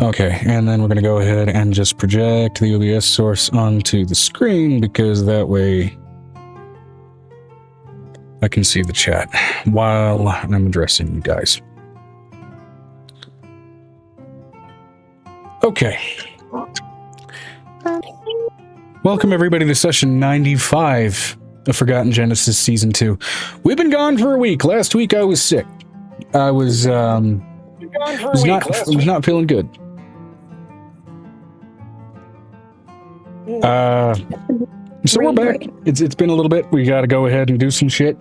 Okay, and then we're going to go ahead and just project the OBS source onto the screen because that way I can see the chat while I'm addressing you guys. Okay. Welcome everybody to session 95 of Forgotten Genesis Season 2. We've been gone for a week. Last week I was sick. I was not feeling good. So we're back. It's been a little bit. We got to go ahead and do some shit.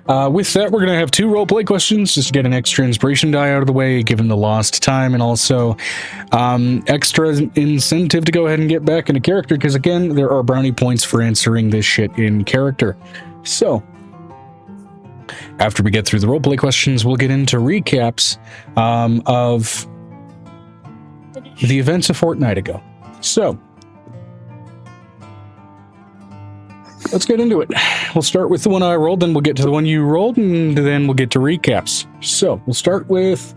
With that, we're going to have 2 roleplay questions just to get an extra inspiration die out of the way, given the lost time, and also extra incentive to go ahead and get back into character, because again, there are brownie points for answering this shit in character. So, after we get through the roleplay questions, we'll get into recaps of the events a fortnight ago. So, let's get into it. We'll start with the one I rolled, then we'll get to the one you rolled, and then we'll get to recaps. So we'll start with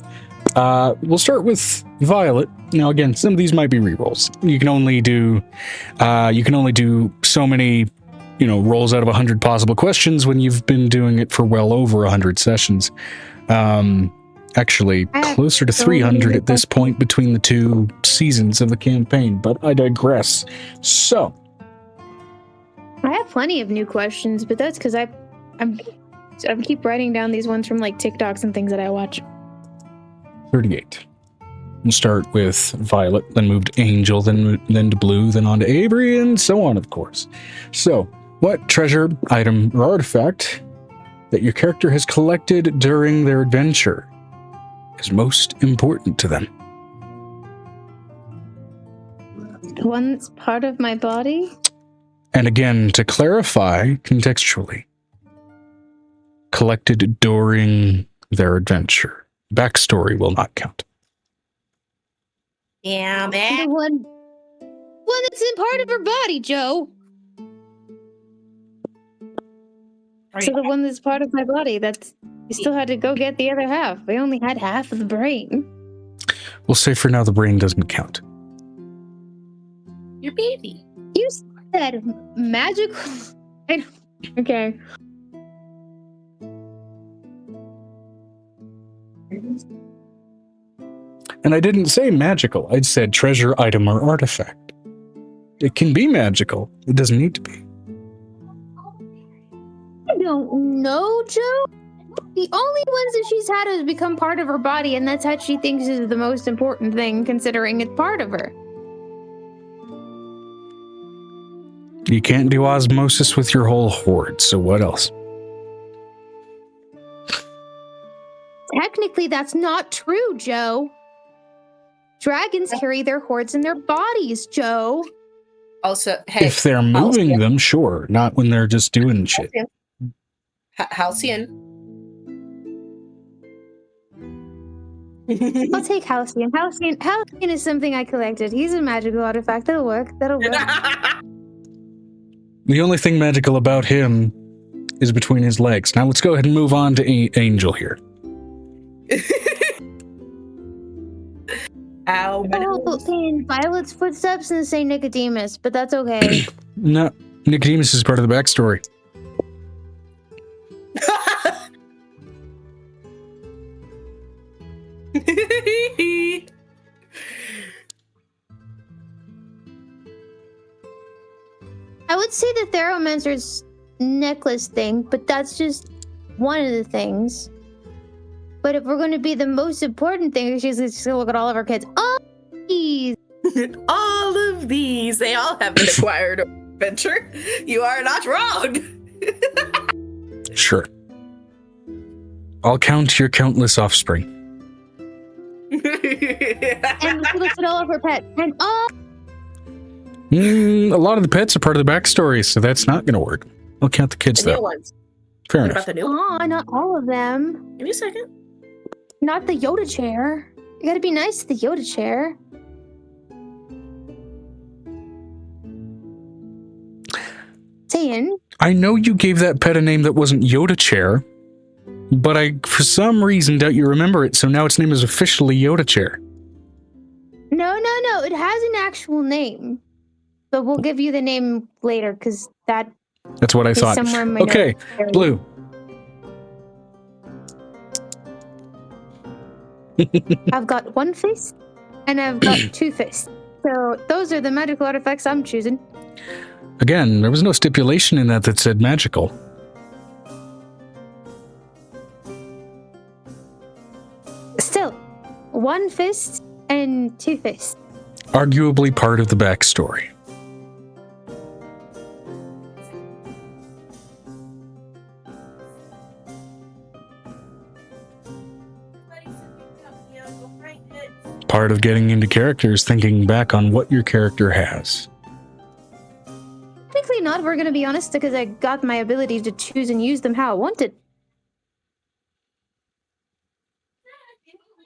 Violet. Now again, some of these might be rerolls. You can only do so many, rolls out of 100 possible questions when you've been doing it for well over 100 sessions. Actually, closer to 300 at this point between the 2 seasons of the campaign. But I digress. So. I have plenty of new questions, but that's because I keep writing down these ones from like TikToks and things that I watch. 38. We'll start with Violet, then move to Angel, then to Blue, then on to Avery, and so on, of course. So, what treasure, item, or artifact that your character has collected during their adventure is most important to them? The one that's part of my body? And again, to clarify contextually, collected during their adventure. Backstory will not count. Yeah, man. The one that's in part of her body, Joe. So the one that's part of my body, we still had to go get the other half. We only had half of the brain. We'll say for now the brain doesn't count. Your baby. You said magical. Okay. And I didn't say magical. I said treasure, item, or artifact. It can be magical. It doesn't need to be. I don't know, Joe. The only ones that she's had has become part of her body, and that's how she thinks is the most important thing, considering it's part of her. You can't do osmosis with your whole horde, so what else? Technically, that's not true, Joe. Dragons carry their hordes in their bodies, Joe. Also, hey. If they're moving them, sure. Not when they're just doing shit. Halcyon. I'll take Halcyon. Halcyon is something I collected. He's a magical artifact. That'll work. The only thing magical about him is between his legs. Now let's go ahead and move on to Angel here. I'll in Violet's footsteps and say Nicodemus, but that's okay. No, Nicodemus is part of the backstory. I would say the Theromancer's necklace thing, but that's just one of the things. But if we're going to be the most important thing, she's just going to look at all of our kids. All these! All of these. They all have an acquired adventure. You are not wrong. Sure. I'll count your countless offspring. And she looks at all of her pets. And all... A lot of the pets are part of the backstory, so that's not going to work. I'll count the kids, The new though. ones. Fair What enough. about the new ones? not all of them. Give me a second. Not the Yoda chair. You gotta be nice to the Yoda chair. Saying. I know you gave that pet a name that wasn't Yoda Chair, but I, for some reason, doubt you remember it, so now its name is officially Yoda Chair. No. It has an actual name. But we'll give you the name later, because that That's what I is thought. somewhere in my Okay, notes. Blue. I've got one fist, and I've got two fists. So those are the magical artifacts I'm choosing. Again, there was no stipulation in that said magical. Still, one fist and two fists. Arguably part of the backstory. Part of getting into characters, thinking back on what your character has. Technically not, we're going to be honest, because I got my ability to choose and use them how I wanted.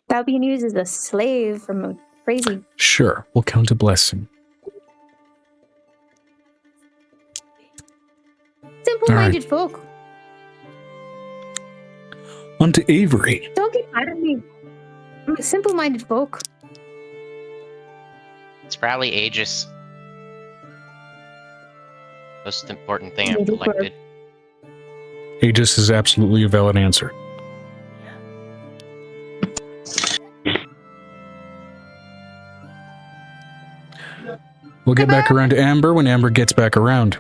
Without being used as a slave from a crazy... Sure, we'll count a blessing. Simple-minded folk. On to Avery. Don't get mad at me. I'm a simple-minded folk. It's probably Aegis. Most important thing I've Maybe collected. Aegis is absolutely a valid answer. We'll get back around to Amber when Amber gets back around.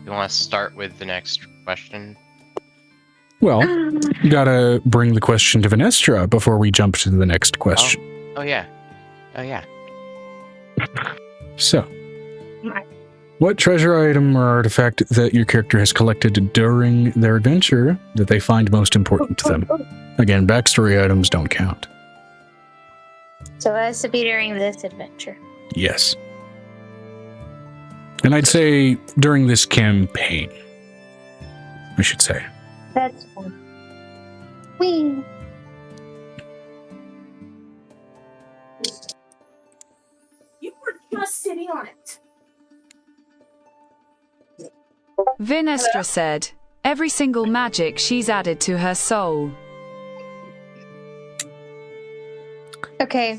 You want to start with the next question? Well, you gotta bring the question to Venestra before we jump to the next question. Oh yeah. Oh yeah. So, what treasure item or artifact that your character has collected during their adventure that they find most important to them? Again, backstory items don't count. So it has to be during this adventure. Yes. And I'd say during this campaign, I should say. That's fine. Whee! You were just sitting on it. Vinestra said, every single magic she's added to her soul. Okay.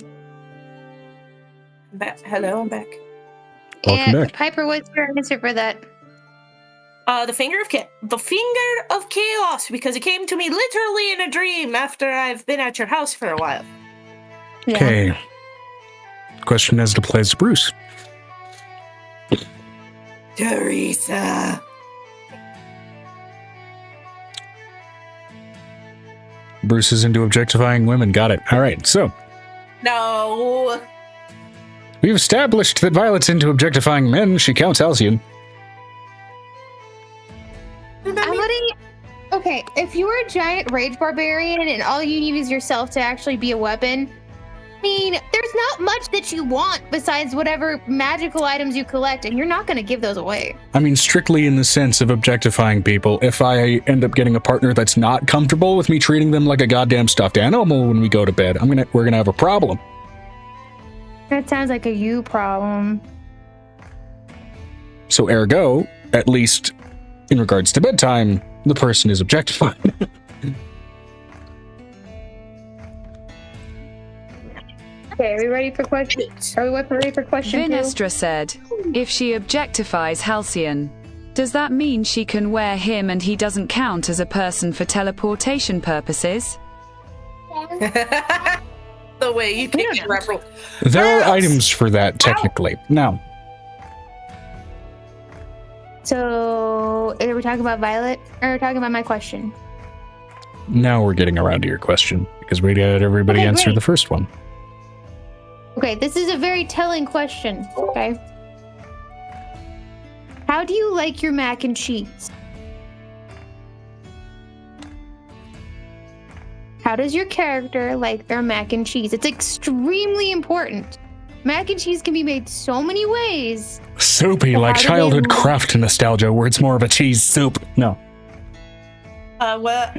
Hello, I'm back. Welcome And back. Piper, what's your answer for that? The finger of chaos, because it came to me literally in a dream after I've been at your house for a while. Yeah. Okay. Question as it applies to Bruce. Teresa. Bruce is into objectifying women. Got it. All right. So, No. we've established that Violet's into objectifying men. She counts Halcyon. Okay, if you were a giant rage barbarian and all you need is yourself to actually be a weapon, I mean, there's not much that you want besides whatever magical items you collect, and you're not going to give those away. I mean, strictly in the sense of objectifying people. If I end up getting a partner that's not comfortable with me treating them like a goddamn stuffed animal when we go to bed, we're gonna have a problem. That sounds like a you problem. So ergo, at least in regards to bedtime, the person is objectified. Okay, are we ready for questions? Are we ready for question two? Vinestra said, if she objectifies Halcyon, does that mean she can wear him and he doesn't count as a person for teleportation purposes? The way you take it, Rebel. There are Gross. items for that, technically. Now, So, are we talking about Violet, or are we talking about my question? now we're getting around to your question, because we had everybody Okay, answer great. the first one. Okay, this is a very telling question, okay? How do you like your mac and cheese? How does your character like their mac and cheese? It's extremely important. Mac and cheese can be made so many ways. Soupy, So like how do they childhood look? craft nostalgia, where it's more of a cheese soup. No. Well,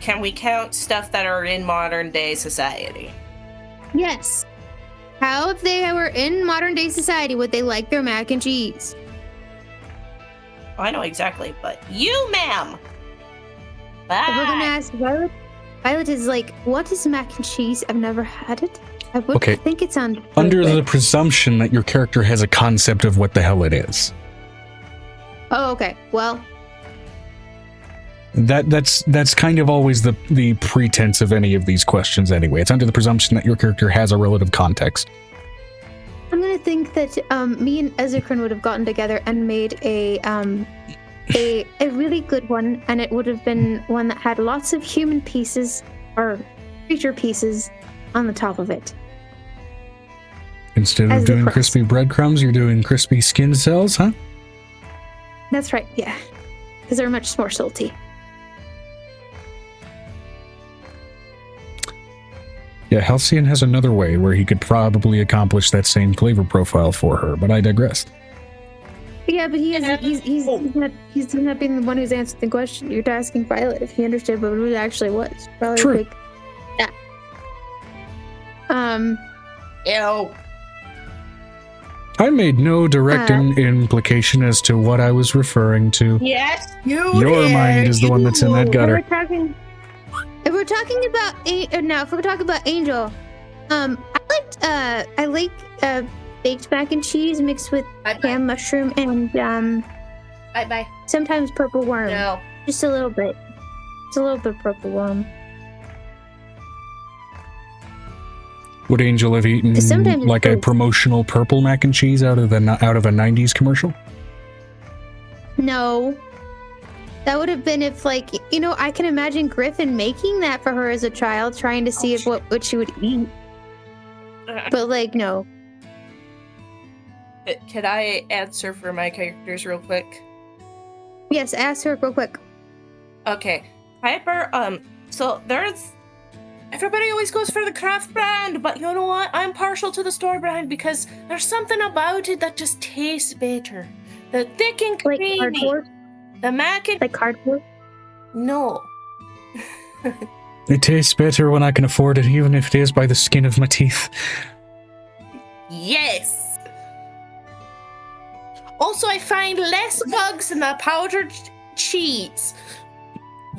can we count stuff that are in modern day society? Yes. How, if they were in modern day society, would they like their mac and cheese? I know exactly, but you, ma'am. If we're gonna Bye. ask Violet, Violet is like, what is mac and cheese? I've never had it. I would Okay. think it sounds Under good. the presumption that your character has a concept of what the hell it is. Oh, okay. Well, That's kind of always the pretense of any of these questions anyway. It's under the presumption that your character has a relative context. I'm gonna think that me and Ezekrin would have gotten together and made a really good one, and it would have been one that had lots of human pieces or creature pieces on the top of it. Instead As of the doing crust. crispy breadcrumbs, you're doing crispy skin cells, huh? That's right, yeah, because they're much more salty. Yeah, Halcyon has another way where he could probably accomplish that same flavor profile for her, but I digress. Yeah, but he's not being the one who's answered the question. You're asking Violet if he understood what it really actually was. Probably True. like that. Ew. I made no direct implication as to what I was referring to. Yes, you Your did. mind is the one that's in that gutter. If we're talking about Angel, I like baked mac and cheese mixed with ham, mushroom, and Bye. sometimes purple worm. No. Just a little bit. Just a little bit of purple worm. Would Angel have eaten Sometimes like a it's- promotional purple mac and cheese out of a 90s commercial? No. That would have been if, like, I can imagine Griffin making that for her as a child, trying to see if what she would eat. But, like, no. Can I answer for my characters real quick? Yes, ask her real quick. Okay. Piper, so there's... Everybody always goes for the craft brand, but you know what? I'm partial to the store brand because there's something about it that just tastes better. The thick and Like creamy. cardboard? The mac and... Like cardboard? No. It tastes better when I can afford it, even if it is by the skin of my teeth. Yes! Also, I find less bugs in the powdered cheese.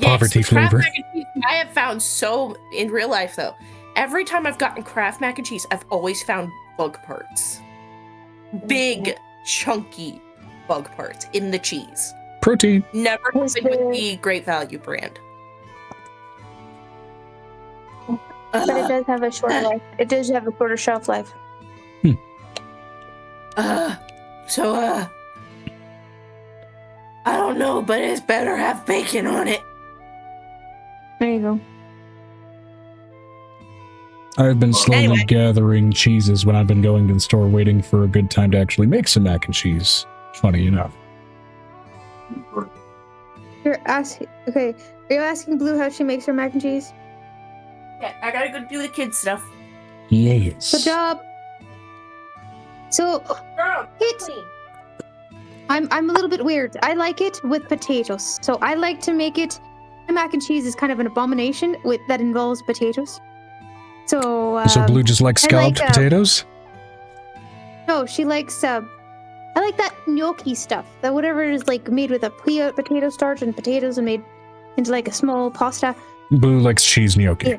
Poverty the Kraft flavor. mac and cheese, I have found so in real life though. Every time I've gotten Kraft mac and cheese, I've always found bug parts. Big, chunky bug parts in the cheese. Protein. Never Was happened with there- the Great Value brand. But it does have a short life. It does have a shorter shelf life. I don't know, but it's better have bacon on it. There you go. I've been slowly Anyway. gathering cheeses when I've been going to the store waiting for a good time to actually make some mac and cheese. Funny enough. You're asking. Okay, are you asking Blue how she makes her mac and cheese? Yeah, I gotta go do the kid stuff. Yes. Good job. So Girl, It's- I'm a little bit weird. I like it with potatoes. So I like to make it. My mac and cheese is kind of an abomination that involves potatoes. So. So Blue just likes I scalloped like, potatoes? No, she likes. I like that gnocchi stuff. That whatever is like made with a potato starch and potatoes and made into like a small pasta. Blue likes cheese gnocchi. Yeah.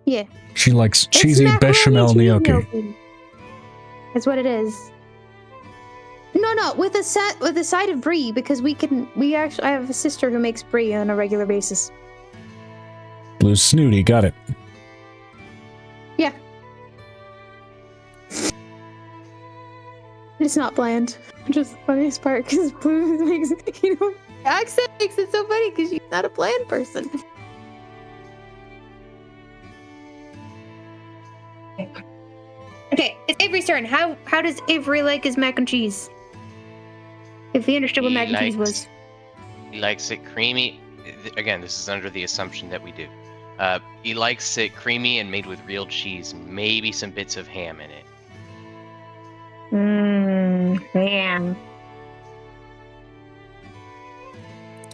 Yeah. She likes It's cheesy macaroni bechamel cheese gnocchi. That's what it is. No, with a side of brie because I have a sister who makes brie on a regular basis. Blue's snooty, got it. Yeah. It's not bland. Which is the funniest part because Blue makes the accent makes it so funny because she's not a bland person. Okay, it's Avery's turn. How does Avery like his mac and cheese? If he understood what He mac and cheese was. He likes it creamy. Again, this is under the assumption that we do. He likes it creamy and made with real cheese, maybe some bits of ham in it. Man.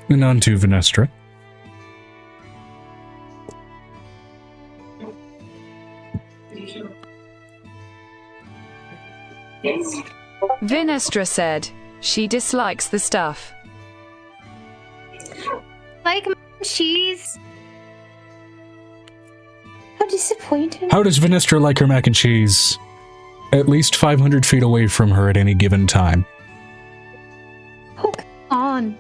And on to Venestra. Vinestra said she dislikes the stuff. Like mac and cheese How disappointing. How does Venestra like her mac and cheese? At least 500 feet away from her at any given time. Oh, come on.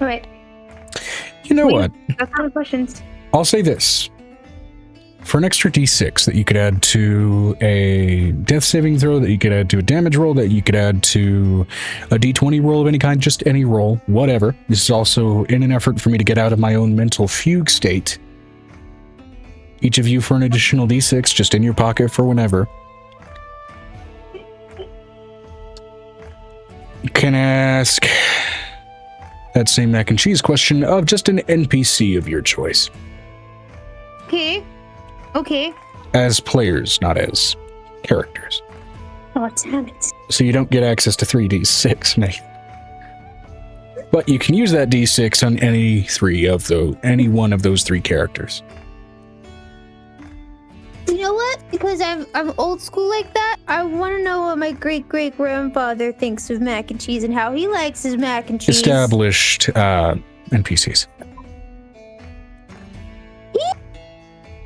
All right. You know what? That's all the questions. I'll say this. For an extra d6 that you could add to a death saving throw, that you could add to a damage roll, that you could add to a d20 roll of any kind, just any roll, whatever. This is also in an effort for me to get out of my own mental fugue state. Each of you for an additional d6, just in your pocket for whenever. You can ask that same mac and cheese question of just an NPC of your choice. Okay. Okay. As players, not as characters. Oh, damn it. So you don't get access to 3d6, Nathan. But you can use that d6 on any one of those three characters. You know what? Because I'm old school like that, I want to know what my great-great-grandfather thinks of mac and cheese and how he likes his mac and cheese. Established NPCs.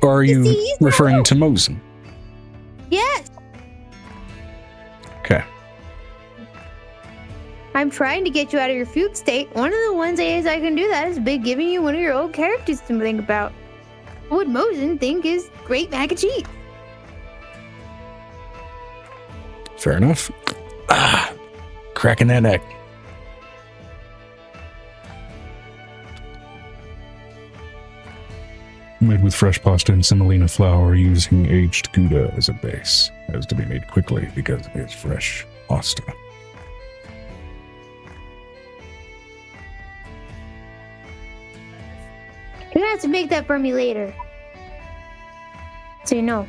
Or are you referring to Mosen? Yes. Okay. I'm trying to get you out of your fugue state. One of the ways I can do that is by giving you one of your old characters to think about. What would Mosen think is great mac and cheese? Fair enough. Cracking that egg. Made with fresh pasta and semolina flour using aged Gouda as a base. Has to be made quickly because it is fresh pasta. You're gonna have to make that for me later. So you know.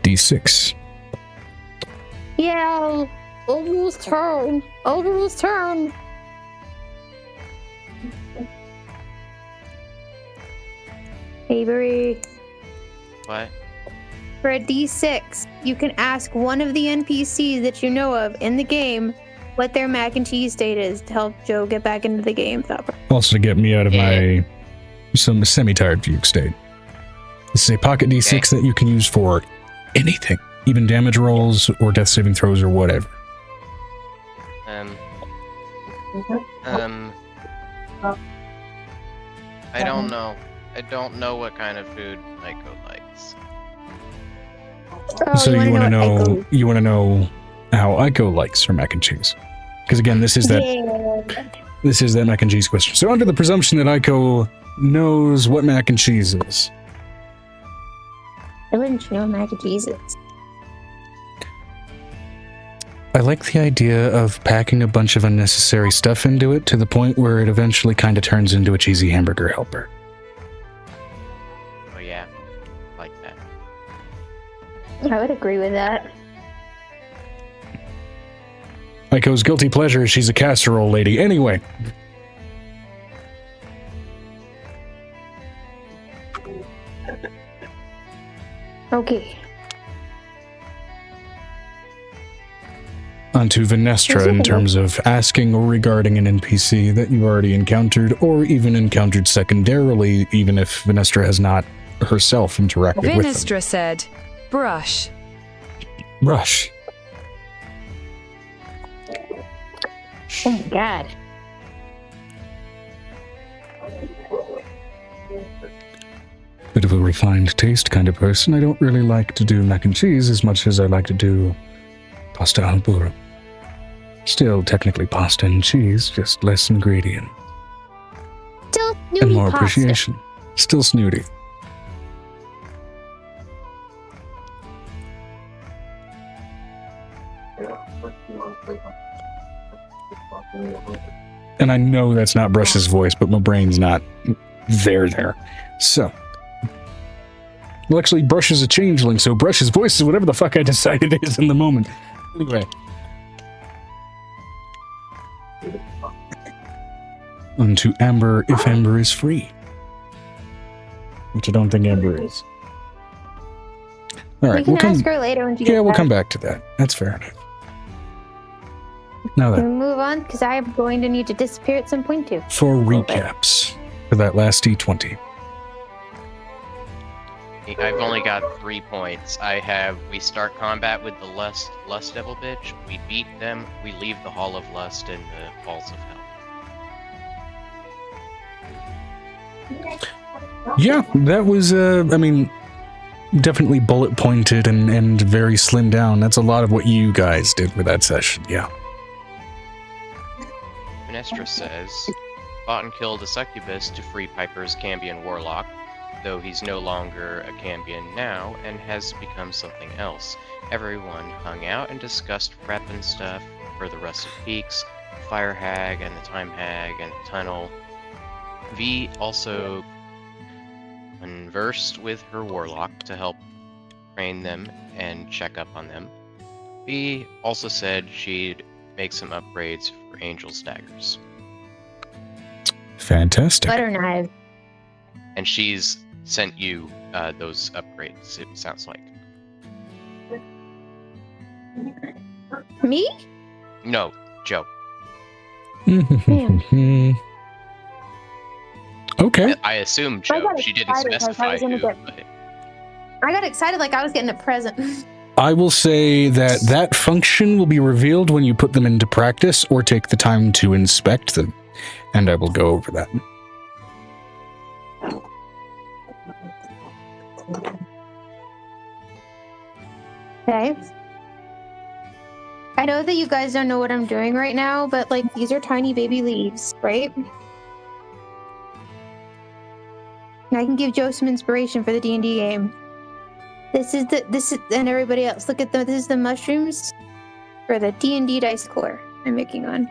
D6. Yeah, Overrule's turn. Overrule's turn. Avery. What? For a D6, you can ask one of the NPCs that you know of in the game what their mac and cheese state is to help Joe get back into the game. Also to get me out of my semi-tired fugue state. This is a pocket D6 that you can use for anything, even damage rolls or death saving throws or whatever. I don't know. I don't know what kind of food Aiko likes. Oh, So you want to know? Aiko- You want to know how Aiko likes her mac and cheese? Because again, this is that mac and cheese question. So under the presumption that Aiko knows what mac and cheese is, I wouldn't know what mac and cheese is. I like the idea of packing a bunch of unnecessary stuff into it to the point where it eventually kind of turns into a cheesy hamburger helper. Oh yeah, like that. I would agree with that. Aiko's guilty pleasure is she's a casserole lady. Anyway. Okay. Onto Venestra in terms of asking or regarding an NPC that you already encountered or even encountered secondarily, even if Venestra has not herself interacted with them. Venestra said, brush. Brush. Oh my god. Bit of a refined taste kind of person. I don't really like to do mac and cheese as much as I like to do pasta al burro. Still technically pasta and cheese, just less ingredient. Still snooty And more pasta. appreciation. Still snooty. And I know that's not Brush's voice, but my brain's not there. So. Well, actually, Brush is a changeling, so Brush's voice is whatever the fuck I decided it is in the moment. Anyway. On to Amber, if Amber is free. which I don't think Amber is. All We right, can we'll come. ask her later when she gets Yeah, we'll back. come back to that. That's fair enough. Now Can then, we move on? Because I am going to need to disappear at some point too. for little bit. recaps for that last D20. I've only got 3 points. We start combat with the Lust Devil bitch. We beat them. We leave the Hall of Lust and the Halls of Hell. Yeah, that was, definitely bullet pointed and very slimmed down. That's a lot of what you guys did for that session, yeah. Minestra says, fought and killed a succubus to free Piper's Cambion warlock, though he's no longer a Cambion now and has become something else. Everyone hung out and discussed prep and stuff for the Rusted Peaks, Fire Hag and the Time Hag and the Tunnel. V also conversed with her warlock to help train them and check up on them. V also said she'd make some upgrades for Angel's daggers. Fantastic. Butter knife. And she's sent you those upgrades, it sounds like. Me? No, Joe. Okay. I assume I Joe. got She didn't excited, like, I specify was gonna who. get- But I got excited like I was getting a present. I will say that that function will be revealed when you put them into practice or take the time to inspect them, and I will go over that. Okay. I know that you guys don't know what I'm doing right now, but like these are tiny baby leaves, right? And I can give Joe some inspiration for the D&D game. This is and everybody else, look at this is the mushrooms for the D&D dice core I'm making on.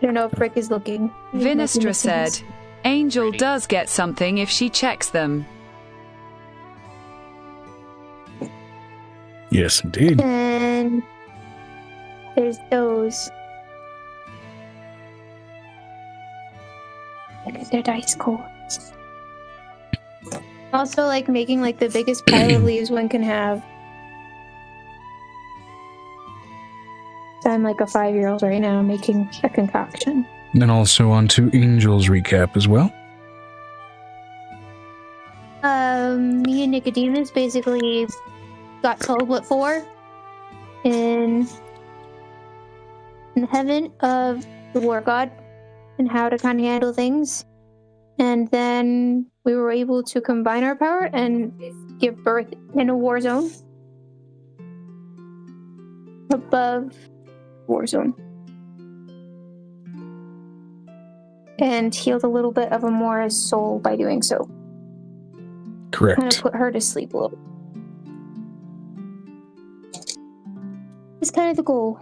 I don't know if Rick is looking. Vinestra said, Angel does get something if she checks them. Yes, indeed. And there's those. Because they're dice cores. Also, like making like the biggest pile of leaves one can have. So I'm like a 5-year-old right now making a concoction. And then also on to Angel's recap as well. Me and Nicodemus basically got told what for in the heaven of the war god and how to kind of handle things. And then we were able to combine our power and give birth in a war zone above war zone. And healed a little bit of Amora's soul by doing so. Kind of Correct. put her to sleep a little. It's kind of the goal.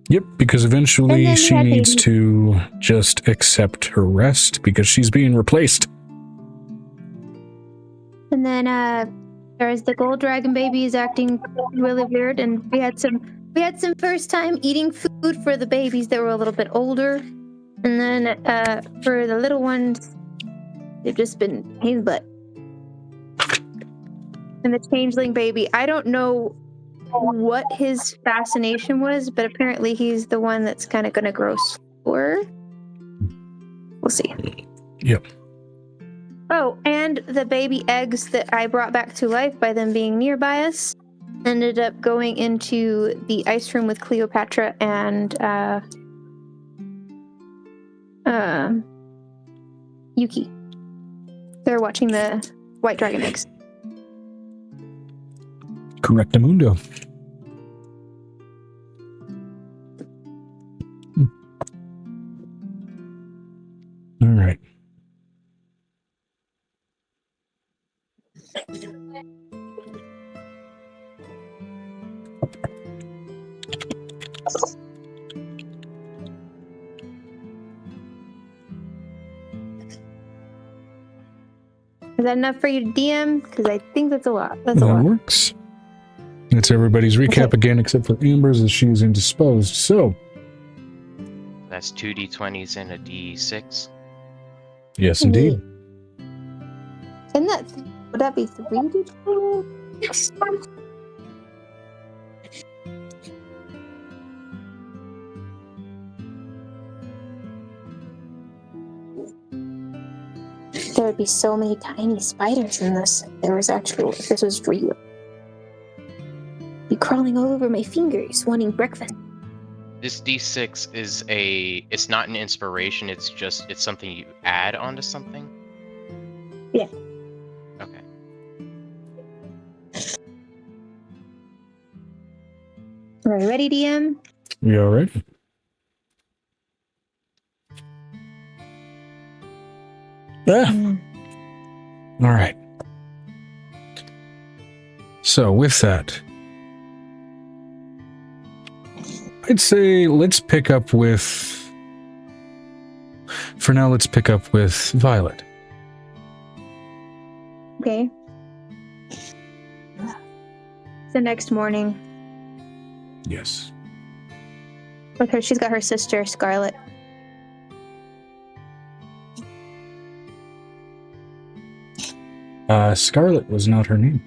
Yep, because And eventually then she we have needs baby. to just accept her rest because she's being replaced. And then there's the gold dragon baby is acting really weird, and we had some first time eating food for the babies that were a little bit older. And then for the little ones, they've just been pain in the butt. And the changeling baby, I don't know what his fascination was, but apparently he's the one that's kind of going to grow slower. We'll see. Yep. Oh, and the baby eggs that I brought back to life by them being nearby us ended up going into the ice room with Cleopatra and Yuki. They're watching the white dragon eggs. Correctamundo. All right. Is that enough for you to DM? Because I think that's a lot. That's a That lot. works. That's everybody's recap Okay. again, except for Amber's as she is indisposed. So, that's 2 d20s and a d6. Yes, indeed. Isn't that, would that be 3d12? Yes. There would be so many tiny spiders in this. If this was real. Be crawling all over my fingers, wanting breakfast. This D6 is it's not an inspiration, it's something you add onto something? Yeah. Okay. Are you ready, DM? You all ready? Yeah. All right. So with that, I'd say let's pick up with, for now, let's pick up with Violet. Okay. The next morning, Yes. with her, she's got her sister, Scarlet. Scarlet was not her name.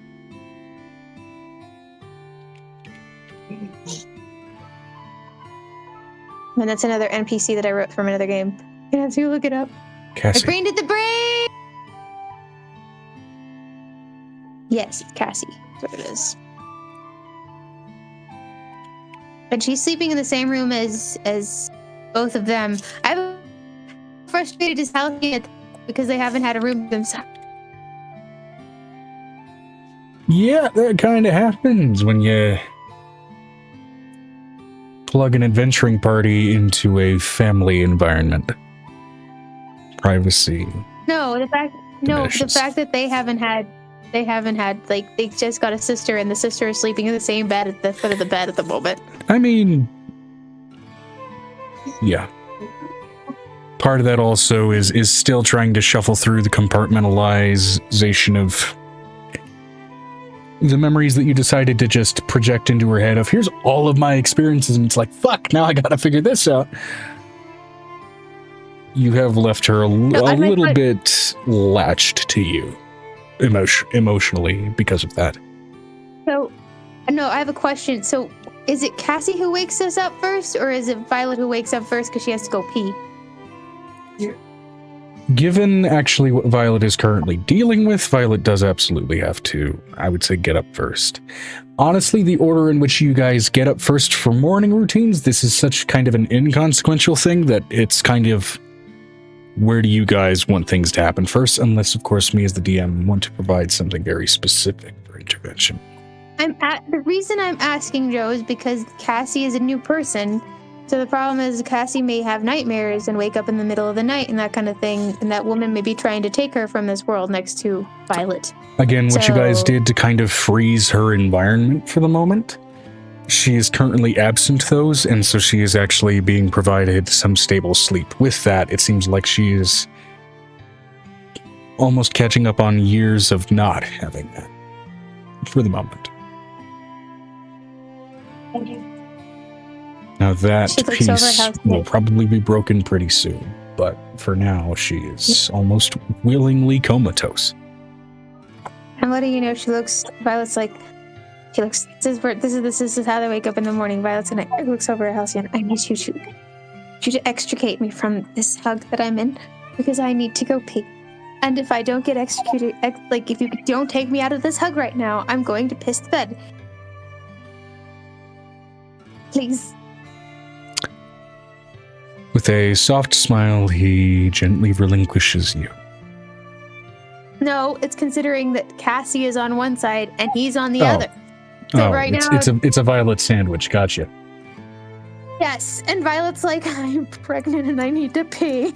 And that's another NPC that I wrote from another game. I have to look it up. Cassie. My brain did the brain! Yes, it's Cassie. That's what it is. But she's sleeping in the same room as both of them. I'm frustrated as hell because they haven't had a room themselves. Yeah, that kind of happens when you plug an adventuring party into a family environment. Privacy. The fact that they haven't had, like, they just got a sister and the sister is sleeping in the same bed at the foot of the bed at the moment. I mean, yeah. Part of that also is still trying to shuffle through the compartmentalization of the memories that you decided to just project into her head of, here's all of my experiences, and it's like, fuck, now I gotta figure this out. You have left her a little bit latched to you emotionally because of that. So, no, I have a question. So, is it Cassie who wakes us up first, or is it Violet who wakes up first because she has to go pee? Given actually what Violet is currently dealing with, Violet does absolutely have to, I would say, get up first. Honestly, the order in which you guys get up first for morning routines, this is such kind of an inconsequential thing that it's kind of, where do you guys want things to happen first? Unless, of course, me as the DM want to provide something very specific for intervention. The reason I'm asking, Joe, is because Cassie is a new person. So the problem is Cassie may have nightmares and wake up in the middle of the night and that kind of thing, and that woman may be trying to take her from this world next to Violet. Again, what you guys did to kind of freeze her environment for the moment, she is currently absent those, and so she is actually being provided some stable sleep. With that, it seems like she is almost catching up on years of not having that for the moment. Now that piece will probably be broken pretty soon, but for now she is almost willingly comatose. And what do you know? Violet's like, this is how they wake up in the morning. Violet's and I looks over at Halcyon. I need you to extricate me from this hug that I'm in, because I need to go pee. And if I don't get executed, if you don't take me out of this hug right now, I'm going to piss the bed. Please. With a soft smile, he gently relinquishes you. No, it's considering that Cassie is on one side and he's on the other. So right now, it's a Violet sandwich. Gotcha. Yes, and Violet's like, I'm pregnant and I need to pee.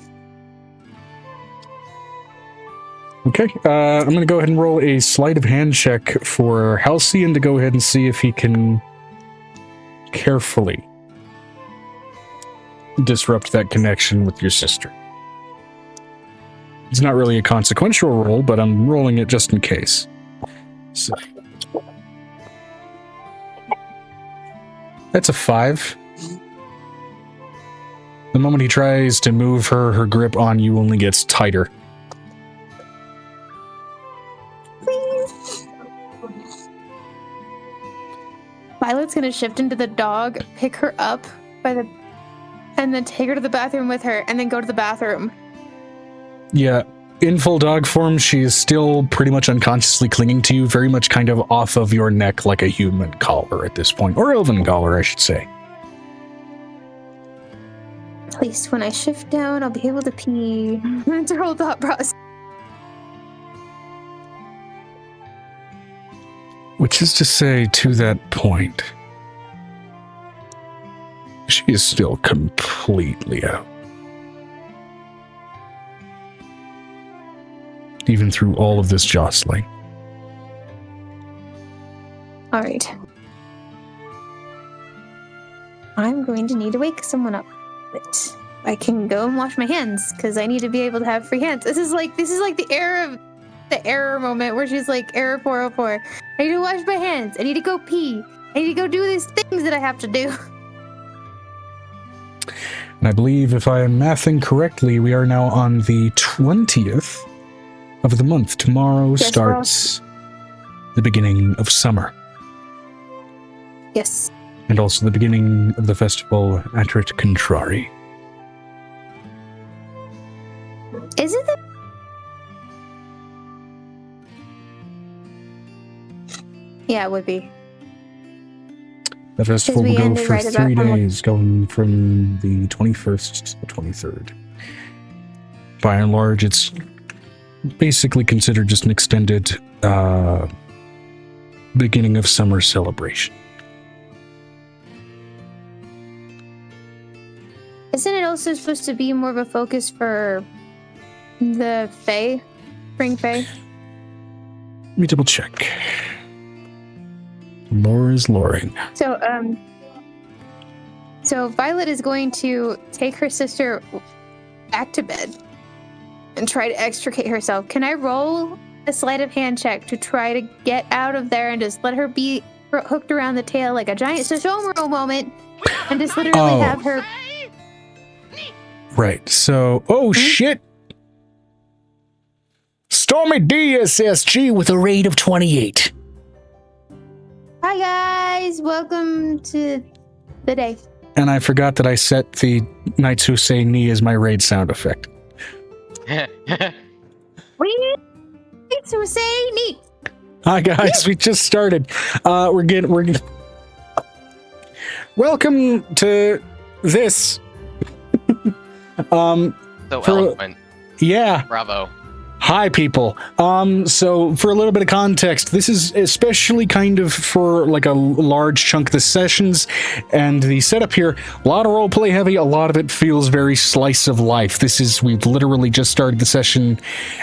Okay, I'm going to go ahead and roll a sleight of hand check for Halcyon to go ahead and see if he can carefully disrupt that connection with your sister. It's not really a consequential roll, but I'm rolling it just in case. So that's a 5. The moment he tries to move her grip on you only gets tighter Violet's gonna shift into the dog, pick her up and then take her to the bathroom with her, and then go to the bathroom. Yeah. In full dog form, she is still pretty much unconsciously clinging to you, very much kind of off of your neck like a human collar at this point. Or elven collar, I should say. At least when I shift down, I'll be able to pee. That's her whole thought process. Which is to say, to that point, she is still completely out. Even through all of this jostling. All right. I'm going to need to wake someone up. But I can go and wash my hands because I need to be able to have free hands. This is like the error moment where she's like, error 404. I need to wash my hands. I need to go pee. I need to go do these things that I have to do. And I believe, if I am mathing correctly, we are now on the 20th of the month. Tomorrow starts the beginning of summer. Yes. And also the beginning of the festival Atrit Contrari. Is it the... Yeah, it would be. The festival will we go ended for right about 3 how much- days, going from the 21st to the 23rd. By and large, it's basically considered just an extended beginning of summer celebration. Isn't it also supposed to be more of a focus for the Fae? Spring Fae? Let me double check. Lore is loring. So Violet is going to take her sister back to bed and try to extricate herself. Can I roll a sleight of hand check to try to get out of there and just let her be hooked around the tail like a giant Sesshomaru moment and just literally have her... Right, so... Oh, shit! Stormy DSSG with a rate of 28. Hi guys, welcome to the day. And I forgot that I set the Knights Who Say Knee as my raid sound effect. We need to say neat. Hi guys, we just started. We're getting. Welcome to this. So eloquent. Yeah. Bravo. Hi, people. So for a little bit of context, this is especially kind of for like a large chunk of the sessions and the setup here. A lot of roleplay heavy. A lot of it feels very slice of life. We've literally just started the session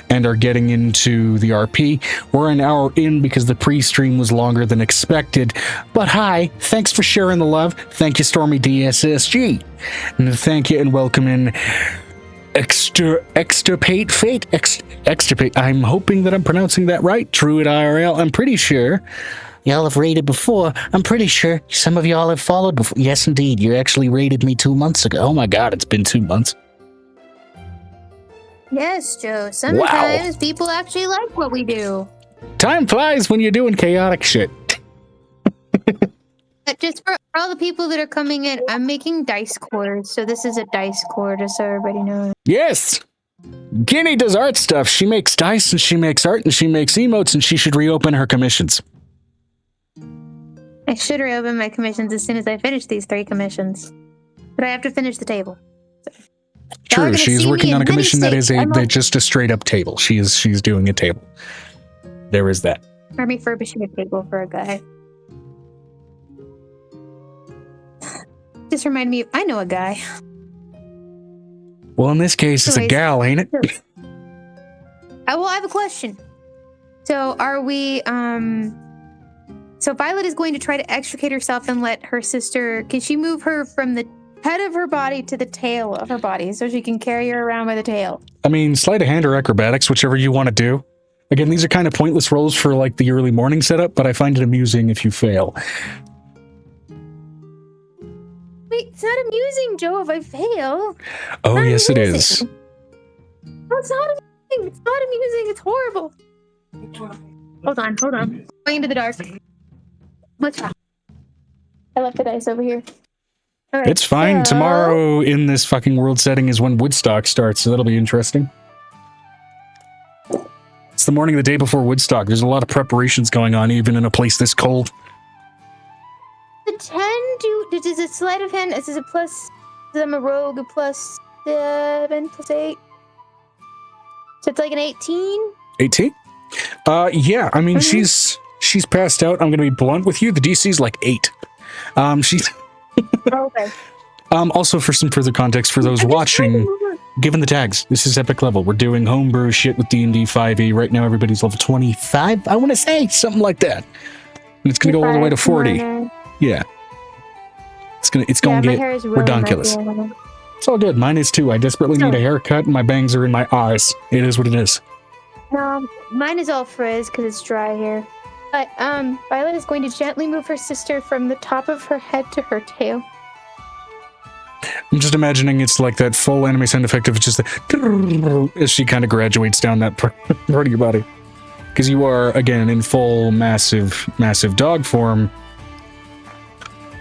and are getting into the RP. We're an hour in because the pre-stream was longer than expected. But hi, thanks for sharing the love. Thank you, Stormy DSSG. And thank you and welcome in Extirpate Fate. Extirpate. I'm hoping that I'm pronouncing that right. Druid IRL. I'm pretty sure y'all have raided before. I'm pretty sure some of y'all have followed before. Yes, indeed. You actually raided me 2 months ago. Oh my god, it's been 2 months. Yes, Joe. Sometimes people actually like what we do. Time flies when you're doing chaotic shit. But just for all the people that are coming in, I'm making dice cores. So this is a dice core, just so everybody knows. Yes. Guinea does art stuff. She makes dice and she makes art and she makes emotes and she should reopen her commissions. I should reopen my commissions as soon as I finish these 3 commissions. But I have to finish the table. So. True, she's working on a commission that is just a straight up table. She's doing a table. There is that. I'm refurbishing a table for a guy. Just remind me, I know a guy. Well, in this case, it's a gal, ain't it? I have a question. So are we, so Violet is going to try to extricate herself and let her sister, can she move her from the head of her body to the tail of her body so she can carry her around by the tail? I mean, sleight of hand or acrobatics, whichever you want to do. Again, these are kind of pointless rolls for like the early morning setup, but I find it amusing if you fail. Wait, it's not amusing, Joe, if I fail. Oh, yes, it is. No, it's not amusing. It's not amusing. It's horrible. Hold on. Going into the dark. What's wrong? I left the dice over here. All right, It's fine. so- Tomorrow in this fucking world setting is when Woodstock starts, so that'll be interesting. It's the morning of the day before Woodstock. There's a lot of preparations going on, even in a place this cold. The 10 does a sleight of hand? Is it plus? I'm a rogue, plus 7 plus 8. So it's like an 18. 18? Yeah. I mean, she's passed out. I'm gonna be blunt with you. The DC's like 8. She's. Okay. Also, for some further context for those watching, given the tags, this is epic level. We're doing homebrew shit with D&D5e. Right now, everybody's level 25, I want to say. Something like that. And it's going to go all the way to 40. Yeah. It's going to my get hair is really redonkulous. messy. It's all good. Mine is too. I desperately need a haircut, and my bangs are in my eyes. It is what it is. No, mine is all frizz because it's dry here. But Violet is going to gently move her sister from the top of her head to her tail. I'm just imagining it's like that full anime sound effect of just the as she kind of graduates down that part of your body. Because you are, again, in full massive dog form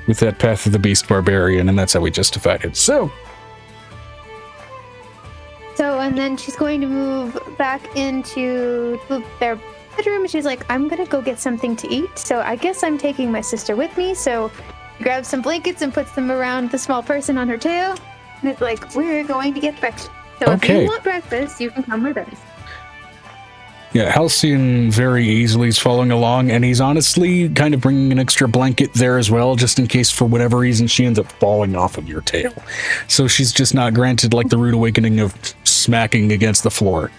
with that Path of the Beast barbarian, and that's how we justified it. So, And then she's going to move back into their bedroom. She's like, I'm going to go get something to eat. So I guess I'm taking my sister with me. So she grabs some blankets and puts them around the small person on her tail. And it's like, we're going to get breakfast. So if you want breakfast, you can come with us. yeah, Halcyon very easily is following along, and he's honestly kind of bringing an extra blanket there as well, just in case for whatever reason she ends up falling off of your tail. So she's just not granted like the rude awakening of smacking against the floor.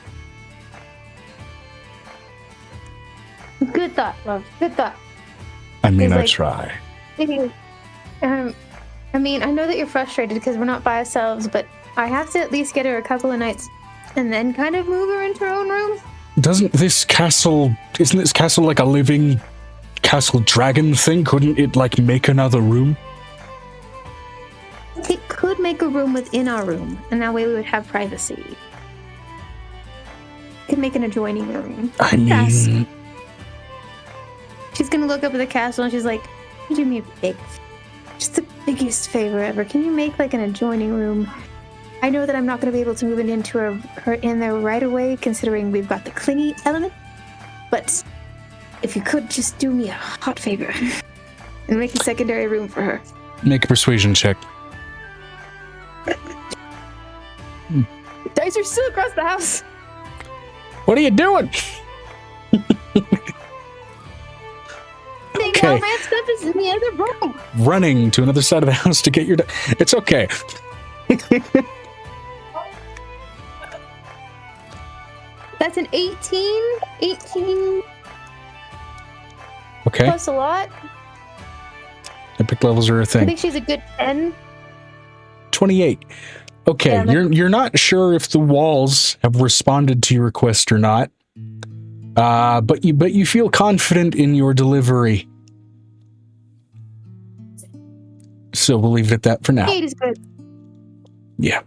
Good thought, love. Good thought. I mean, I Like- try. I mean, I know that you're frustrated because we're not by ourselves, but I have to at least get her a couple of nights and then kind of move her into her own room. Isn't this castle like a living castle dragon thing? Couldn't it like make another room? It could make a room within our room, and that way we would have privacy. Could make an adjoining room. I mean, Yes. She's gonna look up at the castle and she's like, "Can you do me a big, just the biggest favor ever? Can you make like an adjoining room? I know that I'm not gonna be able to move it into her in there right away, considering we've got the clingy element. But if you could just do me a hot favor and make a secondary room for her." make a persuasion check. Dice are still across the house. What are you doing? Okay. All my stuff is in the other room. Running to another side of the house to get your... It's okay. That's an 18. 18 Okay. plus a lot. Epic levels are a I thing. think she's a good 10. 28. Okay, Yeah, you're not sure if the walls have responded to your request or not. But you feel confident in your delivery. So we'll leave it at that for now. 8 is good. Yeah.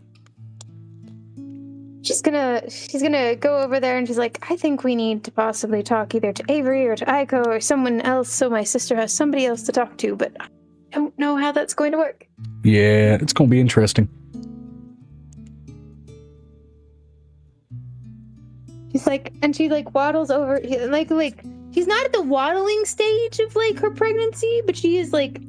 She's gonna go over there and she's like, I think we need to possibly talk either to Avery or to Aiko or someone else, so my sister has somebody else to talk to, but I don't know how that's going to work. Yeah, it's going to be interesting. She's like, and she like waddles over, like she's not at the waddling stage of like her pregnancy, but she is like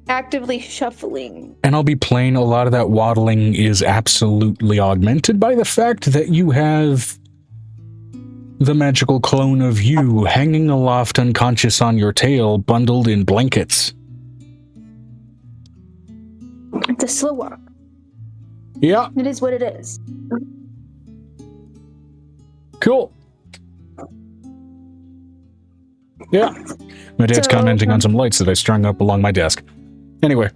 actively shuffling. And I'll be plain, a lot of that waddling is absolutely augmented by the fact that you have the magical clone of you hanging aloft unconscious on your tail, bundled in blankets. It's a slow walk. Yeah, It is what it is. cool. Yeah. My dad's So, commenting on some lights that I strung up along my desk. Anyway,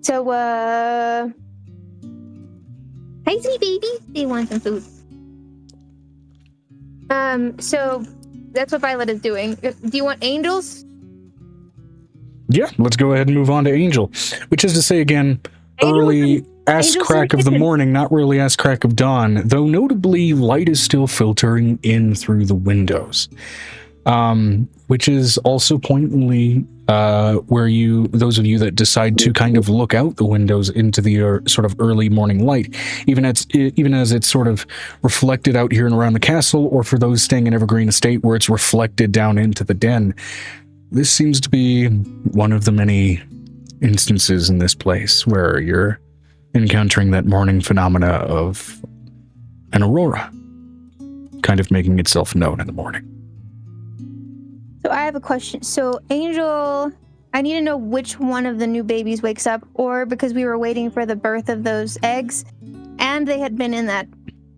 So, hi, sweet baby. They want some food. So that's what Violet is doing. Do you want angels? yeah, let's go ahead and move on to Angel. Which is to say, again, Angels early ass Angels crack in of the kitchen. morning, not really ass crack of dawn, though notably light is still filtering in through the windows. Which is also pointedly where those of you that decide to kind of look out the windows into the sort of early morning light, even as it's sort of reflected out here and around the castle, or for those staying in Evergreen Estate where it's reflected down into the den. This seems to be one of the many instances in this place where you're encountering that morning phenomena of an aurora kind of making itself known in the morning. So I have a question. So Angel, I need to know which one of the new babies wakes up, or because we were waiting for the birth of those eggs and they had been in that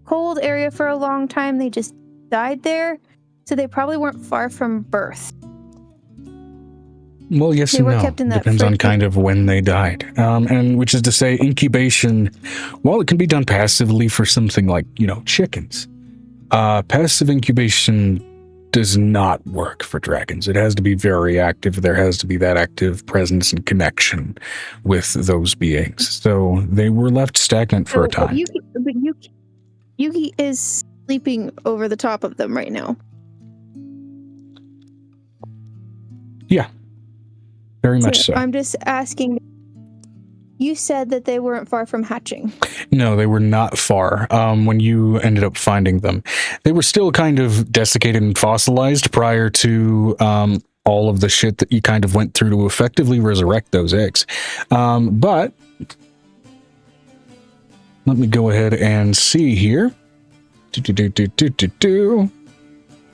cold area for a long time, they just died there. So they probably weren't far from birth. Well, yes and no. Depends on kind of when they died. And which is to say, incubation, while it can be done passively for something like, chickens, passive incubation does not work for dragons. It has to be very active. There has to be that active presence and connection with those beings. So they were left stagnant for a time. Yuki is sleeping over the top of them right now. Yeah. Very much so. I'm just asking, you said that they weren't far from hatching. No, they were not far. When you ended up finding them, they were still kind of desiccated and fossilized prior to all of the shit that you kind of went through to effectively resurrect those eggs. But let me go ahead and see here.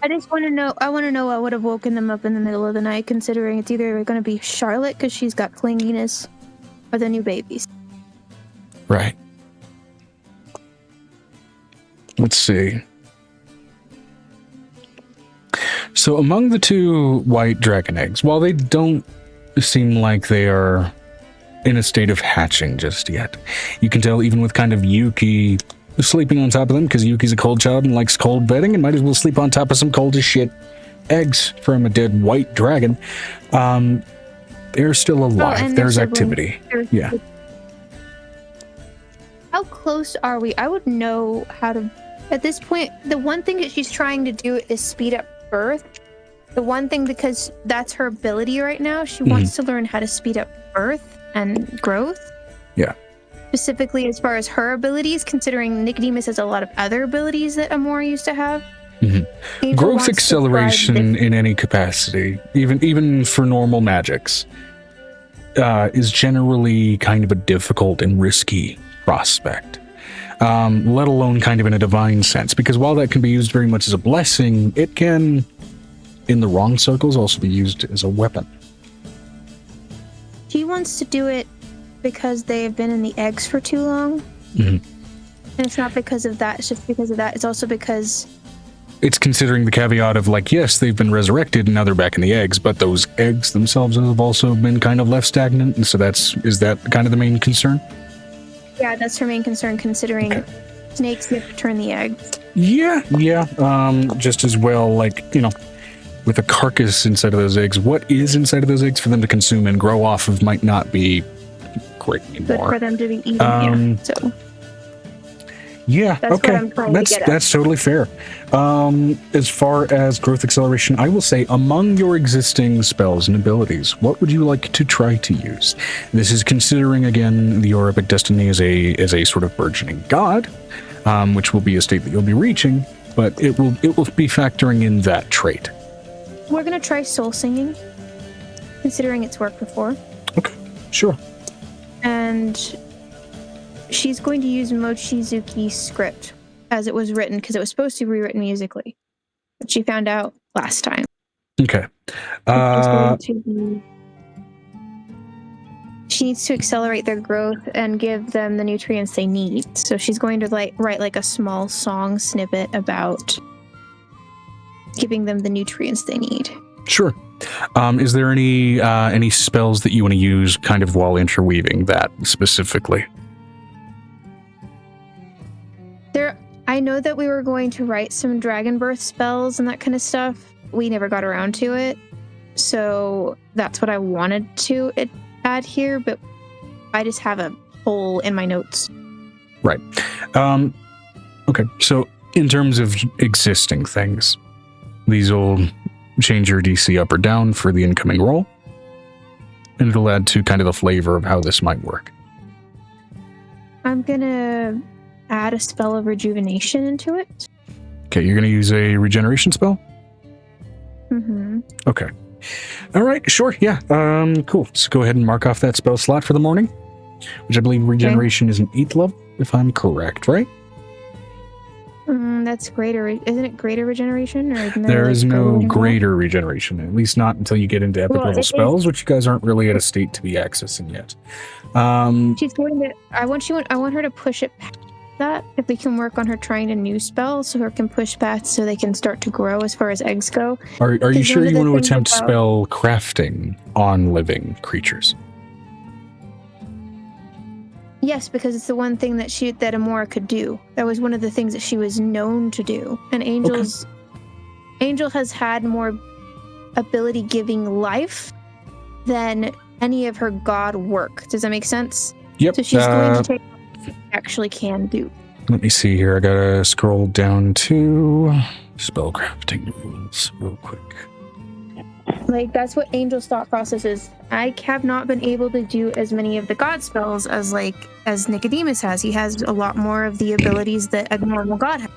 I just want to know. I want to know what would have woken them up in the middle of the night, considering it's either going to be Charlotte because she's got clinginess, or the new babies. Right. Let's see. So among the two white dragon eggs, while they don't seem like they are in a state of hatching just yet, you can tell even with kind of Yuki sleeping on top of them, because Yuki's a cold child and likes cold bedding and might as well sleep on top of some cold as shit eggs from a dead white dragon. They're still alive. There's activity. Yeah. How close are we? I would know how to... At this point, the one thing that she's trying to do is speed up birth. The one thing, because that's her ability right now, she wants to learn how to speed up birth and growth. Yeah. Specifically as far as her abilities, considering Nicodemus has a lot of other abilities that Amora used to have. Growth acceleration in any capacity, even for normal magics, is generally kind of a difficult and risky prospect, let alone kind of in a divine sense, because while that can be used very much as a blessing, it can, in the wrong circles, also be used as a weapon. She wants to do it because they have been in the eggs for too long. And it's not because of that, it's just because of that. It's also because... It's considering the caveat of, like, yes, they've been resurrected and now they're back in the eggs, but those eggs themselves have also been kind of left stagnant, and so is that kind of the main concern? Yeah, that's her main concern, considering snakes have to turn the eggs. Yeah. Just as well, like, with a carcass inside of those eggs, what is inside of those eggs for them to consume and grow off of might not be great anymore. Good for them to be eaten, so... Yeah, that's okay. What I'm trying to get at. That's totally fair. As far as growth acceleration, I will say among your existing spells and abilities, what would you like to try to use? This is considering, again, your epic destiny as a sort of burgeoning god, which will be a state that you'll be reaching, but it will be factoring in that trait. We're gonna try soul singing, considering it's worked before. Okay, sure. And she's going to use Mochizuki's script as it was written, because it was supposed to be rewritten musically, but she found out last time. Okay. She needs to accelerate their growth and give them the nutrients they need. So she's going to write like a small song snippet about giving them the nutrients they need. Sure. Is there any spells that you want to use kind of while interweaving that specifically? I know that we were going to write some dragon birth spells and that kind of stuff. We never got around to it. So that's what I wanted to add here, but I just have a hole in my notes. Right. Okay. So in terms of existing things, these will change your DC up or down for the incoming roll. and it'll add to kind of the flavor of how this might work. I'm gonna add a spell of rejuvenation into it. Okay, you're going to use a regeneration spell? Mm-hmm. Okay. All right, sure, yeah. Cool. So go ahead and mark off that spell slot for the morning, which I believe regeneration is an 8th level, if I'm correct, right? That's greater. Isn't it greater regeneration? Or isn't There is no greater greater regeneration, at least not until you get into epic Well, level it spells, which you guys aren't really at a state to be accessing yet. She's going to. I want her to push it past that. If we can work on her trying a new spell, so her can push past, so they can start to grow as far as eggs go. Are you Because sure one of you the want to things attempt about- spell crafting on living creatures? Yes, because it's the one thing that Amora could do. That was one of the things that she was known to do. And Angel has had more ability giving life than any of her god work. Does that make sense? Yep. So she's going to take what she actually can do. Let me see here. I gotta scroll down to spellcrafting rules real quick. Like, that's what Angel's thought process is. I have not been able to do as many of the god spells as Nicodemus has. He has a lot more of the abilities that a normal god has.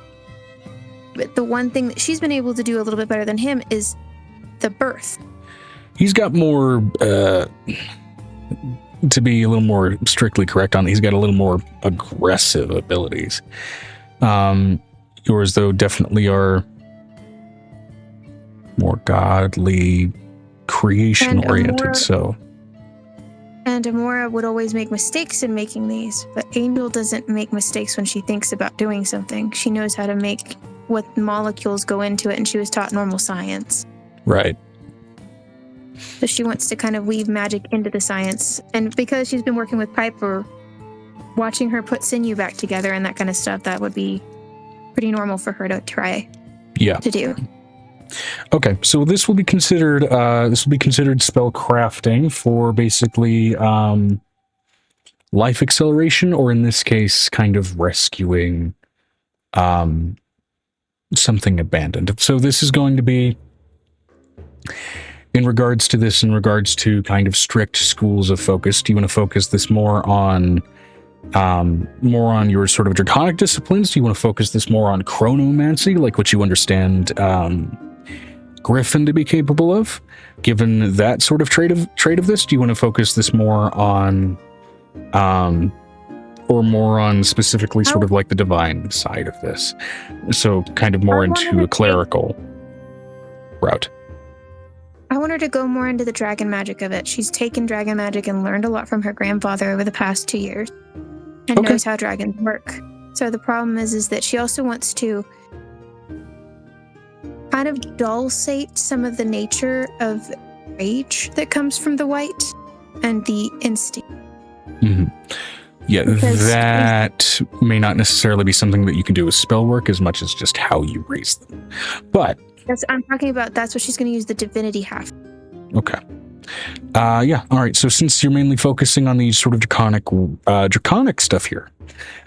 But the one thing that she's been able to do a little bit better than him is the birth. He's got more, to be a little more strictly correct on, he's got a little more aggressive abilities. Yours, though, definitely are more godly, creation-oriented, And Amora would always make mistakes in making these, but Angel doesn't make mistakes when she thinks about doing something. She knows how to make what molecules go into it, and she was taught normal science. Right. So she wants to kind of weave magic into the science. And because she's been working with Piper, watching her put sinew back together and that kind of stuff, that would be pretty normal for her to try to do. Okay, so this will be considered spell crafting for basically life acceleration, or in this case, kind of rescuing something abandoned. So this is going to be in regards to kind of strict schools of focus. Do you want to focus this more on your sort of draconic disciplines? Do you want to focus this more on chronomancy, like what you understand Griffin to be capable of, given that sort of trait of this? Do you want to focus this more on or more on specifically sort of like the divine side of this, so kind of more into a clerical route? I want her to go more into the dragon magic of it. She's taken dragon magic and learned a lot from her grandfather over the past 2 years and knows how dragons work. So the problem is that she also wants to kind of dulcate some of the nature of rage that comes from the white and the instinct. Mm-hmm. Yeah, Because that may not necessarily be something that you can do with spell work as much as just how you raise them. But I'm talking about, that's what she's going to use the divinity half. Okay. Yeah. All right. So since you're mainly focusing on these sort of draconic stuff here,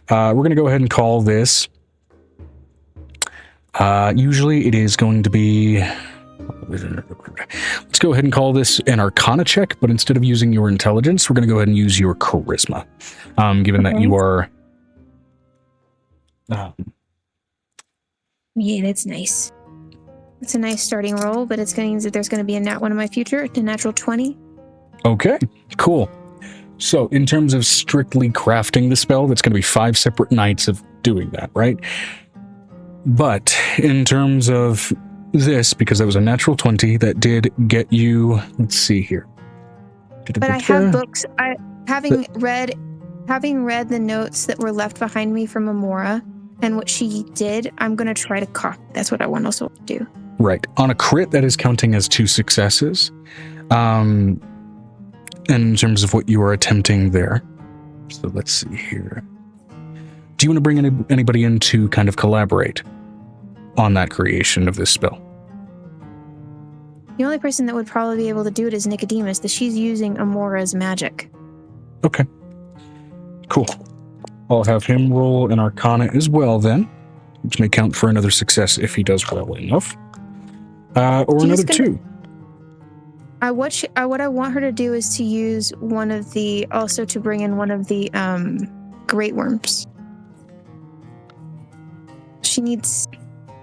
we're going to go ahead and call this. Usually it is going to be. Let's go ahead and call this an Arcana check, but instead of using your intelligence, we're going to go ahead and use your charisma, given that you are. Yeah, that's nice. It's a nice starting roll, but it's going to mean that there's going to be a nat 1 in my future, a natural 20. Okay, cool. So in terms of strictly crafting the spell, that's going to be 5 separate nights of doing that, right? But in terms of this, because that was a natural 20, that did get you, let's see here. But I have books. Having read the notes that were left behind me from Amora and what she did, I'm going to try to copy. That's what I want also to do. Right. On a crit, that is counting as 2 successes. And in terms of what you are attempting there. So let's see here. Do you want to bring anybody in to kind of collaborate on that creation of this spell? The only person that would probably be able to do it is Nicodemus, that she's using Amora's magic. Okay. Cool. I'll have him roll an Arcana as well then, which may count for another success if he does well enough. Or another 2. what I want her to do is to use to bring in one of the great worms. She needs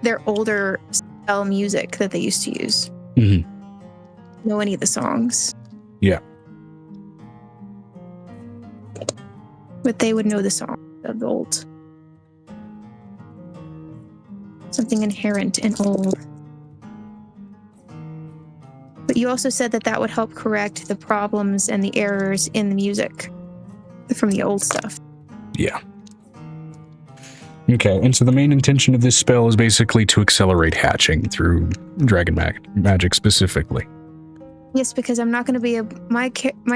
their older spell music that they used to use. Mm-hmm. Know any of the songs? Yeah. But they would know the song of old. Something inherent and old. But you also said that would help correct the problems and the errors in the music from the old stuff. Yeah. Okay, and so the main intention of this spell is basically to accelerate hatching through dragon magic specifically. Yes, because I'm not going to be my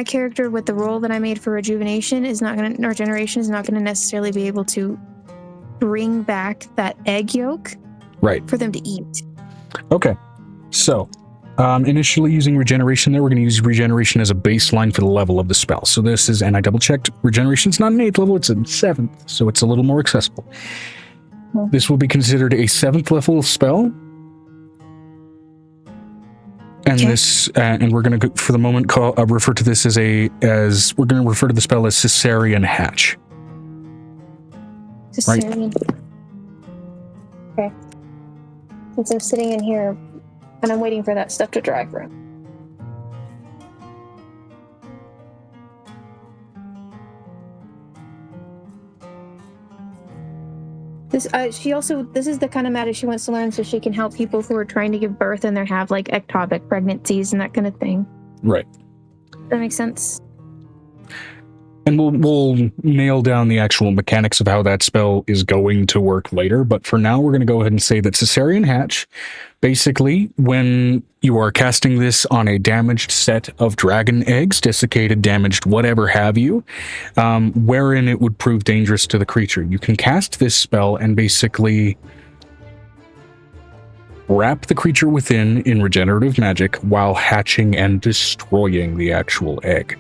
character with the roll that I made for regeneration is not going to necessarily be able to bring back that egg yolk, right, for them to eat. Okay, so initially using regeneration there, we're going to use regeneration as a baseline for the level of the spell. So this is, and I double checked, regeneration's not an 8th level, it's a 7th, so it's a little more accessible. Yeah. This will be considered a 7th level spell. And this, and we're going to, for the moment, refer to this we're going to refer to the spell as Caesarean Hatch. Caesarean. Right. Okay. Since I'm sitting in here and I'm waiting for that stuff to dry for him. This is the kind of magic she wants to learn so she can help people who are trying to give birth and they have like ectopic pregnancies and that kind of thing. Right. That makes sense. And we'll nail down the actual mechanics of how that spell is going to work later, but for now we're going to go ahead and say that Caesarean Hatch, basically, when you are casting this on a damaged set of dragon eggs, desiccated, damaged, whatever have you, wherein it would prove dangerous to the creature, you can cast this spell and basically wrap the creature within in regenerative magic while hatching and destroying the actual egg.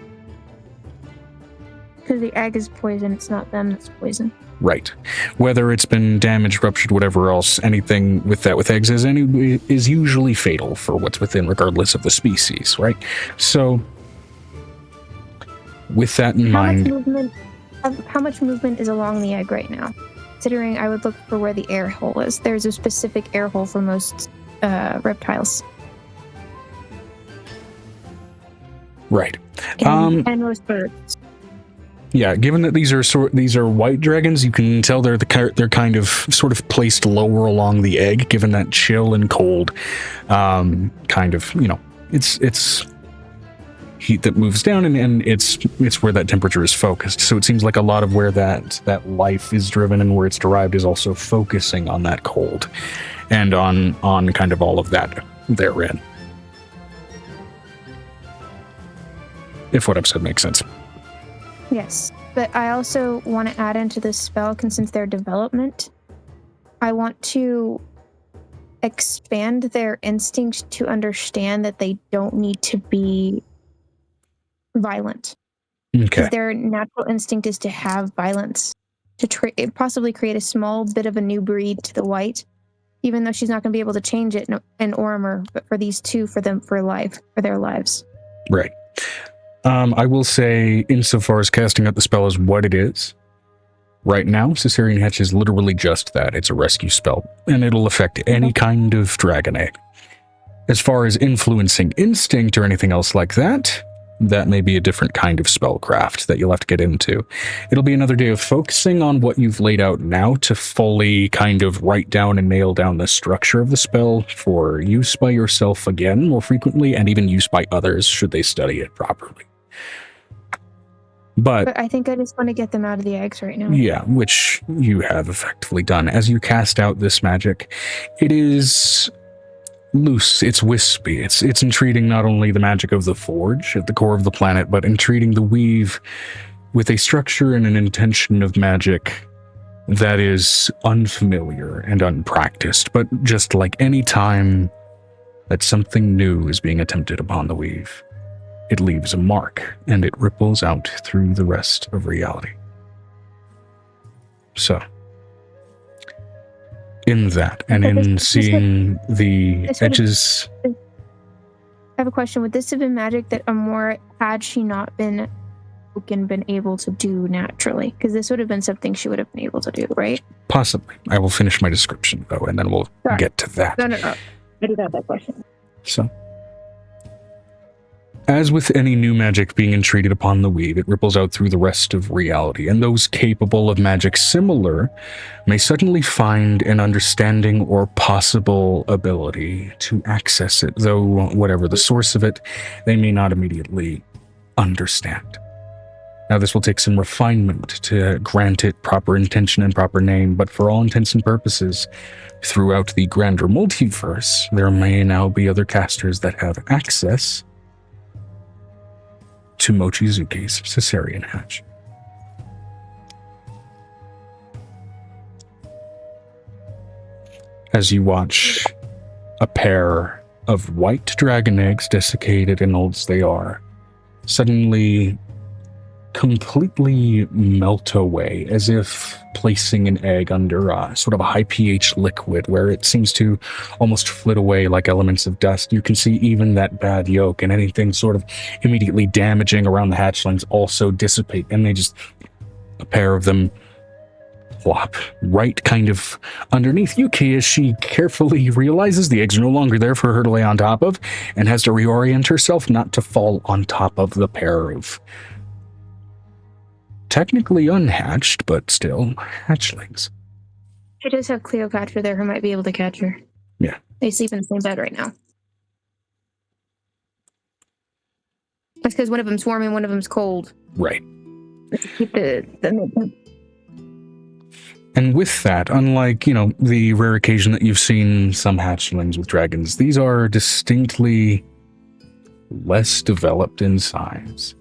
Because the egg is poison, it's not them that's poison. Right. Whether it's been damaged, ruptured, whatever else, anything with eggs is usually fatal for what's within, regardless of the species, right? So, with that in mind... How much movement is along the egg right now? Considering I would look for where the air hole is. There's a specific air hole for most reptiles. Right. And most birds. Yeah, given that these are white dragons, you can tell they're kind of sort of placed lower along the egg, given that chill and cold kind of, it's heat that moves down and it's where that temperature is focused. So it seems like a lot of where that life is driven and where it's derived is also focusing on that cold and on kind of all of that therein. If what I've said makes sense. Yes, but I also want to add into this spell, since their development, I want to expand their instinct to understand that they don't need to be violent. Okay. Because their natural instinct is to have violence, to possibly create a small bit of a new breed to the white, even though she's not going to be able to change it in Orimer, but for these two, for their lives. Right. I will say, insofar as casting out the spell is what it is, right now, Caesarean Hatch is literally just that. It's a rescue spell, and it'll affect any kind of dragon egg. As far as influencing instinct or anything else like that, that may be a different kind of spellcraft that you'll have to get into. It'll be another day of focusing on what you've laid out now to fully kind of write down and nail down the structure of the spell for use by yourself again more frequently, and even use by others should they study it properly. But I think I just want to get them out of the eggs right now. Yeah, which you have effectively done. As you cast out this magic, it is loose, it's wispy, it's entreating not only the magic of the forge at the core of the planet, but entreating the weave with a structure and an intention of magic that is unfamiliar and unpracticed. But just like any time that something new is being attempted upon the weave, it leaves a mark, and it ripples out through the rest of reality. So, in that, and in seeing the edges... have a question. Would this have been magic that Amora, had she not been able to do naturally? Because this would have been something she would have been able to do, right? Possibly. I will finish my description, though, and then we'll get to that. No. I did have that question. So, as with any new magic being entreated upon the weave, it ripples out through the rest of reality, and those capable of magic similar may suddenly find an understanding or possible ability to access it, though whatever the source of it, they may not immediately understand. Now, this will take some refinement to grant it proper intention and proper name, but for all intents and purposes, throughout the grander multiverse, there may now be other casters that have access to Mochizuki's cesarean hatch. As you watch a pair of white dragon eggs, desiccated and old as they are, suddenly completely melt away, as if placing an egg under sort of a high pH liquid where it seems to almost flit away like elements of dust. You can see even that bad yolk and anything sort of immediately damaging around the hatchlings also dissipate, and they just, a pair of them, plop right kind of underneath Yuki as she carefully realizes the eggs are no longer there for her to lay on top of and has to reorient herself not to fall on top of the pair of technically unhatched, but still hatchlings. She does have Cleopatra there who might be able to catch her. Yeah. They sleep in the same bed right now. That's because one of them's warm and one of them's cold. Right. Keep the And with that, unlike, the rare occasion that you've seen some hatchlings with dragons, these are distinctly less developed in size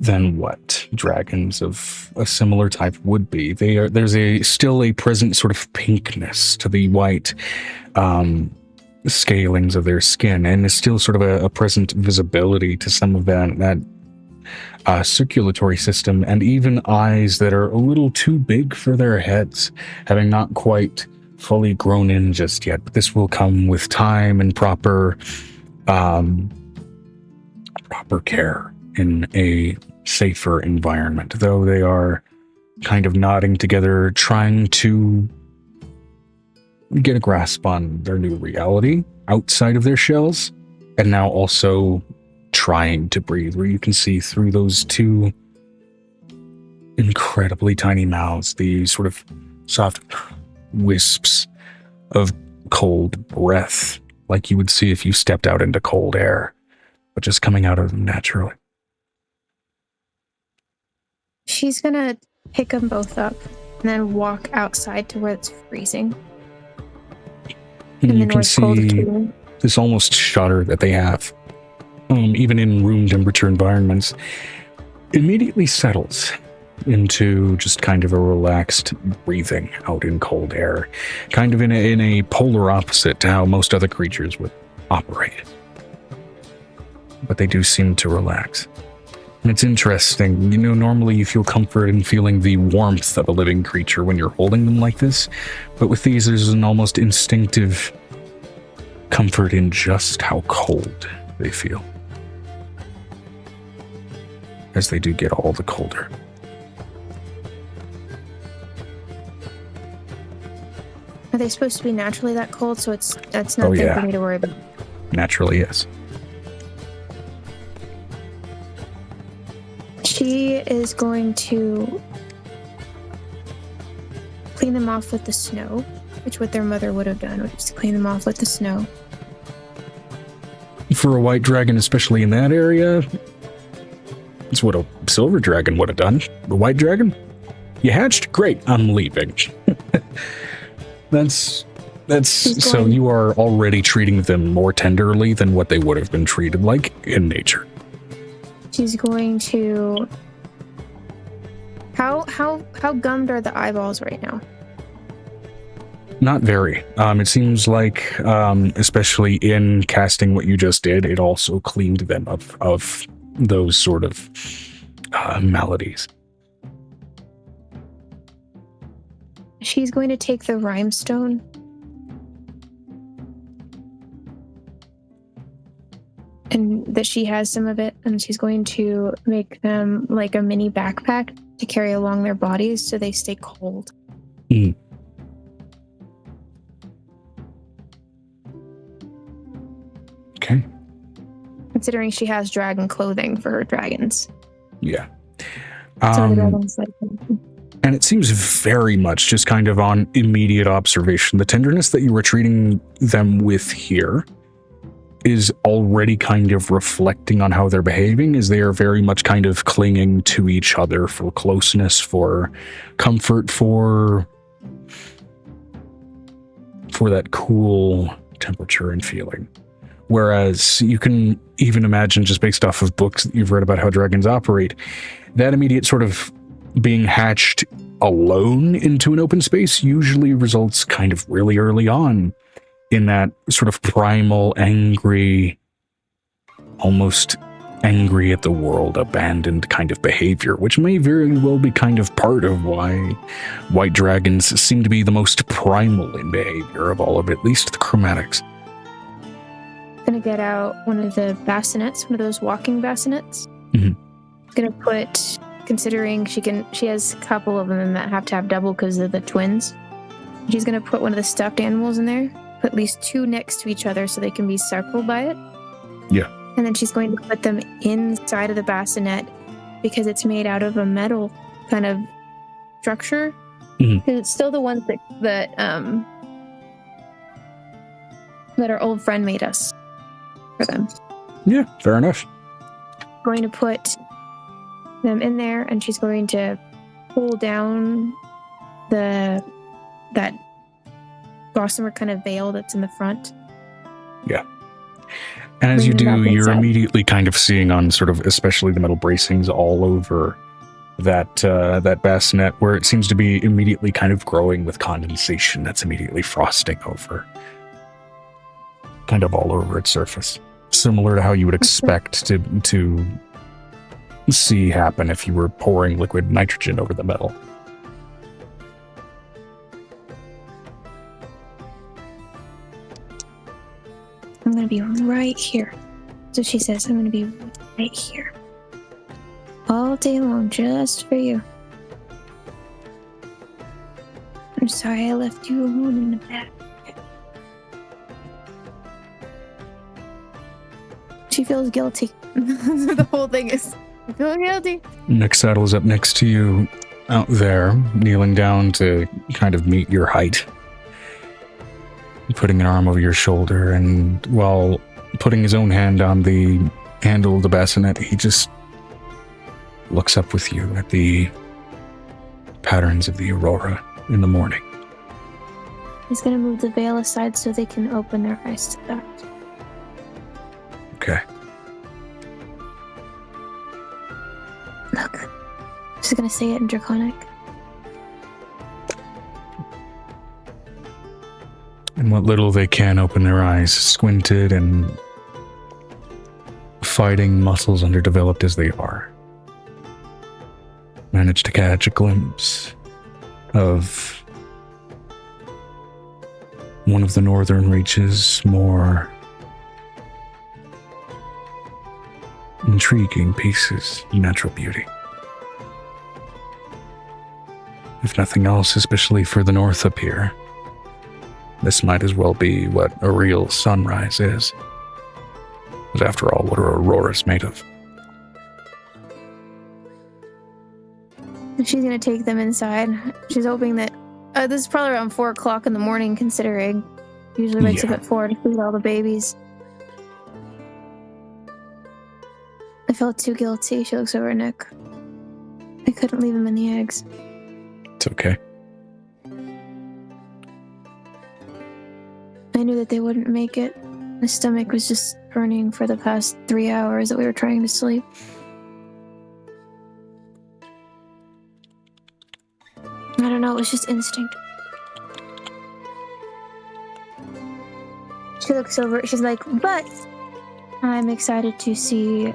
than what dragons of a similar type would be. There's still a present sort of pinkness to the white scalings of their skin, and there's still sort of a present visibility to some of that circulatory system, and even eyes that are a little too big for their heads, having not quite fully grown in just yet. But this will come with time and proper care in a safer environment, though they are kind of nodding together, trying to get a grasp on their new reality outside of their shells, and now also trying to breathe, where you can see through those two incredibly tiny mouths, the sort of soft wisps of cold breath, like you would see if you stepped out into cold air, but just coming out of them naturally. She's gonna pick them both up and then walk outside to where it's freezing. And you can see this almost shudder that they have, even in room temperature environments, immediately settles into just kind of a relaxed breathing out in cold air, kind of in a polar opposite to how most other creatures would operate. But they do seem to relax. And it's interesting, normally you feel comfort in feeling the warmth of a living creature when you're holding them like this, but with these there's an almost instinctive comfort in just how cold they feel, as they do get all the colder. Are they supposed to be naturally that cold? So that's nothing for me to worry about. Naturally, yes. She is going to clean them off with the snow, which what their mother would have done, which is to clean them off with the snow. For a white dragon, especially in that area, it's what a silver dragon would have done. The white dragon? You hatched? Great, I'm leaving. That's so you are already treating them more tenderly than what they would have been treated like in nature. She's going to... How gummed are the eyeballs right now? Not very. It seems like, especially in casting what you just did, it also cleaned them of those sort of maladies. She's going to take the rhinestone and that she has some of it, and she's going to make them like a mini backpack to carry along their bodies so they stay cold. Mm. Okay. Considering she has dragon clothing for her dragons. Yeah. Some of the dragons like And it seems very much just kind of on immediate observation. The tenderness that you were treating them with here is already kind of reflecting on how they're behaving, as they are very much kind of clinging to each other for closeness, for comfort, for that cool temperature and feeling. Whereas you can even imagine, just based off of books that you've read about how dragons operate, that immediate sort of being hatched alone into an open space usually results kind of really early on in that sort of primal, angry, almost angry at the world, abandoned kind of behavior, which may very well be kind of part of why white dragons seem to be the most primal in behavior of all of at least the chromatics. Gonna get out one of the bassinets, one of those walking bassinets. Mm-hmm. Gonna put, considering she has a couple of them that have to have double because of the twins. She's gonna put one of the stuffed animals in there, put at least two next to each other so they can be circled by it. Yeah. And then she's going to put them inside of the bassinet because it's made out of a metal kind of structure. Mm-hmm. Because it's still the ones that our old friend made us for them. Yeah, fair enough. Going to put them in there, and she's going to pull down that gossamer kind of veil that's in the front. Yeah. And as you do, you're immediately kind of seeing on sort of, especially the metal bracings all over that bassinet, where it seems to be immediately kind of growing with condensation that's immediately frosting over, kind of all over its surface. Similar to how you would expect to see happen if you were pouring liquid nitrogen over the metal. I'm going to be right here. So she says, I'm going to be right here. All day long, just for you. I'm sorry I left you alone in the bed. She feels guilty. The whole thing is, I feel guilty. Nick Saddle is up next to you out there, kneeling down to kind of meet your height. Putting an arm over your shoulder, and while putting his own hand on the handle of the bassinet, he just looks up with you at the patterns of the aurora in the morning. He's going to move the veil aside so they can open their eyes to that. Okay. Look, I'm just going to say it in Draconic. And what little they can open their eyes, squinted and fighting muscles underdeveloped as they are, manage to catch a glimpse of one of the northern reaches' more intriguing pieces of natural beauty. If nothing else, especially further north up here, this might as well be what a real sunrise is. But after all, what are auroras made of? She's going to take them inside. She's hoping that this is probably around 4 o'clock in the morning, considering usually wakes up at 4 to feed all the babies. I felt too guilty. She looks over at Nick. I couldn't leave him in the eggs. It's okay. I knew that they wouldn't make it. My stomach was just burning for the past 3 hours that we were trying to sleep. I don't know, it was just instinct. She looks over, she's like, but I'm excited to see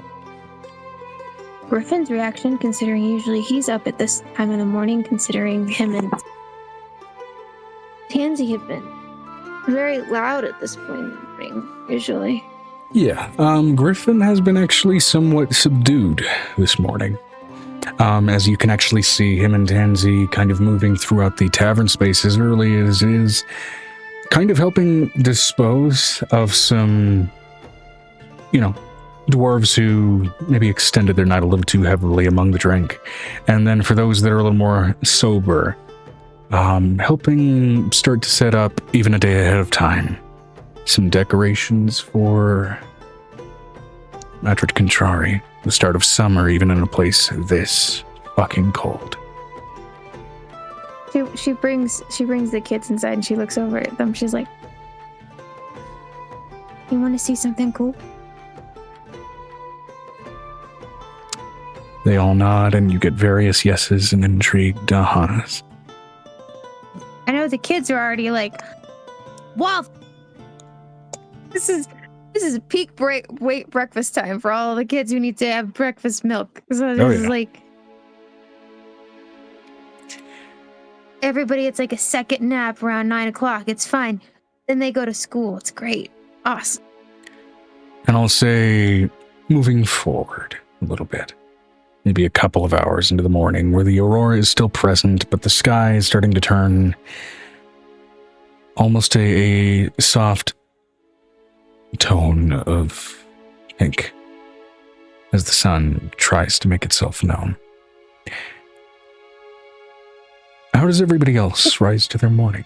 Griffin's reaction, considering usually he's up at this time in the morning, considering him and Tansy have been very loud at this point in the morning, usually. Yeah, Griffin has been actually somewhat subdued this morning. As you can actually see him and Tansy kind of moving throughout the tavern space as early as it is, kind of helping dispose of some, dwarves who maybe extended their night a little too heavily among the drink. And then for those that are a little more sober, helping start to set up, even a day ahead of time, some decorations for Matrid Contrari, the start of summer, even in a place this fucking cold. She brings the kids inside and she looks over at them. She's like, "You want to see something cool?" They all nod, and you get various yeses and intrigued ahas. I know the kids are already like, "Wow, this is peak breakfast time for all the kids who need to have breakfast milk." So this is like everybody. It's like a second nap around 9 o'clock. It's fine. Then they go to school. It's great, awesome. And I'll say, moving forward a little bit, maybe a couple of hours into the morning, where the aurora is still present, but the sky is starting to turn almost a soft tone of pink as the sun tries to make itself known. How does everybody else rise to their morning?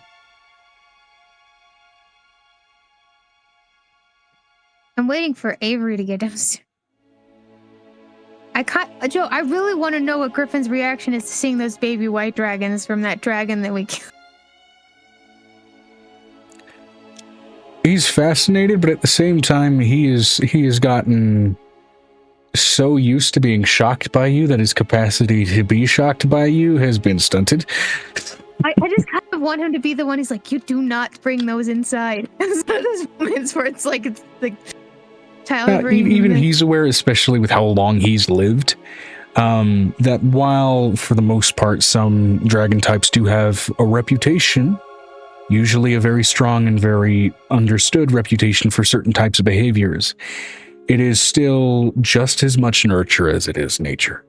I'm waiting for Avery to get downstairs. Joe, I really want to know what Griffin's reaction is to seeing those baby white dragons from that dragon that we killed. He's fascinated, but at the same time, he has gotten so used to being shocked by you that his capacity to be shocked by you has been stunted. I just kind of want him to be the one who's like, "You do not bring those inside." So there's moments where it's like even he's aware, especially with how long he's lived, that while for the most part some dragon types do have a reputation, usually a very strong and very understood reputation for certain types of behaviors, it is still just as much nurture as it is nature.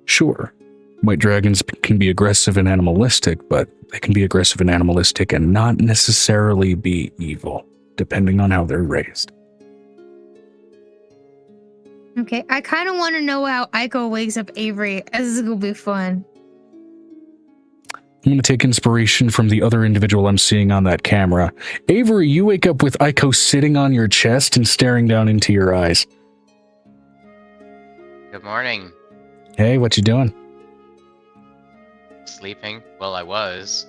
Sure, white dragons can be aggressive and animalistic, but they can be aggressive and animalistic and not necessarily be evil, depending on how they're raised. Okay, I kind of want to know how Aiko wakes up Avery. This is going to be fun. I'm going to take inspiration from the other individual I'm seeing on that camera. Avery, you wake up with Aiko sitting on your chest and staring down into your eyes. Good morning. Hey, what you doing? Sleeping? Well, I was.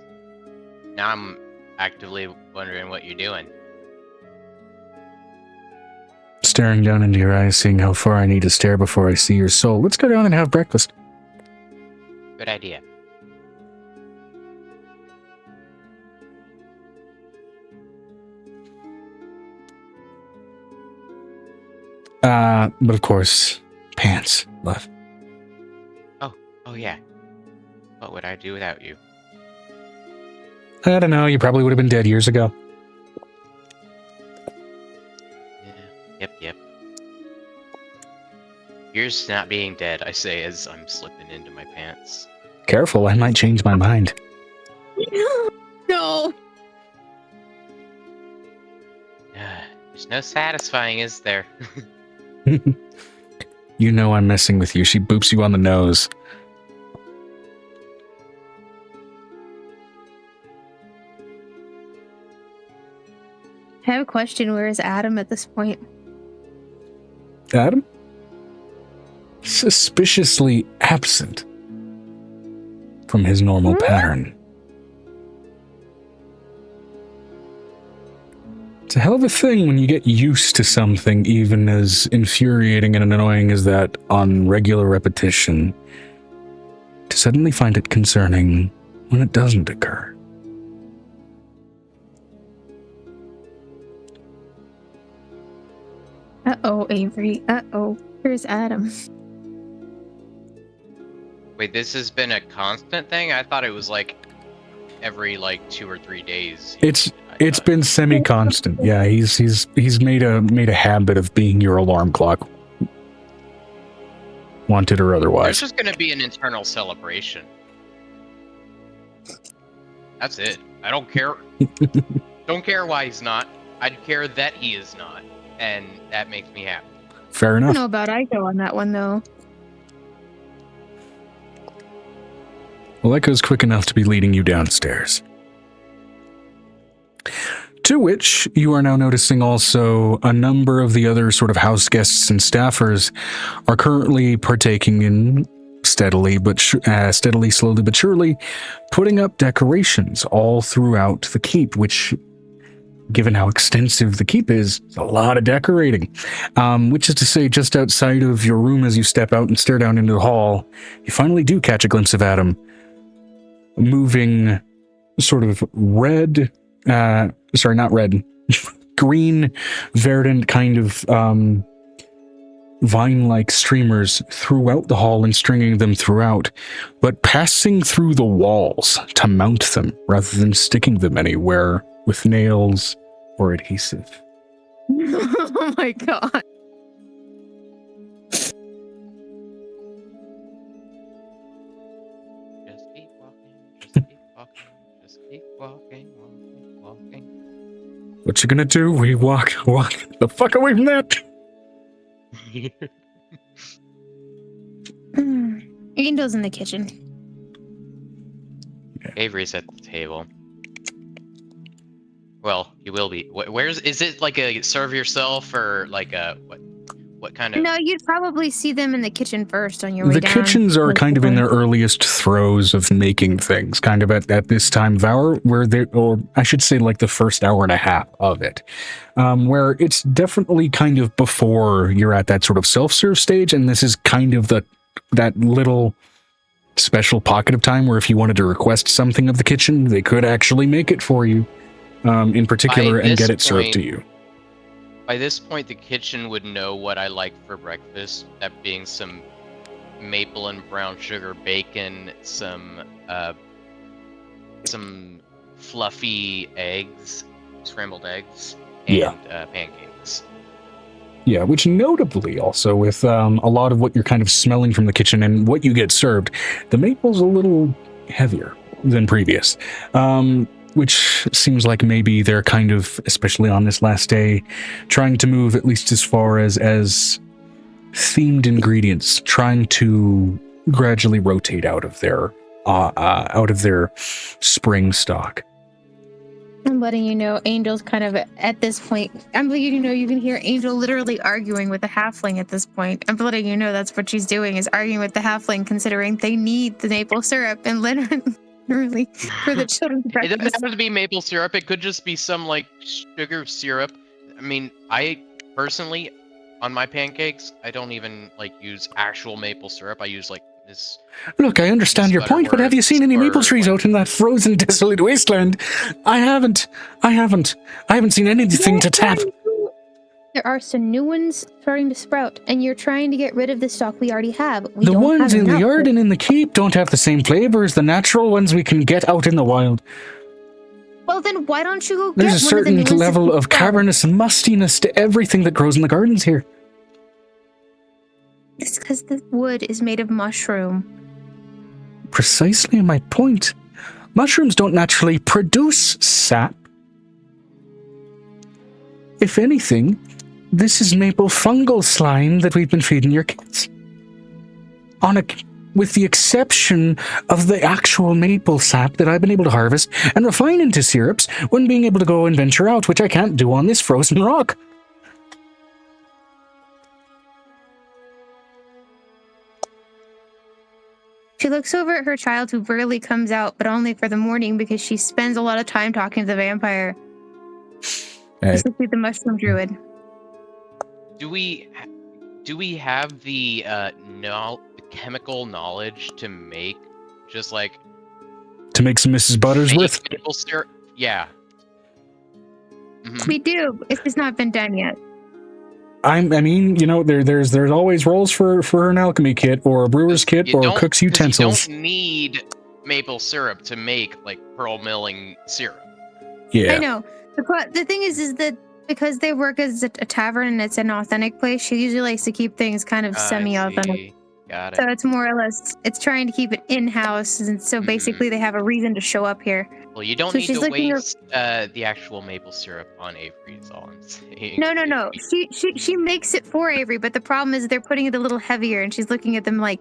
Now I'm actively wondering what you're doing. Staring down into your eyes, seeing how far I need to stare before I see your soul. Let's go down and have breakfast. Good idea. But of course, pants, love. Oh yeah. What would I do without you? I don't know, you probably would have been dead years ago. Yeah, yep. Here's not being dead, I say as I'm slipping into my pants. Careful, I might change my mind. No. There's no satisfying, is there? You know I'm messing with you. She boops you on the nose. I have a question. Where is Adam at this point? Adam? Suspiciously absent from his normal pattern. It's a hell of a thing when you get used to something even as infuriating and annoying as that on regular repetition, to suddenly find it concerning when it doesn't occur. Uh-oh, Avery. Uh-oh. Here's Adam. Wait, this has been a constant thing? I thought it was like every 2 or 3 days. It's It's been semi-constant. Yeah, he's made a habit of being your alarm clock, wanted or There's otherwise. just gonna be an internal celebration. That's it. I don't care. Don't care why he's not. I'd care that he is not, and that makes me happy. Fair I don't enough. know about Ico on that one though. Well, that goes quick enough to be leading you downstairs. To which you are now noticing also a number of the other sort of house guests and staffers are currently partaking in steadily, slowly but surely, putting up decorations all throughout the keep, which, given how extensive the keep is a lot of decorating. Which is to say, just outside of your room as you step out and stare down into the hall, you finally do catch a glimpse of Adam moving sort of red, not red, green, verdant kind of vine-like streamers throughout the hall and stringing them throughout, but passing through the walls to mount them rather than sticking them anywhere with nails or adhesive. Oh my god. Just keep walking, just keep walking, just keep walking, walking. What you gonna do? We walk the fuck away from that. Angel's in the kitchen. Avery's at the table. Well, you will be. Is it like a serve yourself or like a what kind of? No, you'd probably see them in the kitchen first on your way The down. kitchens are kind of in their earliest throes of making things, kind of at this time of hour, where they, or I should say like the first hour and a half of it, where it's definitely kind of before you're at that sort of self-serve stage, and this is kind of that little special pocket of time where if you wanted to request something of the kitchen, they could actually make it for you, in particular, and get it served to you. By this point, the kitchen would know what I like for breakfast, that being some maple and brown sugar bacon, some fluffy eggs, scrambled eggs, and pancakes. Yeah, which notably also with a lot of what you're kind of smelling from the kitchen and what you get served, the maple's a little heavier than previous. Which seems like maybe they're kind of, especially on this last day, trying to move at least as far as themed ingredients, trying to gradually rotate out of their spring stock. I'm letting you know, Angel's kind of at this point. I'm letting you know, you can hear Angel literally arguing with the halfling at this point. I'm letting you know that's what she's doing, is arguing with the halfling, considering they need the maple syrup and literally for the children's It breakfast. doesn't have to be maple syrup. It could just be some like sugar syrup. I mean, I personally, on my pancakes, I don't even like use actual maple syrup. I use like this. Look, I understand your point, but have you seen any maple trees out in that frozen, desolate wasteland? I haven't seen anything to tap. There are some new ones starting to sprout, and you're trying to get rid of the stock we already have. The ones in the yard and in the keep don't have the same flavor as the natural ones we can get out in the wild. Well, then why don't you go get There's a one of the certain new ones level that of sprout? cavernous mustiness to everything that grows in the gardens here. It's because the wood is made of mushroom. Precisely my point. Mushrooms don't naturally produce sap. If anything, this is maple fungal slime that we've been feeding your kids. With the exception of the actual maple sap that I've been able to harvest and refine into syrups when being able to go and venture out, which I can't do on this frozen rock. She looks over at her child, who rarely comes out, but only for the morning because she spends a lot of time talking to the vampire. Especially the mushroom druid. Do we have the chemical knowledge to make just like To make some Mrs. Butters with? maple syrup? Yeah. Mhm. We do. It's just not been done yet. I mean, you know, there's always roles for an alchemy kit or a brewer's kit You or don't- cook's 'cause utensils. You don't need maple syrup to make like pearl milling syrup. Yeah. I know. The thing is that because they work as a tavern and it's an authentic place, she usually likes to keep things kind of semi-authentic. see. Got So it. it's more or less, it's trying to keep it in-house, and so basically they have a reason to show up here. Well, you don't So need she's to looking waste the actual maple syrup on Avery, is all I'm saying. No. She makes it for Avery, but the problem is they're putting it a little heavier, and she's looking at them like,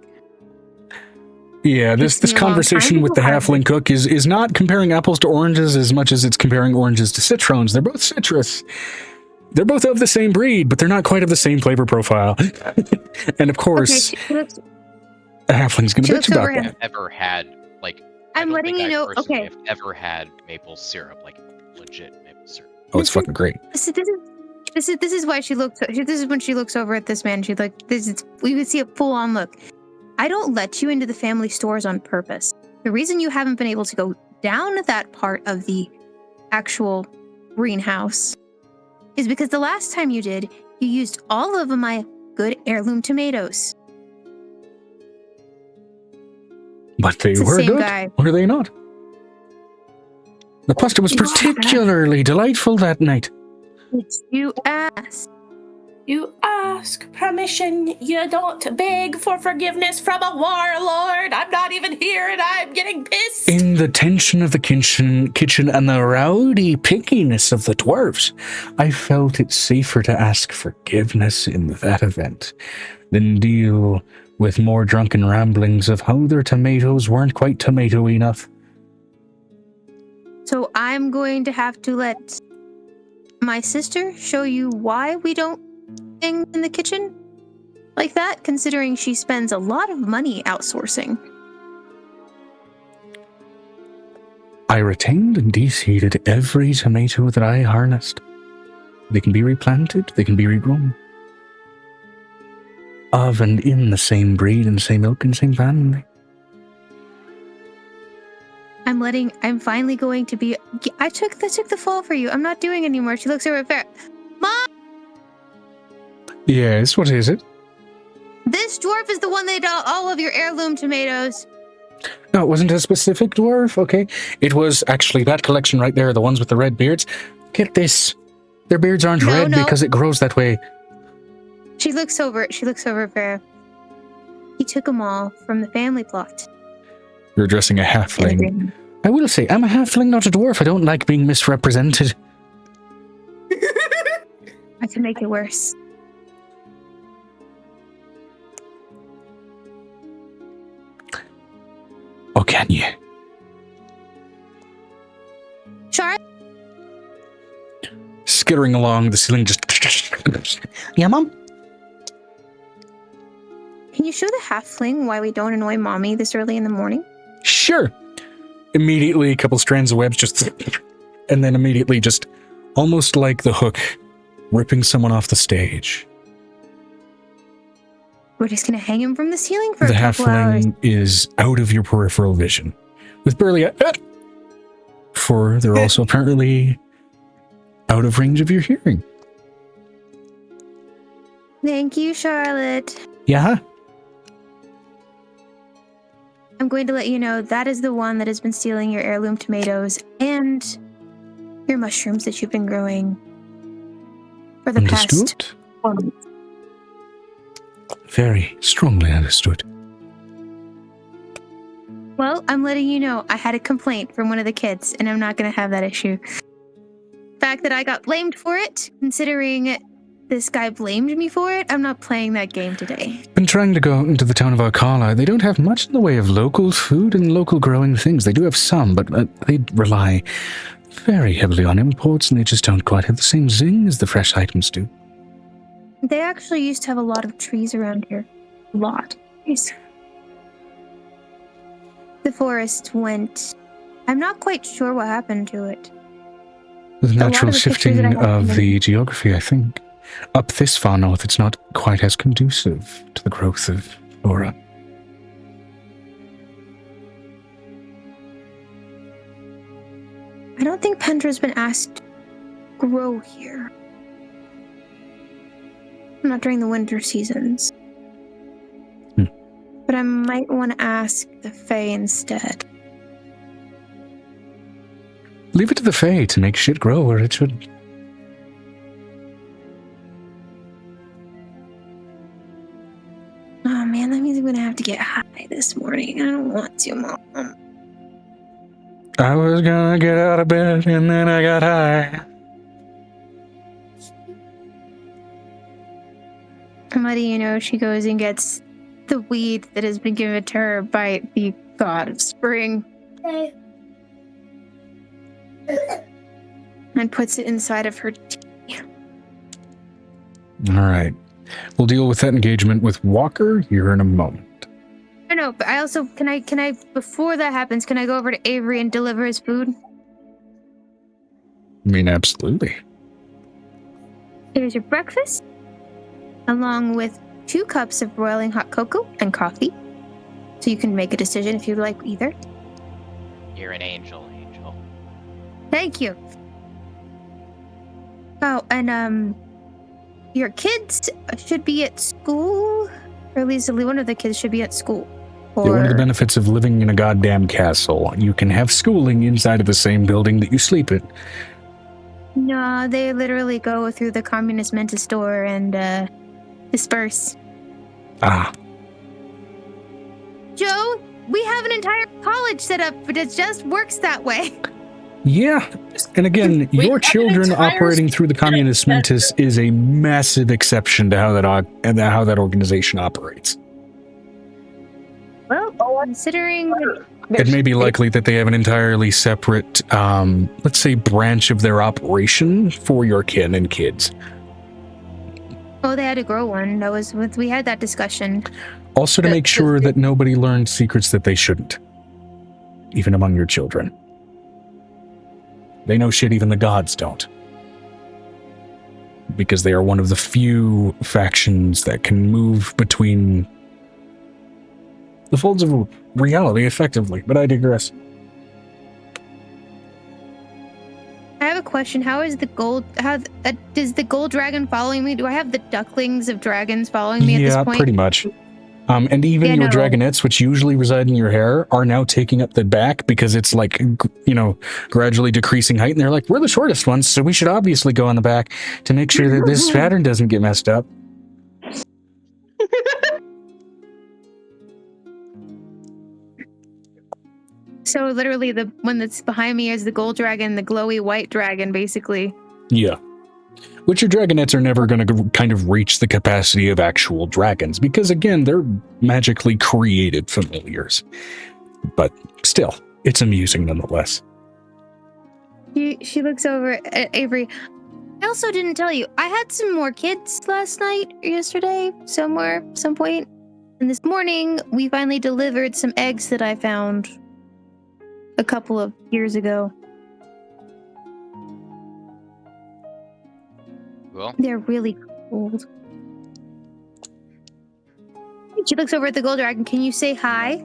Yeah, this Takes me a long conversation time with to the harvest. halfling cook is not comparing apples to oranges as much as it's comparing oranges to citrons. They're both citrus. They're both of the same breed, but they're not quite of the same flavor profile. And of course, a halfling's gonna she bitch looks about over him. that. Ever had like I I'm don't letting think you I know. personally Okay, have ever had maple syrup, like legit maple syrup. Oh, it's fucking great. this is why she looks. This is when she looks over at this man. She's like, "This is." We would see a full-on look. I don't let you into the family stores on purpose. The reason you haven't been able to go down that part of the actual greenhouse is because the last time you did, you used all of my good heirloom tomatoes. But they It's the were same good, guy. were they not? The pasta was You are particularly delightful that night. You asked. You ask permission, you don't beg for forgiveness from a warlord. I'm not even here and I'm getting pissed. In the tension of the kitchen and the rowdy pickiness of the dwarves, I felt it safer to ask forgiveness in that event than deal with more drunken ramblings of how their tomatoes weren't quite tomato enough. So I'm going to have to let my sister show you why we don't things in the kitchen like that, considering she spends a lot of money outsourcing. I retained and deseeded every tomato that I harnessed. They can be replanted, they can be regrown. Of and in the same breed and same ilk and same family. I'm finally going to be. I took the fall for you. I'm not doing anymore. She looks over at Farrah. Mom, Yes, what is it? this dwarf is the one that ate all of your heirloom tomatoes. No, it wasn't a specific dwarf, okay? It was actually that collection right there, the ones with the red beards. Get this. Their beards aren't red because it grows that way. She looks over at Farrah. He took them all from the family plot. You're addressing a halfling. I will say, I'm a halfling, not a dwarf. I don't like being misrepresented. I can make it worse. Oh, can you? Charlotte, Skittering along the ceiling, just... Yeah, Mom? can you show the halfling why we don't annoy mommy this early in the morning? Sure. Immediately, a couple strands of webs just... And then immediately just, almost like the Hook, ripping someone off the stage. We're just gonna hang him from the ceiling for The a couple hours. halfling is out of your peripheral vision. With barely a... For they're also apparently out of range of your hearing. Thank you, Charlotte. Yeah? I'm going to let you know that is the one that has been stealing your heirloom tomatoes and your mushrooms that you've been growing for the past Understood? 4 months. Very strongly understood. Well, I'm letting you know I had a complaint from one of the kids, and I'm not going to have that issue. The fact that I got blamed for it, considering this guy blamed me for it, I'm not playing that game today. Been trying to go into the town of Alcala. They don't have much in the way of local food and local growing things. They do have some, but they rely very heavily on imports, and they just don't quite have the same zing as the fresh items do. They actually used to have a lot of trees around here. A lot. Yes. The forest went... I'm not quite sure what happened to it. The natural of the pictures that I shifting have of from the geography, I think. Up this far north, it's not quite as conducive to the growth of flora. I don't think Pendra's been asked to grow here. Not during the winter seasons. But I might want to ask the Fae instead. Leave it to the Fae to make shit grow where it should. Oh man, that means I'm gonna have to get high this morning. I don't want to, Mom. I was gonna get out of bed and then I got high. And what do you know? She goes and gets the weed that has been given to her by the god of spring. And puts it inside of her tea. All right. We'll deal with that engagement with Walker here in a moment. No, but I also, can I, before that happens, can I go over to Avery and deliver his food? I mean, absolutely. Here's your breakfast, along with 2 cups of boiling hot cocoa and coffee. So you can make a decision if you'd like either. You're an angel, Angel. Thank you. Oh, and your kids should be at school, or at least one of the kids should be at school. Yeah, one of the benefits of living in a goddamn castle, you can have schooling inside of the same building that you sleep in. No, they literally go through the communist mental store and disperse. Ah. Joe, we have an entire college set up, but it just works that way. Yeah, and again, We your have an children entire operating through the Communist Mentis is a massive exception to how that organization operates. Well, considering It may be likely that they have an entirely separate, let's say, branch of their operation for your kin and kids. oh, they had to grow one. That was we had that discussion. Also to make sure that nobody learned secrets that they shouldn't, even among your children. They know shit even the gods don't. Because they are one of the few factions that can move between the folds of reality effectively, but I digress. I have a question. How is the gold? Is the gold dragon following me? Do I have the ducklings of dragons following me at this point? Yeah, pretty much. And even your dragonettes, which usually reside in your hair, are now taking up the back because it's like, gradually decreasing height. And they're like, we're the shortest ones, so we should obviously go on the back to make sure that this pattern doesn't get messed up. So literally the one that's behind me is the gold dragon, the glowy white dragon, basically. Yeah. Which your dragonettes are never going to kind of reach the capacity of actual dragons, because again, they're magically created familiars. But still, it's amusing nonetheless. She looks over at Avery. I also didn't tell you, I had some more kids last night or yesterday, some point. And this morning, we finally delivered some eggs that I found a couple of years ago. Cool. They're really cold. She looks over at the gold dragon. Can you say hi?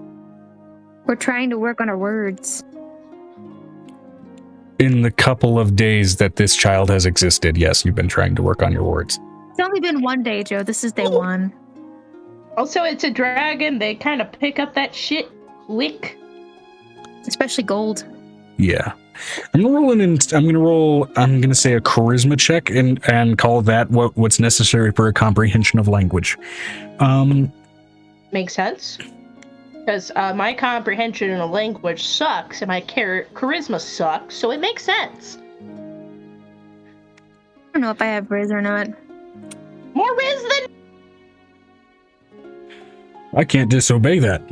We're trying to work on our words. In the couple of days that this child has existed, yes, you've been trying to work on your words. It's only been one day, Joe. This is day one. Also, it's a dragon. They kind of pick up that quick. Especially gold. Yeah. I'm gonna say a charisma check and call that what's necessary for a comprehension of language. Makes sense. Because my comprehension in a language sucks, and my charisma sucks, so it makes sense. I don't know if I have Riz or not. More Riz than... I can't disobey that.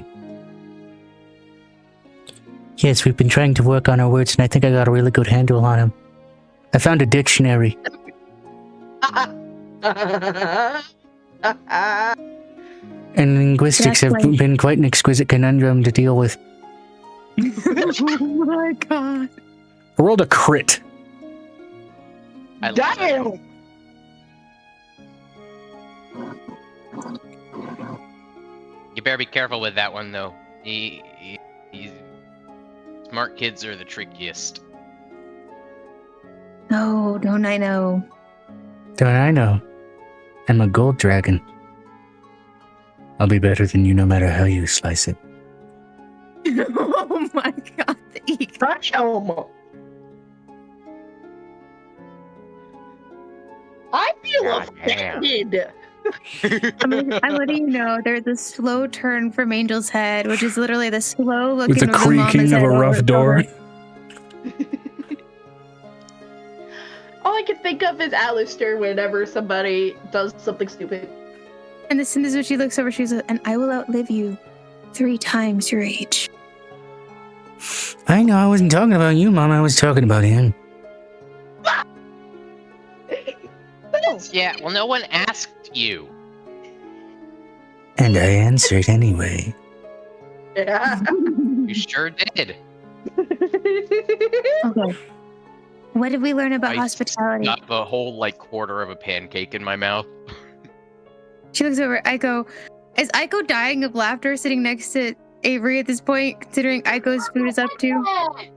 Yes, we've been trying to work on our words, and I think I got a really good handle on them. I found a dictionary. And linguistics have been quite an exquisite conundrum to deal with. Oh my god. I rolled a crit. Damn! You better be careful with that one, though. Smart kids are the trickiest. Oh, don't I know? Don't I know? I'm a gold dragon. I'll be better than you no matter how you slice it. Oh my god, the ego. Crush Elmo. feel God damn. offended. I'm letting you know there's a slow turn from Angel's head, which is literally the slow looking With the of the mama's creaking of head a over rough its door. shoulder. All I can think of is Alistair whenever somebody does something stupid. And as soon as she looks over, she's like, and I will outlive you 3 times your age. I know I wasn't talking about you, Mom. I was talking about him. Yeah, well, no one asked you. And I answered anyway. Yeah. You sure did. Okay. What did we learn about I hospitality? Got the whole, like, quarter of a pancake in my mouth. She looks over at Aiko. Is Aiko dying of laughter sitting next to Avery at this point, considering Aiko's food is up too? I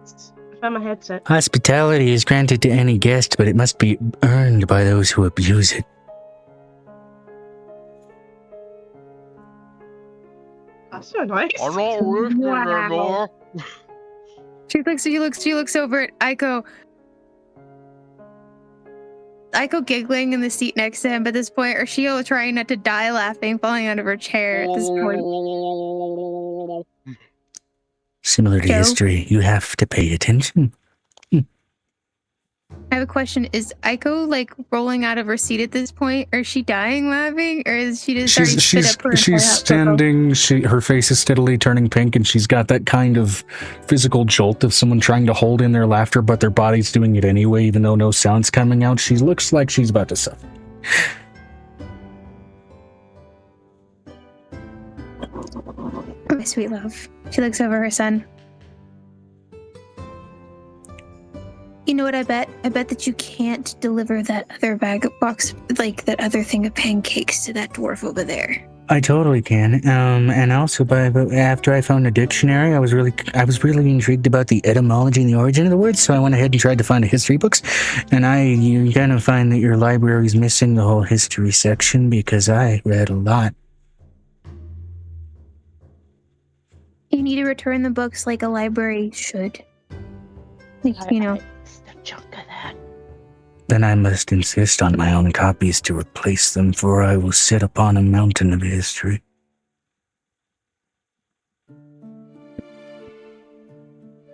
found my headset. Hospitality is granted to any guest, but it must be earned by those who abuse it. That's so nice. I'm not roasting Wow. anymore. She looks over at Aiko. Aiko giggling in the seat next to him at this point, or Shio trying not to die laughing, falling out of her chair at this point. Similar to Joe? history, you have to pay attention. I have a question. Is Aiko like rolling out of her seat at this point? Or is she dying laughing? Or is she just starting to sit up for her she's standing. Her face is steadily turning pink, and she's got that kind of physical jolt of someone trying to hold in their laughter, but their body's doing it anyway, even though no sound's coming out. She looks like she's about to suffer. My sweet love. She looks over her son. You know what I bet? I bet that you can't deliver that other box, like that other thing of pancakes to that dwarf over there. I totally can. And also, after I found a dictionary, I was really intrigued about the etymology and the origin of the word. So I went ahead and tried to find the history books. And you kind of find that your library's missing the whole history section because I read a lot. You need to return the books like a library should. Like, you know. A chunk of that. Then I must insist on my own copies to replace them, for I will sit upon a mountain of history.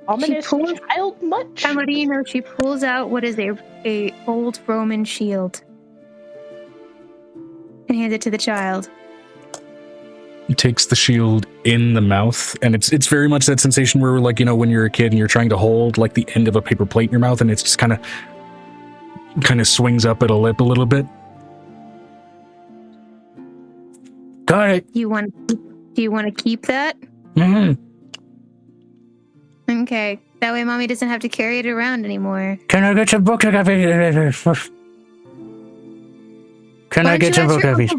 Ominous pulls- child much? And what do you know? She pulls out what is a old Roman shield and hands it to the child. Takes the shield in the mouth, and it's very much that sensation where, like, you know, when you're a kid and you're trying to hold like the end of a paper plate in your mouth, and it's just kind of swings up at a lip a little bit. Got it. Do you want to keep that? Mm-hmm. Okay. That way mommy doesn't have to carry it around anymore. Can I get some book copies? Can I get some book copies?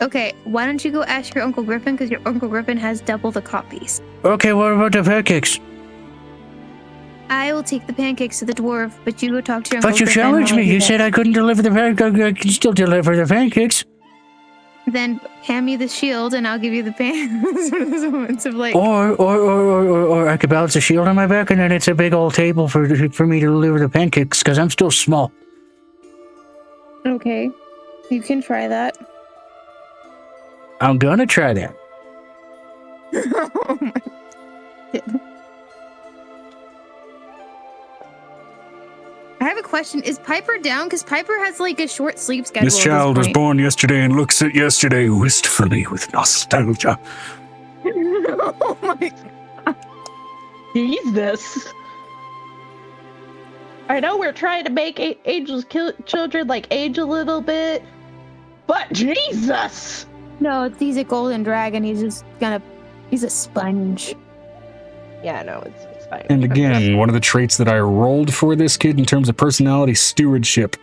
Okay, why don't you go ask your Uncle Griffin, because your Uncle Griffin has double the copies. Okay, what about the pancakes? I will take the pancakes to the dwarf, but you go talk to your Uncle But you Griffin. challenged while I me. do You that. said I couldn't deliver the pancakes. I can still deliver the pancakes. Then hand me the shield, and I'll give you the moments of like. Or I could balance a shield on my back, and then it's a big old table for me to deliver the pancakes, because I'm still small. Okay, you can try that. I'm gonna try that. Oh my goodness. I have a question. Is Piper down? Because Piper has like a short sleep schedule. This child was born yesterday and looks at yesterday wistfully with nostalgia. Oh my god. Jesus. I know we're trying to make Angel's children like age a little bit, but Jesus! No, he's a golden dragon. He's a sponge. Yeah, no, it's fine. And again, one of the traits that I rolled for this kid in terms of personality, stewardship,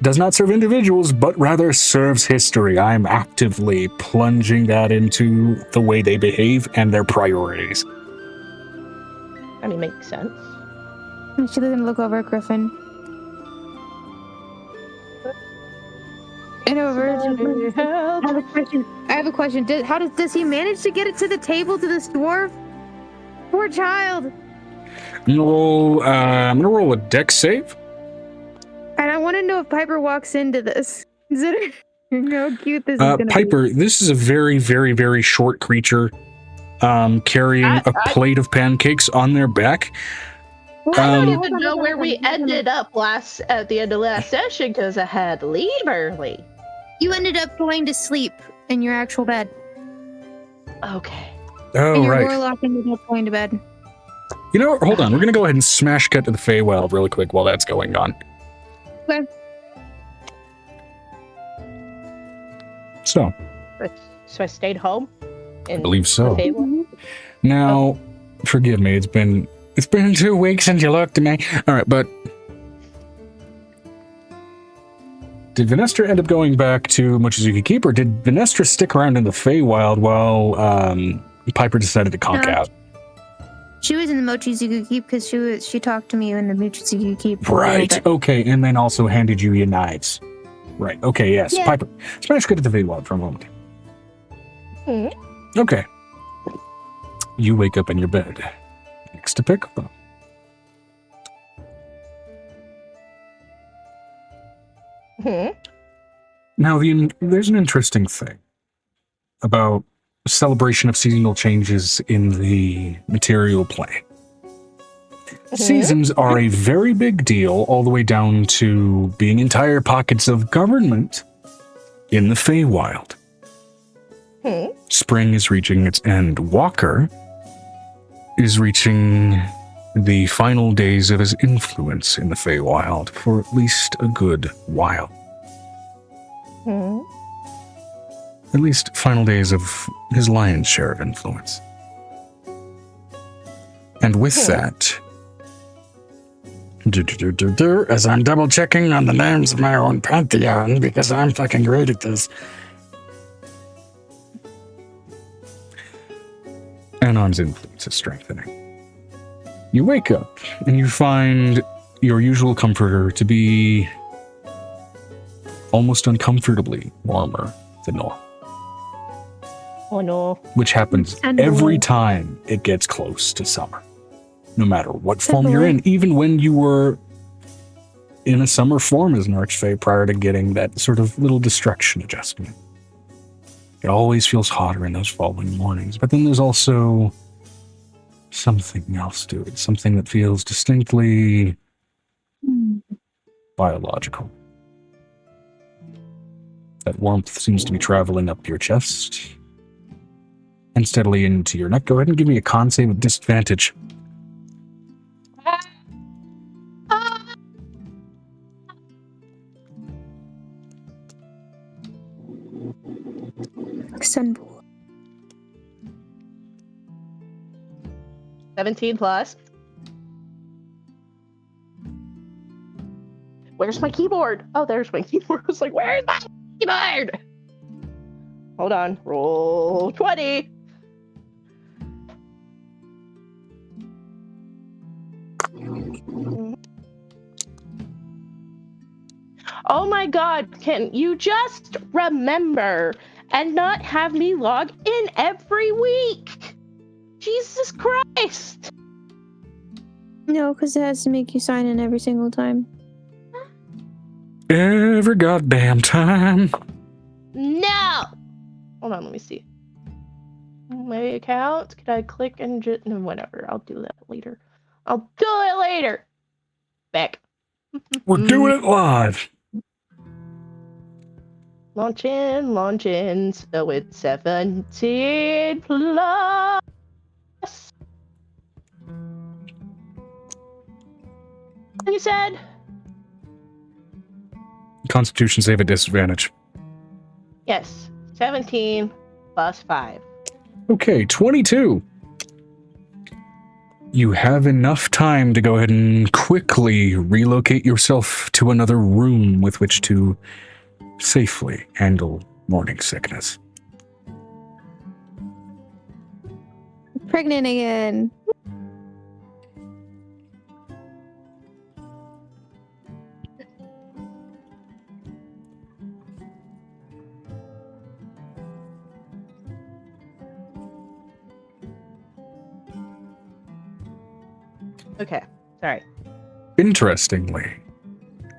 does not serve individuals, but rather serves history. I'm actively plunging that into the way they behave and their priorities. I mean, makes sense. And she doesn't look over at Griffin. And over. I have a question. Does he manage to get it to the table to this dwarf? Poor child. I'm gonna roll a dex save. I don't want to know if Piper walks into this. Consider how cute this is going to be. Piper, this is a very, very, very short creature carrying a plate of pancakes on their back. I don't hold even on, know hold on, where hold we on, hold on. ended up at the end of last session because I had to leave early. You ended up going to sleep in your actual bed. Okay. Oh, And your right. warlock ended up going to bed. You know what? Hold on. We're going to go ahead and smash cut to the Feywild really quick while that's going on. Okay. So, So I stayed home. I believe so. Feywild? Now, forgive me. It's been 2 weeks since you looked at me. All right, but did Venestra end up going back to Mochizuki Keep, or did Venestra stick around in the Feywild while Piper decided to conk out? She was in the Mochizuki Keep because she talked to me in the Mochizuki Keep. Right. Okay, and then also handed you your knives. Right. Okay. Yes. Yeah. Piper, smash cut to the Feywild for a moment. Okay. You wake up in your bed. Next to pick up. Now, there's an interesting thing about celebration of seasonal changes in the material plane. Seasons are a very big deal, all the way down to being entire pockets of government in the Feywild. Spring is reaching its end. Walker is reaching the final days of his influence in the Feywild for at least a good while. At least final days of his lion's share of influence. And with that, as I'm double checking on the names of my own pantheon because I'm fucking great at this. Anon's influence is strengthening. You wake up and you find your usual comforter to be almost uncomfortably warmer than normal. Oh no. Which happens every time it gets close to summer. No matter what form you're in, even when you were in a summer form as an Archfey prior to getting that sort of little destruction adjustment. It always feels hotter in those following mornings. But then there's also something else to it. Something that feels distinctly biological. That warmth seems to be traveling up your chest and steadily into your neck. Go ahead and give me a con save with disadvantage. Sunbull. 17 plus. Where's my keyboard? Oh, there's my keyboard. I was like, where's my keyboard? Hold on. Roll 20. Oh my god, can you just remember and not have me log in every week? Jesus Christ! No, because it has to make you sign in every single time. Every goddamn time. No! Hold on, let me see. My account? Could I click and just... No, whatever. I'll do that later. I'll do it later! Back. We're doing it live. Launching, so it's 17 plus. You said? Constitution save at disadvantage. Yes, 17 plus 5. Okay, 22. You have enough time to go ahead and quickly relocate yourself to another room with which to safely handle morning sickness. Pregnant again. Okay, sorry. Interestingly,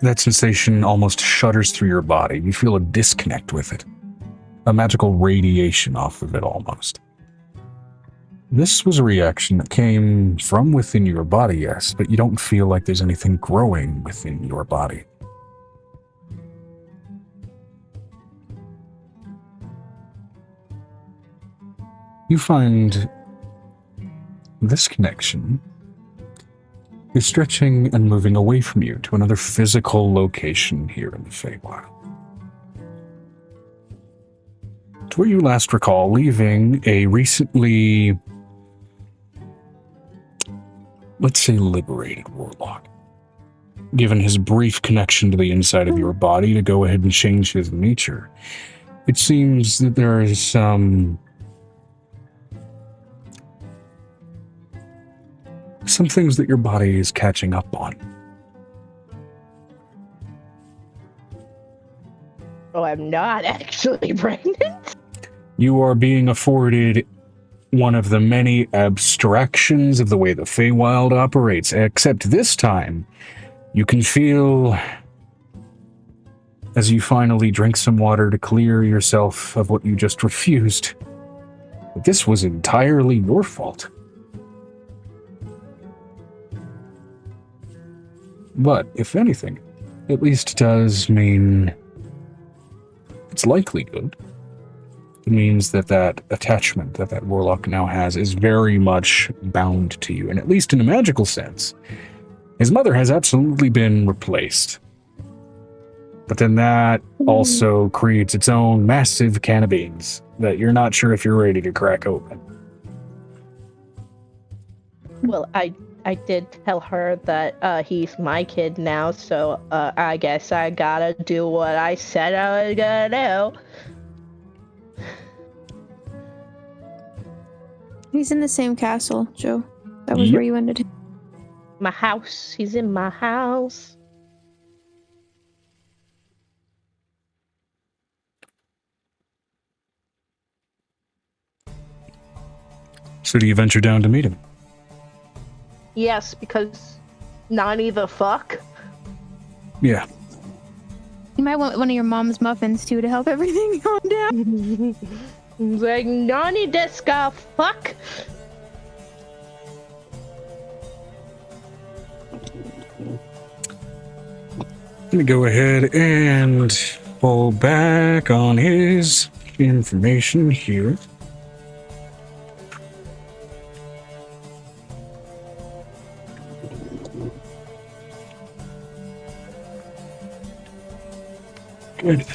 that sensation almost shudders through your body. You feel a disconnect with it. A magical radiation off of it almost. This was a reaction that came from within your body, yes, but you don't feel like there's anything growing within your body. You find this connection is stretching and moving away from you to another physical location here in the Feywild. To where you last recall leaving a recently, let's say, liberated warlock. Given his brief connection to the inside of your body to go ahead and change his nature, it seems that there is some things that your body is catching up on. Oh, I'm not actually pregnant. You are being afforded one of the many abstractions of the way the Feywild operates, except this time, you can feel, as you finally drink some water to clear yourself of what you just refused, that this was entirely your fault. But, if anything, at least does mean it's likely good. It means that that attachment that warlock now has is very much bound to you, and at least in a magical sense, his mother has absolutely been replaced. But then that also creates its own massive can of beans that you're not sure if you're ready to crack open. Well, I did tell her that he's my kid now, so I guess I gotta do what I said I was gonna do. He's in the same castle, Joe. That was where you ended him. My house. He's in my house. So do you venture down to meet him? Yes, because Nani the fuck. Yeah. You might want one of your mom's muffins, too, to help everything calm down. He's like, Nani deska fuck. Let me go ahead and pull back on his information here. Good.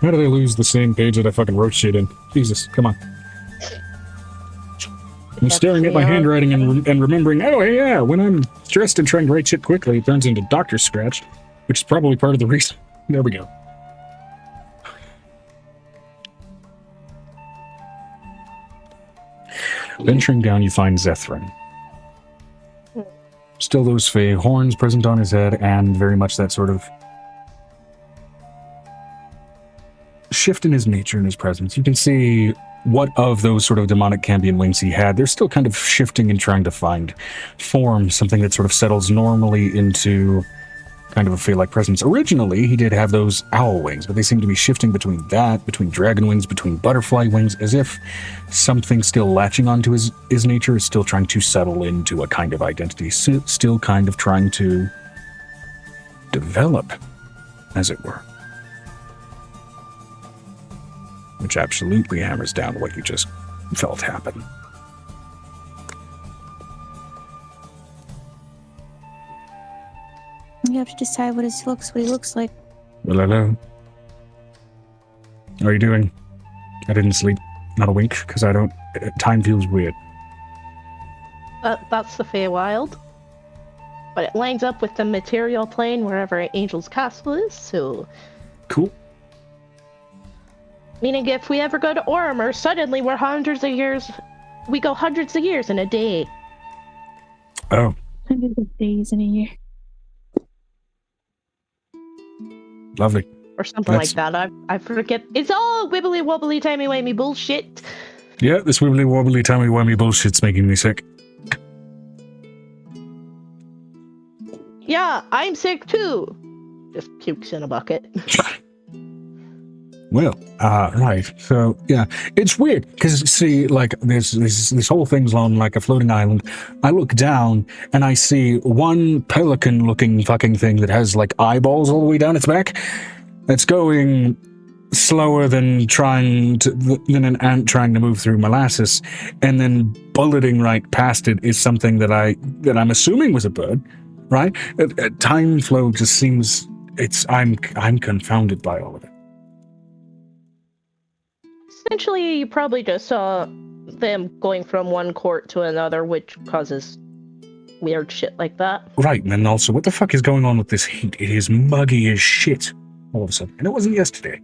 How did I lose the same page that I fucking wrote shit in? Jesus, come on. I'm staring at my handwriting and remembering, oh yeah, when I'm stressed and trying to write shit quickly, it turns into Dr. Scratch, which is probably part of the reason. There we go. Venturing down, you find Zethrin. Still those fey horns present on his head, and very much that sort of shift in his nature and his presence. You can see what of those sort of demonic Cambion wings he had. They're still kind of shifting and trying to find form, something that sort of settles normally into kind of a fey-like presence. Originally, he did have those owl wings, but they seem to be shifting between that, between dragon wings, between butterfly wings, as if something still latching onto his nature is still trying to settle into a kind of identity, still kind of trying to develop, as it were. Which absolutely hammers down what you just felt happen. You have to decide what he looks like. Well, hello. How are you doing? I didn't sleep. Not a wink, because I don't... time feels weird. That's the Feywild. But it lines up with the material plane wherever Angel's Castle is, so... Cool. Meaning if we ever go to Ormer, suddenly we go hundreds of years in a day. Oh, Hundreds of days in a year. lovely. Or something like that. I forget. It's all wibbly wobbly timey wimey bullshit. Yeah, this wibbly wobbly timey wimey bullshit's making me sick. Yeah, I'm sick too. Just pukes in a bucket. Well, right. So, yeah, it's weird because, see, like, there's this whole thing's on like a floating island. I look down and I see one pelican-looking fucking thing that has like eyeballs all the way down its back. It's going slower than an ant trying to move through molasses, and then bulleting right past it is something that I'm assuming was a bird, right? Time flow just seems I'm confounded by all of it. Essentially, you probably just saw them going from one court to another, which causes weird shit like that. Right, and then also, what the fuck is going on with this heat? It is muggy as shit all of a sudden, and it wasn't yesterday.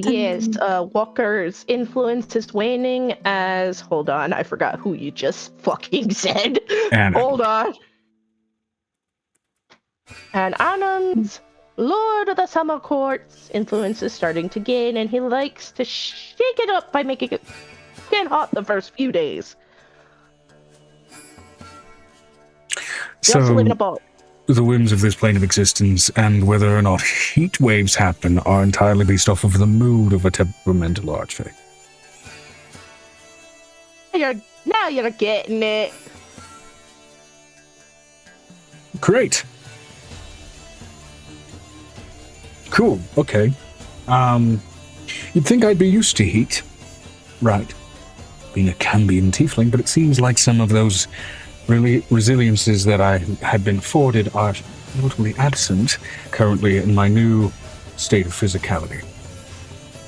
Yes, Walker's influence is waning as... Hold on, I forgot who you just fucking said. Anna. Hold on. And Anand's Lord of the Summer Court's influence is starting to gain, and he likes to shake it up by making it get hot the first few days. He also live in a boat. The whims of this plane of existence and whether or not heat waves happen are entirely based off of the mood of a temperamental archfey. Now you're getting it. Great. Cool. Okay. You'd think I'd be used to heat. Right. Being a Cambion tiefling, but it seems like some of those resiliences that I had been afforded are notably absent currently in my new state of physicality.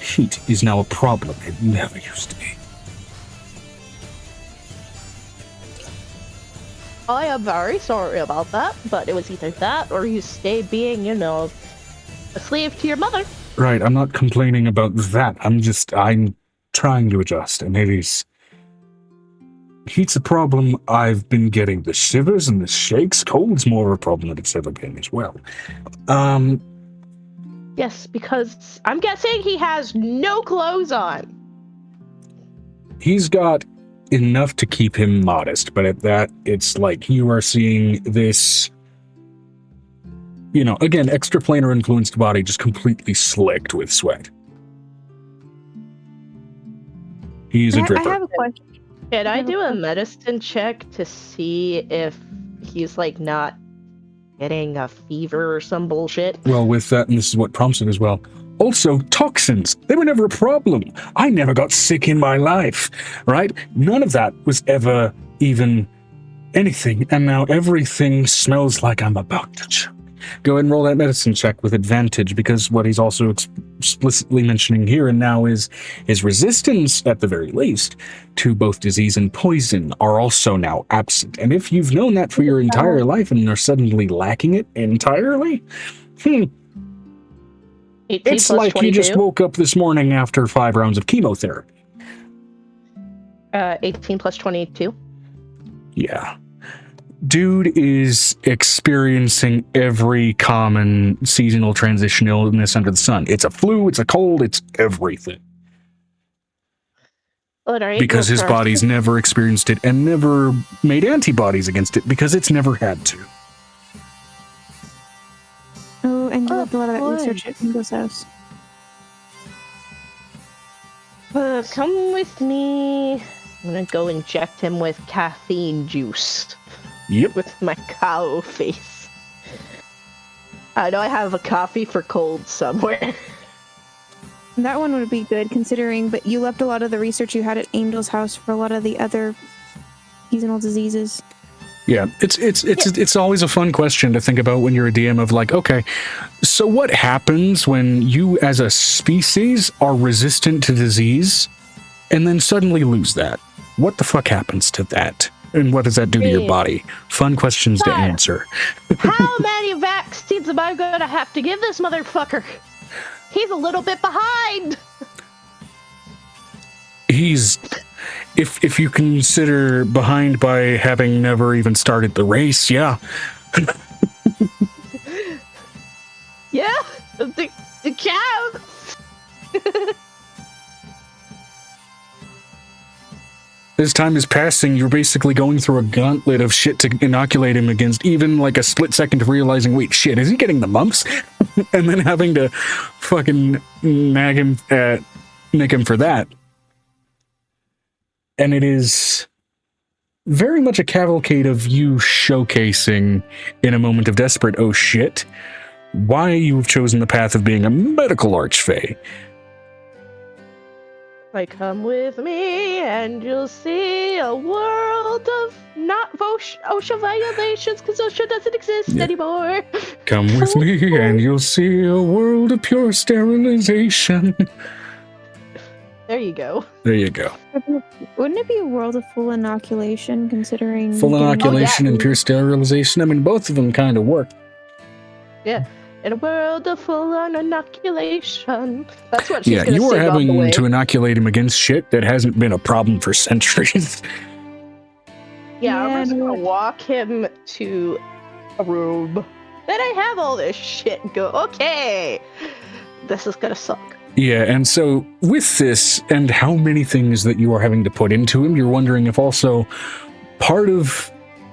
Heat is now a problem it never used to be. I am very sorry about that, but it was either that or you stay being, a slave to your mother. Right, I'm not complaining about that. I'm trying to adjust, and it is... Heat's a problem I've been getting. The shivers and the shakes. Cold's more of a problem than it's ever been as well. Yes, because I'm guessing he has no clothes on. He's got enough to keep him modest, but at that, it's like you are seeing this, again, extraplanar influenced body just completely slicked with sweat. He's a dripper. I have a question. Can I do a medicine check to see if he's, not getting a fever or some bullshit? Well, with that, and this is what prompts it as well. Also, toxins. They were never a problem. I never got sick in my life, right? None of that was ever even anything, and now everything smells like I'm about to choke. Go ahead and roll that medicine check with advantage, because what he's also explicitly mentioning here and now is his resistance, at the very least, to both disease and poison are also now absent. And if you've known that for your entire life and are suddenly lacking it entirely, it's like 22? you just woke up this morning after 5 rounds of chemotherapy. 18 plus 22. Yeah. Dude is experiencing every common seasonal transition illness under the sun. It's a flu, it's a cold, it's everything. Because his body's never experienced it and never made antibodies against it because it's never had to. Oh, and you left a lot of that research at Ingo's house. Come with me. I'm gonna go inject him with caffeine juice. Yep. With my cow face. I know I have a coffee for cold somewhere. That one would be good, considering, but you left a lot of the research you had at Angel's house for a lot of the other seasonal diseases. Yeah, it's always a fun question to think about when you're a DM of okay, so what happens when you as a species are resistant to disease and then suddenly lose that? What the fuck happens to that? And what does that do to your body? Fun questions to answer. How many vaccines am I gonna have to give this motherfucker? He's a little bit behind. He's, if you consider behind by having never even started the race, yeah. Yeah, the counts. As time is passing, you're basically going through a gauntlet of shit to inoculate him against, even like a split second of realizing, wait, shit, is he getting the mumps? And then having to fucking nick him for that. And it is very much a cavalcade of you showcasing in a moment of desperate oh shit why you've chosen the path of being a medical archfey. Like, come with me and you'll see a world of not OSHA violations because OSHA doesn't exist anymore. Come with me and you'll see a world of pure sterilization. There you go. There you go. Wouldn't it be a world of full inoculation, considering Full getting- inoculation and pure sterilization. I mean, both of them kind of work. Yeah. In a world of full-on inoculation. That's what she's Yeah, gonna you are sing all the having way. to inoculate him against shit that hasn't been a problem for centuries. Yeah, I'm just no. gonna walk him to a room. Then I have all this shit and go, okay, this is gonna suck. Yeah, and so with this and how many things that you are having to put into him, you're wondering if also part of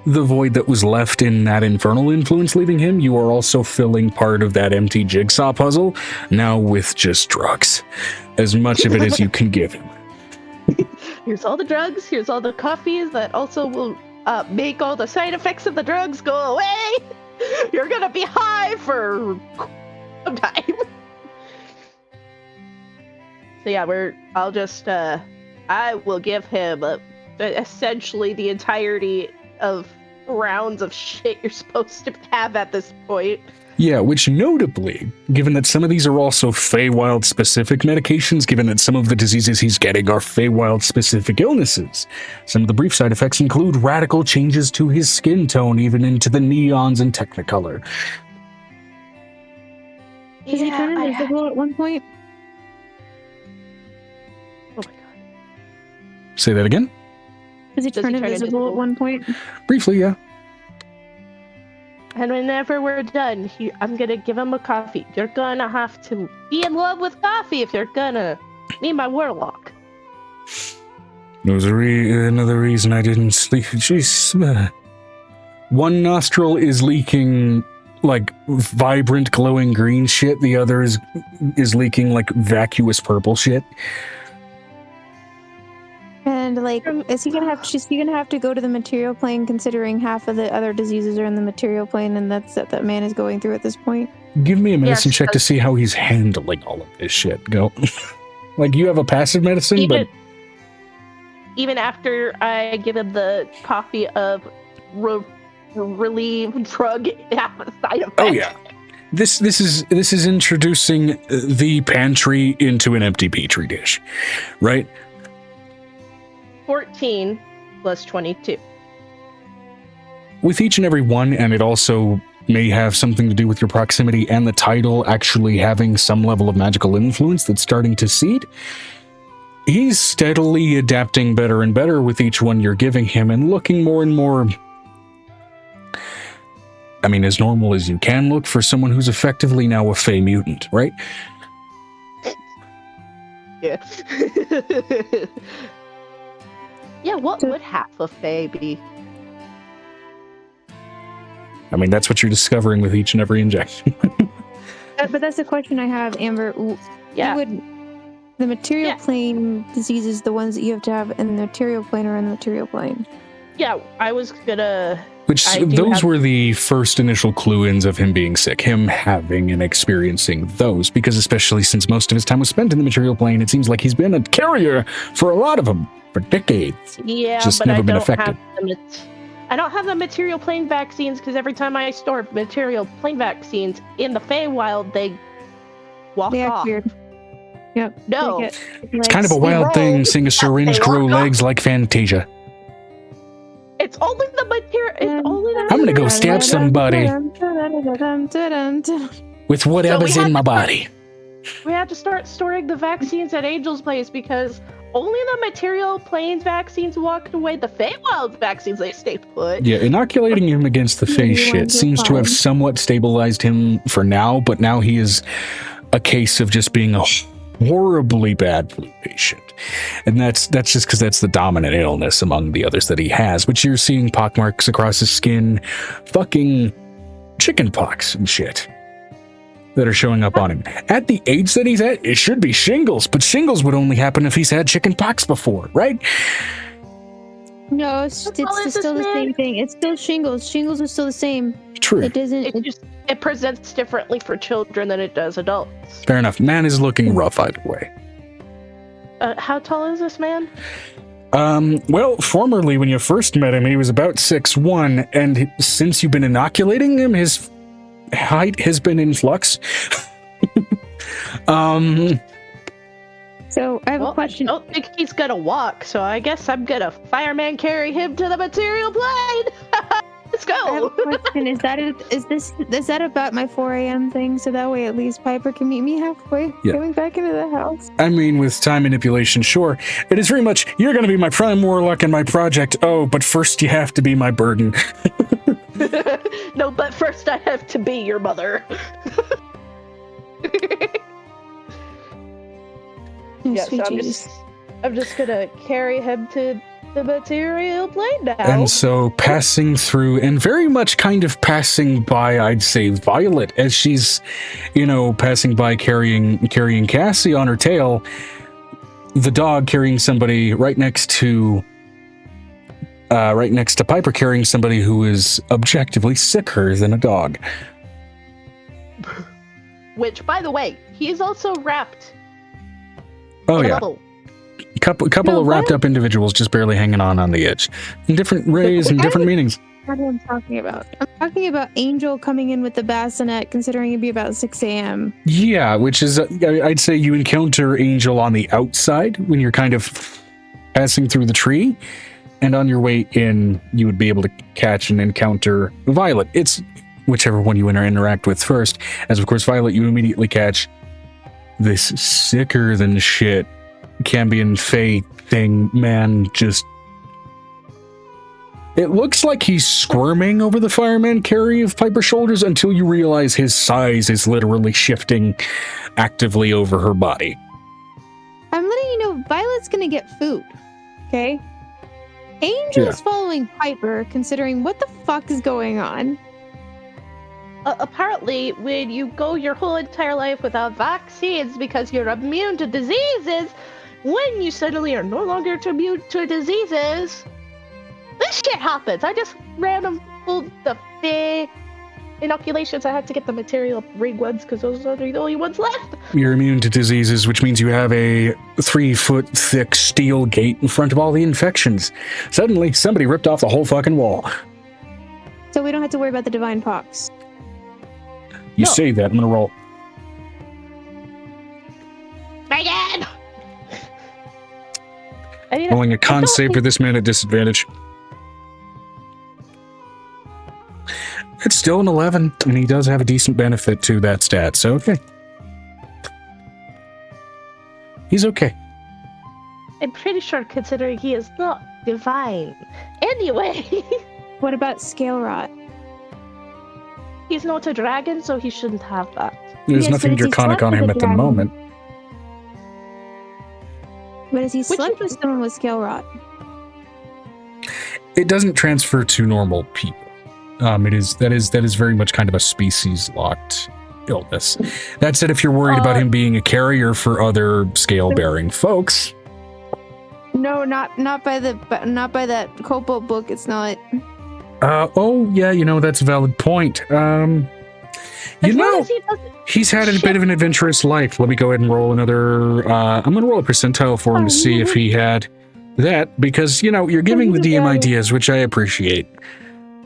the void that was left in that infernal influence leaving him, you are also filling part of that empty jigsaw puzzle, now with just drugs. As much of it as you can give him. Here's all the drugs, here's all the coffees that also will make all the side effects of the drugs go away. You're gonna be high for some time. So yeah, I will give him essentially the entirety of rounds of shit you're supposed to have at this point. Yeah, which notably, given that some of these are also Feywild specific medications, given that some of the diseases he's getting are Feywild specific illnesses, some of the brief side effects include radical changes to his skin tone, even into the neons and technicolor. Does he turn invisible at one point? Oh my god. Say that again? Does he turn invisible at one point? Briefly, yeah. And whenever we're done, I'm gonna give him a coffee. You're gonna have to be in love with coffee if you're gonna be my warlock. There's another reason I didn't sleep. Jeez. One nostril is leaking like vibrant glowing green shit. The other is leaking like vacuous purple shit. And like, is he gonna have to go to the material plane, considering half of the other diseases are in the material plane, and that's that man is going through at this point? Give me a medicine Yes, check to see how he's handling all of this shit. Go. Like, you have a passive medicine, but even after I give him the coffee of relieve drug side effects. oh yeah. This is introducing the pantry into an empty petri dish, right? 14 plus 22. With each and every one, and it also may have something to do with your proximity and the title actually having some level of magical influence that's starting to seed, he's steadily adapting better and better with each one you're giving him and looking more and more, I mean, as normal as you can look for someone who's effectively now a Fey mutant, right? Yeah. Yeah, what would half a Fae be? I mean, that's what you're discovering with each and every injection. But that's the question I have, Amber. Yeah. The material plane diseases, the ones that you have to have in the material plane, are in the material plane. Yeah, I was gonna... Which, those were the first initial clue-ins of him being sick, him having and experiencing those, because especially since most of his time was spent in the material plane, it seems like he's been a carrier for a lot of them for decades. Yeah, Just but never I been don't affected. I don't have the material plane vaccines because every time I store material plane vaccines in the Feywild, they walk They act off. weird. Yep. No. It's kind of a wild thing seeing a syringe grow legs like Fantasia. It's only the material. It's only the. I'm gonna go stab somebody with whatever's So we in had my the body. We have to start storing the vaccines at Angel's place because only the material planes vaccines walked away. The Feywild vaccines, they stayed put. Yeah, inoculating him against the phase shit seems to have somewhat stabilized him for now, but now he is a case of just being a horribly bad flu patient. And that's just because that's the dominant illness among the others that he has, which you're seeing pockmarks across his skin, fucking chicken pox and shit that are showing up on him. At the age that he's at, it should be shingles, but shingles would only happen if he's had chicken pox before, right? No, it's still the same thing. It's still shingles. Shingles are still the same. True. It doesn't. It presents differently for children than it does adults. Fair enough. Man is looking rough either way. How tall is this man? Well, formerly when you first met him, he was about 6'1", and since you've been inoculating him, his height has been in flux. So I have a question. I don't think he's gonna walk, so I guess I'm gonna fireman carry him to the material plane. Let's go. I have a question. Is that about my 4 a.m. thing? So that way at least Piper can meet me halfway going back into the house. I mean, with time manipulation, sure. It is very much, you're going to be my prime warlock and my project. Oh, but first you have to be my burden. No, but first I have to be your mother. Yeah, so I'm just gonna carry him to the material plane now. And so passing through, and very much kind of passing by, I'd say, Violet, as she's, passing by carrying Cassie on her tail, the dog carrying somebody right next to Piper, carrying somebody who is objectively sicker than a dog. Which, by the way, he is also wrapped. Oh yeah, couple of wrapped up individuals just barely hanging on the edge, in different ways and different meanings. That's what I'm talking about. I'm talking about Angel coming in with the bassinet, considering it'd be about 6 a.m. Yeah, which is, I'd say you encounter Angel on the outside when you're kind of passing through the tree, and on your way in, you would be able to catch and encounter Violet. It's whichever one you interact with first, as of course Violet, you immediately catch this sicker than shit Cambion Fae thing, man. Just, it looks like he's squirming over the fireman carry of Piper's shoulders until you realize his size is literally shifting actively over her body. I'm letting you know Violet's gonna get food, okay? Angel's following Piper, considering what the fuck is going on. Apparently, when you go your whole entire life without vaccines because you're immune to diseases, when you suddenly are no longer immune to diseases, this shit happens. I just random pulled the Fae inoculations. I had to get the material ring ones because those are the only ones left. You're immune to diseases, which means you have a 3-foot thick steel gate in front of all the infections. Suddenly, somebody ripped off the whole fucking wall. So we don't have to worry about the divine pox. You say that, I'm gonna roll. Megan! Rolling a con save for this man at disadvantage. It's still an 11, and he does have a decent benefit to that stat, so okay. He's okay. I'm pretty sure considering he is not divine. Anyway. What about scale rot? He's not a dragon, so he shouldn't have that. There's nothing draconic on him at the moment. But has he slept with someone with scale rot? It doesn't transfer to normal people. That is very much kind of a species locked illness. That said, if you're worried about him being a carrier for other scale bearing folks. No, not by that Copo book. It's not. Oh yeah, that's a valid point. He's had a bit of an adventurous life. Let me go ahead and roll another. I'm gonna roll a percentile for him to see if he had that, because you're giving the DM ideas, which I appreciate.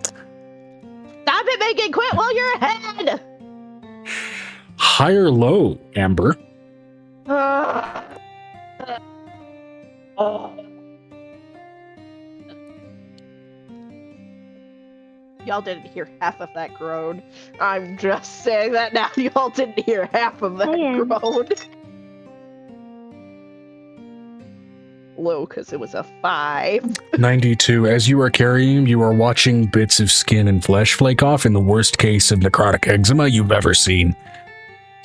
Stop it, Megan! Quit while you're ahead. High or low, Amber? Y'all y'all didn't hear half of that groan. I'm just saying that now. Y'all didn't hear half of that groan. Low, because it was a 5. 92. As you are carrying him, you are watching bits of skin and flesh flake off in the worst case of necrotic eczema you've ever seen.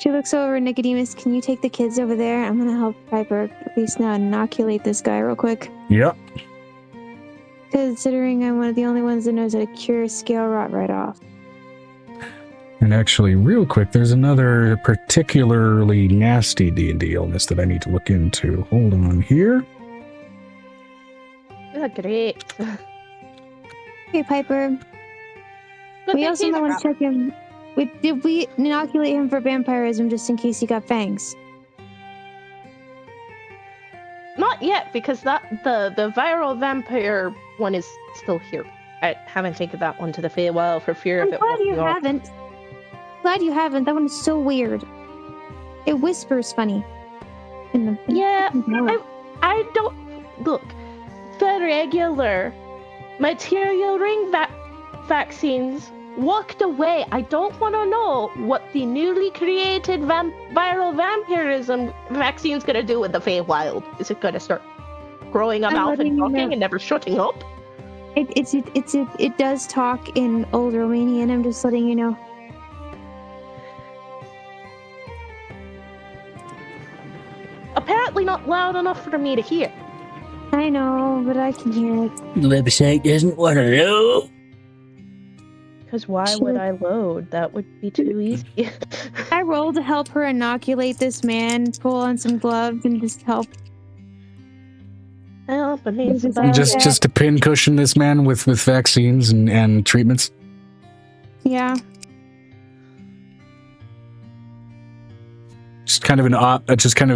She looks over, Nicodemus, can you take the kids over there? I'm gonna help Piper at least now inoculate this guy real quick. Yep. Considering I'm one of the only ones that knows how to cure scale rot right off. And actually, real quick, there's another particularly nasty D&D illness that I need to look into. Hold on here. Oh, great. Hey, Piper. We also want to check him. Did we inoculate him for vampirism just in case he got fangs? Not yet, because the viral vampire one is still here. I haven't taken that one to the Feywild for fear of it. Glad you haven't. Glad you haven't. That one is so weird. It whispers funny. Yeah, I don't look. The regular material ring vaccines walked away. I don't want to know what the newly created viral vampirism vaccine's gonna do with the Feywild. Is it gonna start growing a mouth and talking and never shutting up? It does talk in old Romanian. I'm just letting you know. Apparently not loud enough for me to hear. I know, but I can hear it. The website doesn't want to load. Because why would I load? That would be too easy. I rolled to help her inoculate this man, pull on some gloves, and just help. Help, Just to pin cushion this man with vaccines and treatments. Yeah. Just kind of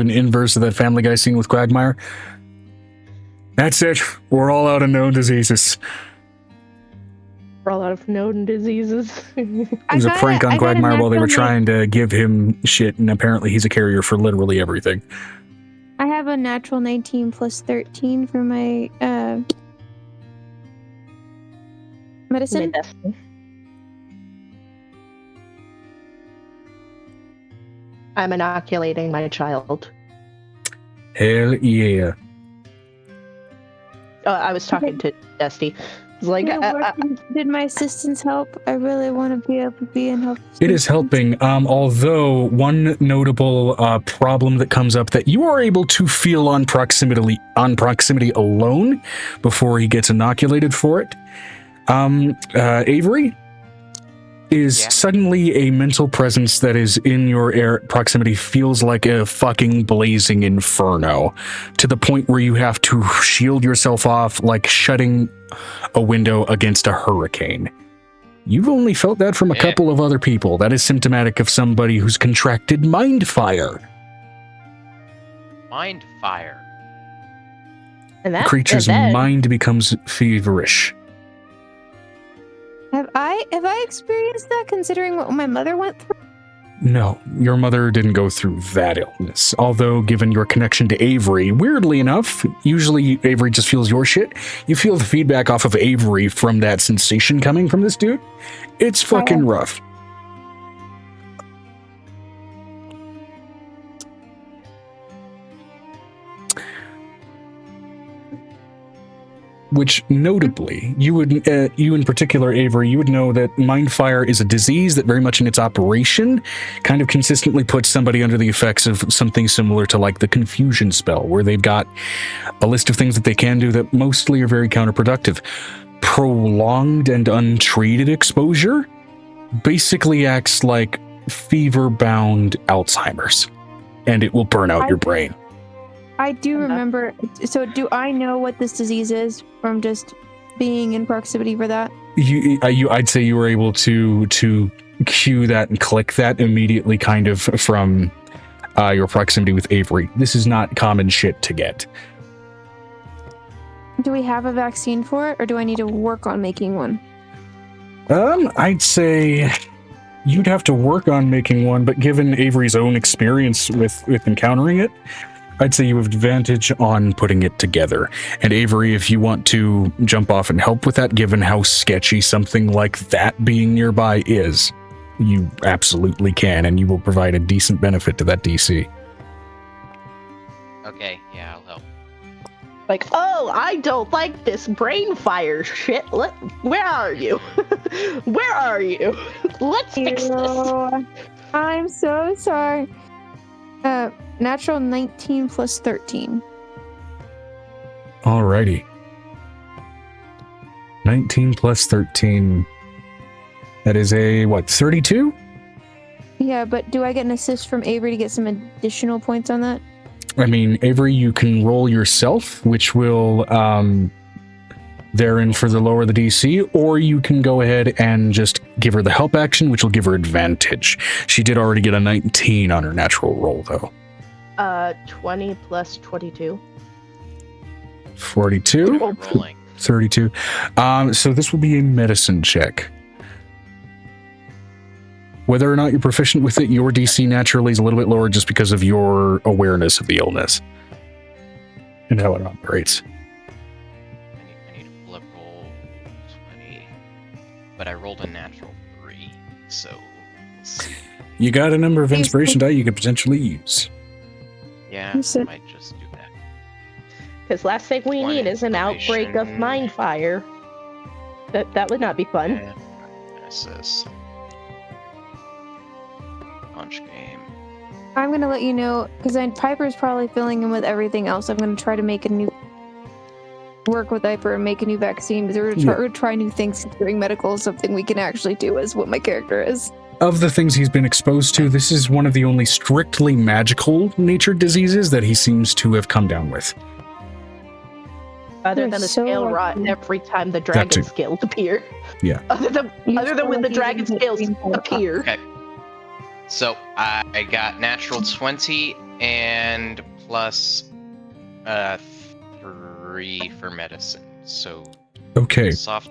an inverse of that Family Guy scene with Quagmire. That's it. We're all out of known diseases. We're all out of known diseases. It was a prank on Quagmire while they were trying to give him shit, and apparently he's a carrier for literally everything. I have a natural 19 plus 13 for my medicine. I'm inoculating my child. Hell yeah. I was talking to Dusty. Like, did my assistance help? I really want to be able to be in help. It is helping, although one notable problem that comes up that you are able to feel on proximity alone before he gets inoculated for it. Avery is suddenly a mental presence that is in your proximity feels like a fucking blazing inferno, to the point where you have to shield yourself off like shutting a window against a hurricane. You've only felt that from a couple of other people. That is symptomatic of somebody who's contracted Mindfire. Mindfire. And the creature's mind becomes feverish. Have I experienced that, considering what my mother went through? No, your mother didn't go through that illness. Although, given your connection to Avery, weirdly enough, usually Avery just feels your shit. You feel the feedback off of Avery from that sensation coming from this dude. It's fucking rough. Which, notably, you in particular, Avery, you would know that Mindfire is a disease that very much in its operation kind of consistently puts somebody under the effects of something similar to like the confusion spell, where they've got a list of things that they can do that mostly are very counterproductive. Prolonged and untreated exposure basically acts like fever-bound Alzheimer's, and it will burn out your brain. I do remember. So do I know what this disease is from just being in proximity for that? I'd say you were able to cue that and click that immediately, kind of from your proximity with Avery. This is not common shit to get. Do we have a vaccine for it, or do I need to work on making one? I'd say you'd have to work on making one, but given Avery's own experience with encountering it, I'd say you have advantage on putting it together. And Avery, if you want to jump off and help with that, given how sketchy something like that being nearby is, you absolutely can, and you will provide a decent benefit to that DC. Okay, yeah, I'll help. Like, oh, I don't like this brain fire shit. Where are you? Where are you? Let's fix this. I'm so sorry. Natural 19 plus 13. Alrighty. 19 plus 13. That is a, what, 32? Yeah, but do I get an assist from Avery to get some additional points on that? I mean, Avery, you can roll yourself, which will therein further lower the DC, or you can go ahead and just give her the help action, which will give her advantage. She did already get a 19 on her natural roll, though. 20 plus 22. 42? Rolling. 32. So this will be a medicine check. Whether or not you're proficient with it, your DC naturally is a little bit lower just because of your awareness of the illness and how it operates. I need to pull up roll 20. But I rolled a natural 3, so let's see. You got a number of inspiration die you could potentially use. Yeah, You I said- might just do that. Because last thing we need is an outbreak of Mindfire. That would not be fun. Yeah. Assist. Punch game. I'm gonna let you know, because Piper's probably filling in with everything else. I'm gonna try to work with Piper and make a new vaccine, because we're gonna try new things during medical, something we can actually do is what my character is. Of the things he's been exposed to, this is one of the only strictly magical natured diseases that he seems to have come down with. Other You're than the so scale lucky. rot every time the too. dragon scales appear. Yeah. Other than when the dragon scales appear. Okay. So I got natural 20 and plus 3 for medicine. So Okay. soft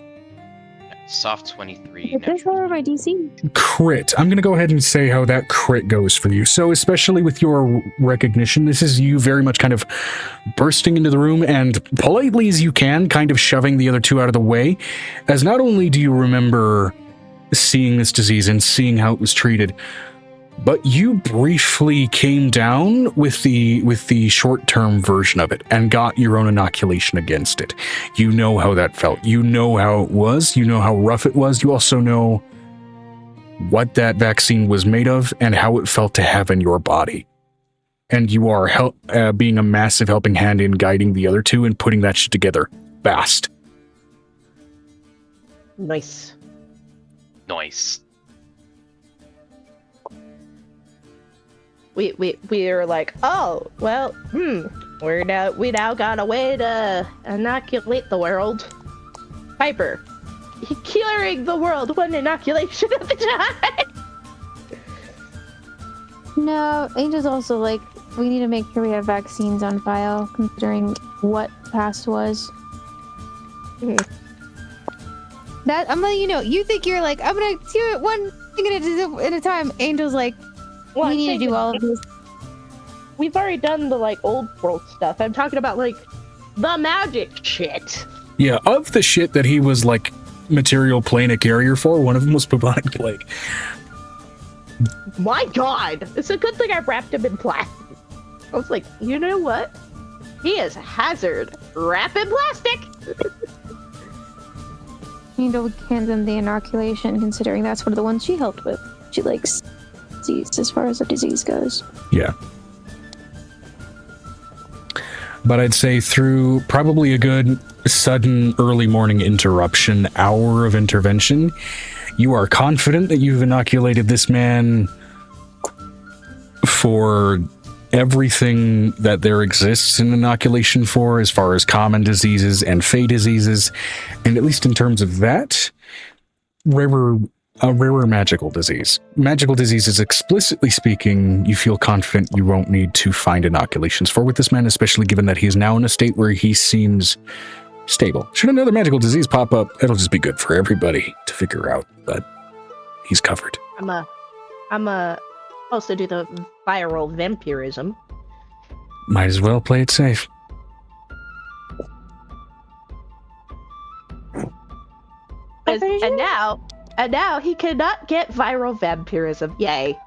23. It does lower my DC. Crit. I'm going to go ahead and say how that crit goes for you. So especially with your recognition, this is you very much kind of bursting into the room and politely as you can, kind of shoving the other two out of the way. As not only do you remember seeing this disease and seeing how it was treated, but you briefly came down with the short-term version of it and got your own inoculation against it. You know how that felt. You know how it was. You know how rough it was. You also know what that vaccine was made of and how it felt to have in your body. And you are being a massive helping hand in guiding the other two and putting that shit together fast. Nice. Nice. We're like, oh, well, we now got a way to inoculate the world. Piper, curing the world one inoculation at a time. No, Angel's also like, we need to make sure we have vaccines on file, considering what past was. That I'm letting you know. You think you're like, I'm gonna do it one thing at a time. Angel's like, Well, we I'm need to saying do all of this. We've already done the like old world stuff. I'm talking about like the magic shit. Yeah, of the shit that he was like material plane a carrier for, one of them was bubonic plague. My God, it's a good thing I wrapped him in plastic. I was like, you know what? He is hazard. Wrap in plastic. Angel hands him the inoculation, considering that's one of the ones she helped with. She likes disease as far as the disease goes. Yeah. But I'd say through probably a good sudden early morning interruption, hour of intervention, you are confident that you've inoculated this man for everything that there exists an inoculation for as far as common diseases and fey diseases, and at least in terms of that, a rarer magical disease. Magical diseases, explicitly speaking, you feel confident you won't need to find inoculations for with this man, especially given that he is now in a state where he seems stable. Should another magical disease pop up, it'll just be good for everybody to figure out, but he's covered. I'm supposed to do the viral vampirism. Might as well play it safe. And now he cannot get viral vampirism. Yay.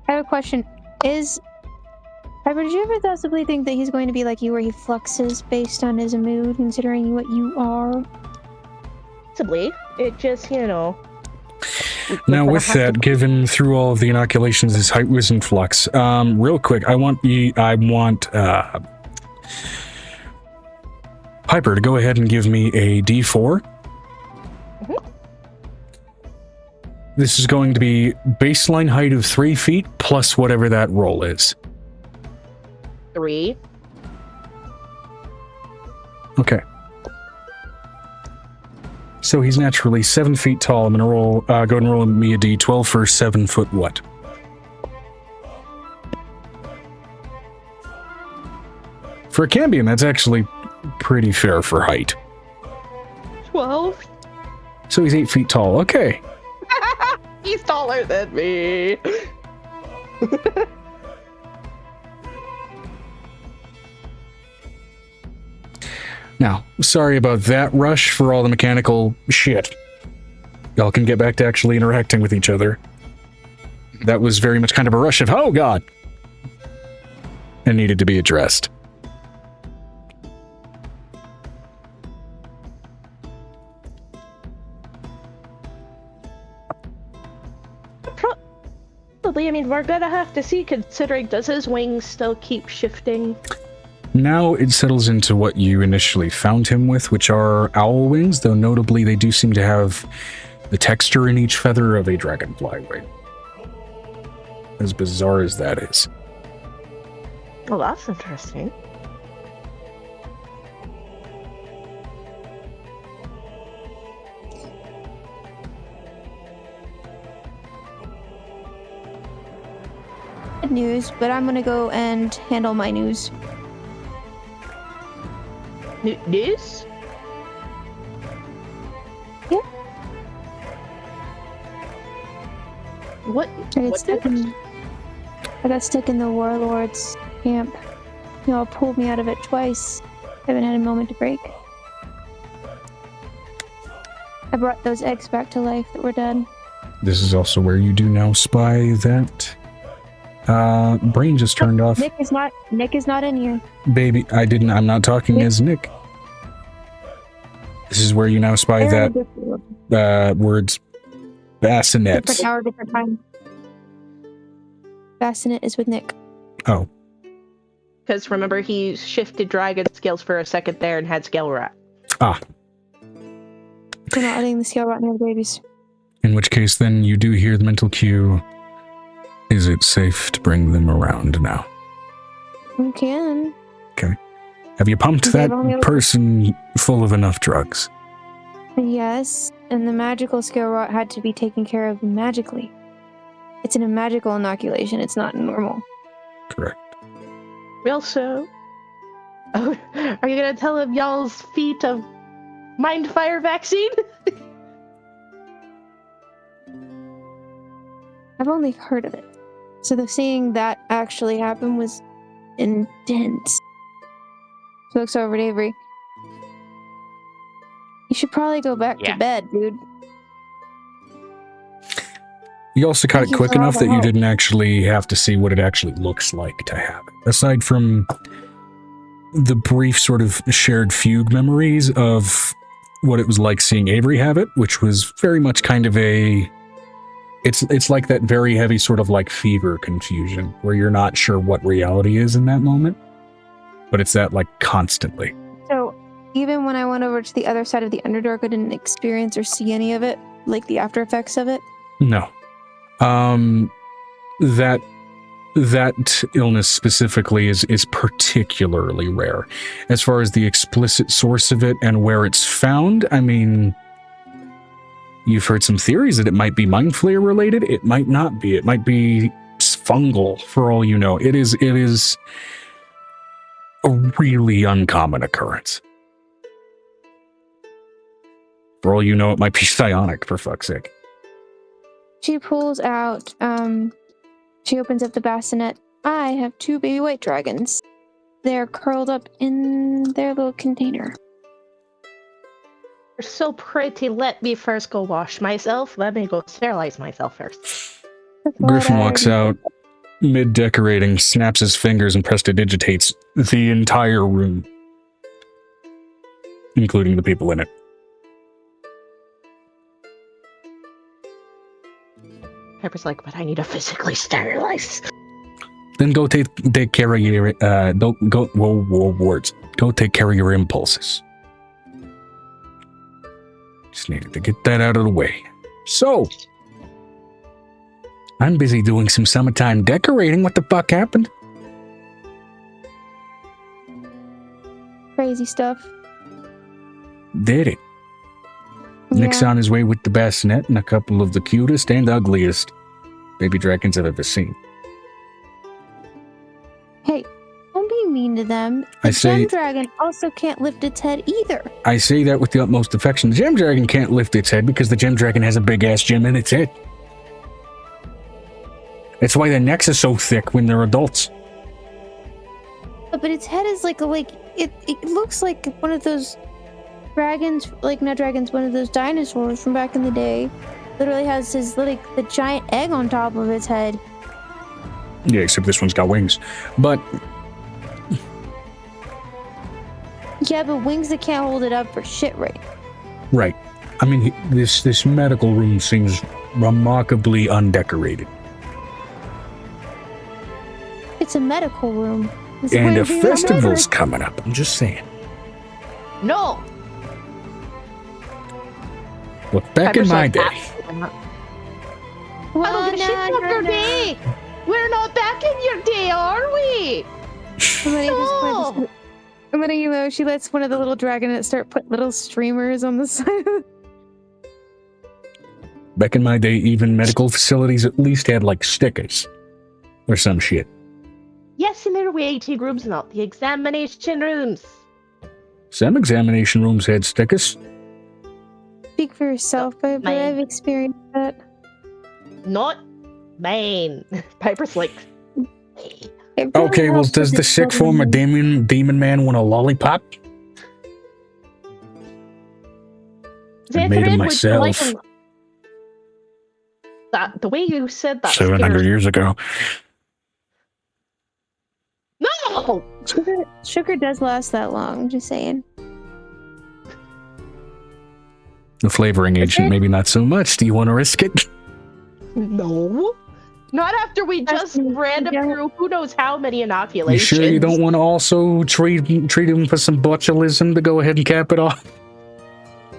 I have a question. Piper, did you ever possibly think that he's going to be like you, where he fluxes based on his mood, considering what you are? Possibly. It just, Now, with that, given through all of the inoculations, his height was in flux. Real quick, I want Piper to go ahead and give me a D4. This is going to be baseline height of 3 feet plus whatever that roll is. 3. Okay. So he's naturally 7 feet tall. I'm gonna roll. Go ahead and roll me a D12 for 7 foot what? For a Cambion, that's actually pretty fair for height. 12. So he's 8 feet tall. Okay. He's taller than me. Now, sorry about that rush for all the mechanical shit. Y'all can get back to actually interacting with each other. That was very much kind of a rush of, oh god! And needed to be addressed. Probably, I mean, we're gonna have to see, considering, does his wings still keep shifting? Now it settles into what you initially found him with, which are owl wings, though notably they do seem to have the texture in each feather of a dragonfly wing. As bizarre as that is. Well, that's interesting. Good news, but I'm gonna go and handle my news. News? Yeah. What? I got stuck in the warlord's camp. Y'all pulled me out of it twice. Haven't had a moment to break. I brought those eggs back to life that were dead. This is also where you do now spy that. Brain just turned off. Nick is not in here. Baby, I'm not talking as Nick. This is where you now spy that, words. Bassinet. Different hour, different time. Bassinet is with Nick. Oh. Because remember, he shifted dragon skills for a second there and had scale rat. Ah. We're not letting the scale rat near the babies. In which case, then, you do hear the mental cue. Is it safe to bring them around now? You can. Okay. Have you pumped that person full of enough drugs? Yes, and the magical scale rot had to be taken care of magically. It's in a magical inoculation, it's not normal. Correct. Real so? Oh, are you gonna tell him y'all's feat of Mindfire vaccine? I've only heard of it. So the seeing that actually happen was intense. She looks over at Avery. You should probably go back to bed, dude. You also caught it quick enough that you didn't actually have to see what it actually looks like to have it. Aside from the brief sort of shared fugue memories of what it was like seeing Avery have it, which was very much kind of a... It's like that very heavy sort of like fever confusion where you're not sure what reality is in that moment, but it's that like constantly. So even when I went over to the other side of the Underdark, I didn't experience or see any of it, like the after effects of it? No. That illness specifically is particularly rare. As far as the explicit source of it and where it's found, I mean... You've heard some theories that it might be mind flayer related. It might not be. It might be fungal, for all you know. It is a really uncommon occurrence. For all you know, it might be psionic, for fuck's sake. She pulls out, she opens up the bassinet. I have 2 baby white dragons. they're curled up in their little container. You're so pretty. Let me first go wash myself. Let me go sterilize myself first. That's what Griffin I walks already out, mid-decorating, snaps his fingers and prestidigitates the entire room, including the people in it. Piper's like, but I need to physically sterilize. Then go take care of your don't go words. Go take care of your impulses. Just needed to get that out of the way. So, I'm busy doing some summertime decorating. What the fuck happened? Crazy stuff. Did it? Nick's Yeah. on his way with the bassinet and a couple of the cutest and ugliest baby dragons I've ever seen. Hey, don't be mean to them. I The say- gem dragon also can't lift its head either. I say that with the utmost affection. The gem dragon can't lift its head because the gem dragon has a big ass gem in its head. That's why their necks are so thick when they're adults. But its head is like it looks like one of those dragons, like not dragons, one of those dinosaurs from back in the day. Literally has his like the giant egg on top of its head. Yeah, except this one's got wings. But Yeah, but wings that can't hold it up for shit, right? right. I mean, this medical room seems remarkably undecorated. It's a medical room. It's And where a we festival's remember- coming up. I'm just saying. No. Look, back in Piper's my like, day, "Absolutely not." Well, I don't give a shit about your day. We're not back in your day, are we? No. And then, you know, she lets one of the little dragonets start put little streamers on the side of it. back in my day, even medical facilities at least had like stickers or some shit. Yes, in their waiting rooms, not the examination rooms. Some examination rooms had stickers. Speak for yourself, but Mine. I've experienced that. Not mine. Piper's like, It really Okay, well, helps does with the sick form of demon man want a lollipop? I made 'em Xantharid, would you like myself. them- That the way you said that 700 scares- years ago. No! Sugar does last that long, I'm just saying. The flavoring agent, maybe not so much. Do you want to risk it? No. Not after we just ran Yeah. through who knows how many You inoculations. sure you don't want to also treat him for some botulism to go ahead and cap it off?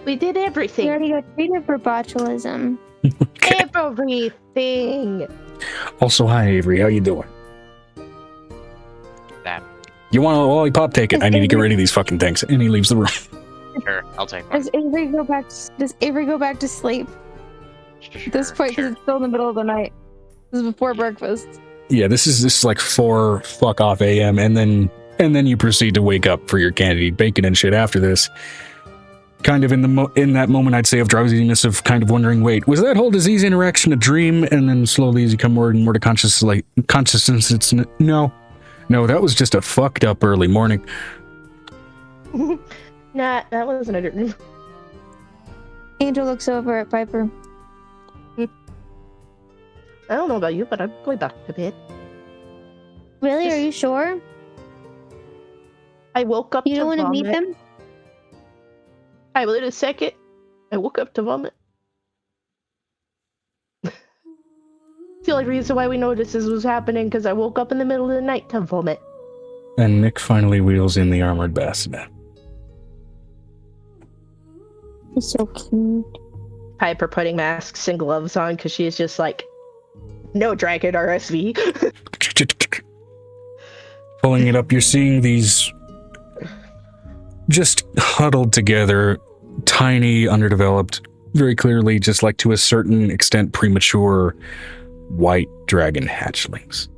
We did We everything. already got treated for botulism. Okay. Everything. Also, hi Avery, how you doing? That. You want a lollipop? Take it. I need to get rid of these fucking things. And he leaves the room. Sure, I'll take one. Does Avery go back to sleep at this point because it's still in the middle of the night? This is before breakfast. Yeah, this is like 4 fuck off AM, and then you proceed to wake up for your candied bacon and shit after this. Kind of in that moment, I'd say, of drowsiness, of kind of wondering, wait, was that whole disease interaction a dream? And then slowly, as you come more and more to consciousness, it's no, that was just a fucked up early morning. Nah, that wasn't a dream. Angel looks over at Piper. I don't know about you, but I'm going back to bed. Really? Just- Are you sure? I woke up You to don't want to meet vomit. them? I wait a second. I woke up to vomit. The only reason why we know this was happening because I woke up in the middle of the night to vomit. And Nick finally wheels in the armored bassinet. He's so cute. Piper putting masks and gloves on because she's just like, no dragon RSV. Pulling it up, you're seeing these just huddled together, tiny, underdeveloped, very clearly, just like to a certain extent, premature white dragon hatchlings.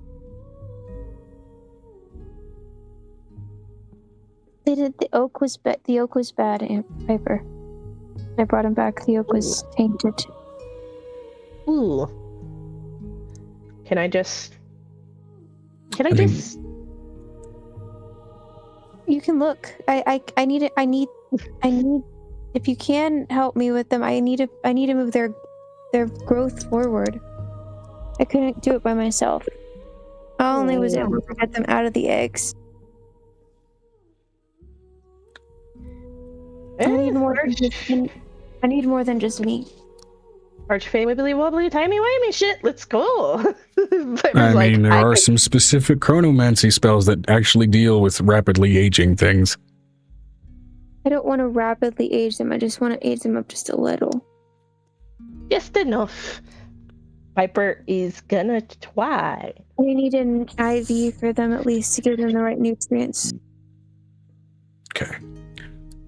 They did. The oak was bad. The oak was bad, Aunt Piper. I brought him back. The oak was tainted. Ooh. Can I I mean- just You can look. I need it. I need. If you can help me with them, I need to move their growth forward. I couldn't do it by myself. I only was able to get them out of the eggs. I need more than just me. Archfey wibbly wobbly timey wimey shit. Let's go. I mean, there are some specific chronomancy spells that actually deal with rapidly aging things. I don't want to rapidly age them. I just want to age them up just a little. Just enough. Piper is gonna try. We need an IV for them at least to give them the right nutrients. Okay.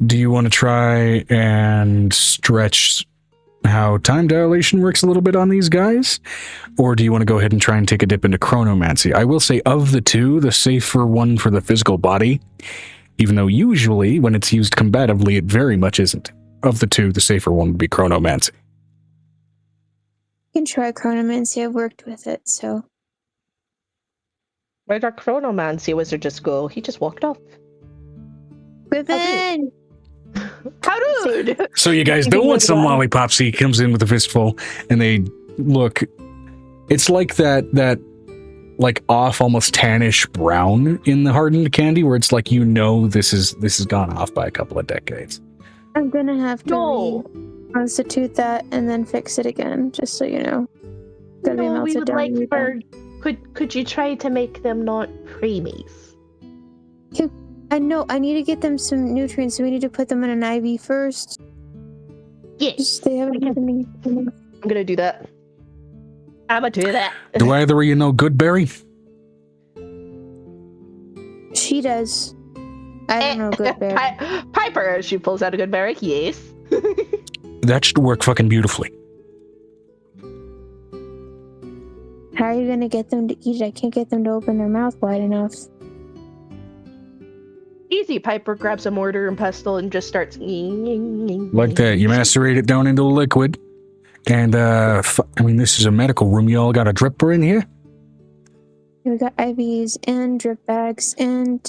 Do you want to try and stretch how time dilation works a little bit on these guys? Or do you want to go ahead and try and take a dip into chronomancy? I will say of the two, the safer one for the physical body, even though usually when it's used combatively, it very much isn't. Of the two, the safer one would be chronomancy. You can try chronomancy. I've worked with it, so. Where'd our chronomancy wizard just go? He just walked off. Griffin! How rude! So you guys don't want some lollipops. He comes in with a fistful, and they look. It's like that like off, almost tannish brown in the hardened candy, where it's like this has gone off by a couple of decades. I'm gonna have to constitute that and then fix it again, just so you know. No, we would like for. Could you try to make them not preemies? I know. I need to get them some nutrients, so we need to put them in an IV first. Yes. They haven't had any. I'm gonna do that. I'm gonna do that. Do either of you know Goodberry? She does. I don't know Goodberry. Piper, she pulls out a Goodberry. Yes. That should work fucking beautifully. How are you gonna get them to eat it? I can't get them to open their mouth wide enough. Easy. Piper grabs a mortar and pestle and just starts Like that. You macerate it down into a liquid. And, this is a medical room. You all got a dripper in here? We got IVs and drip bags, and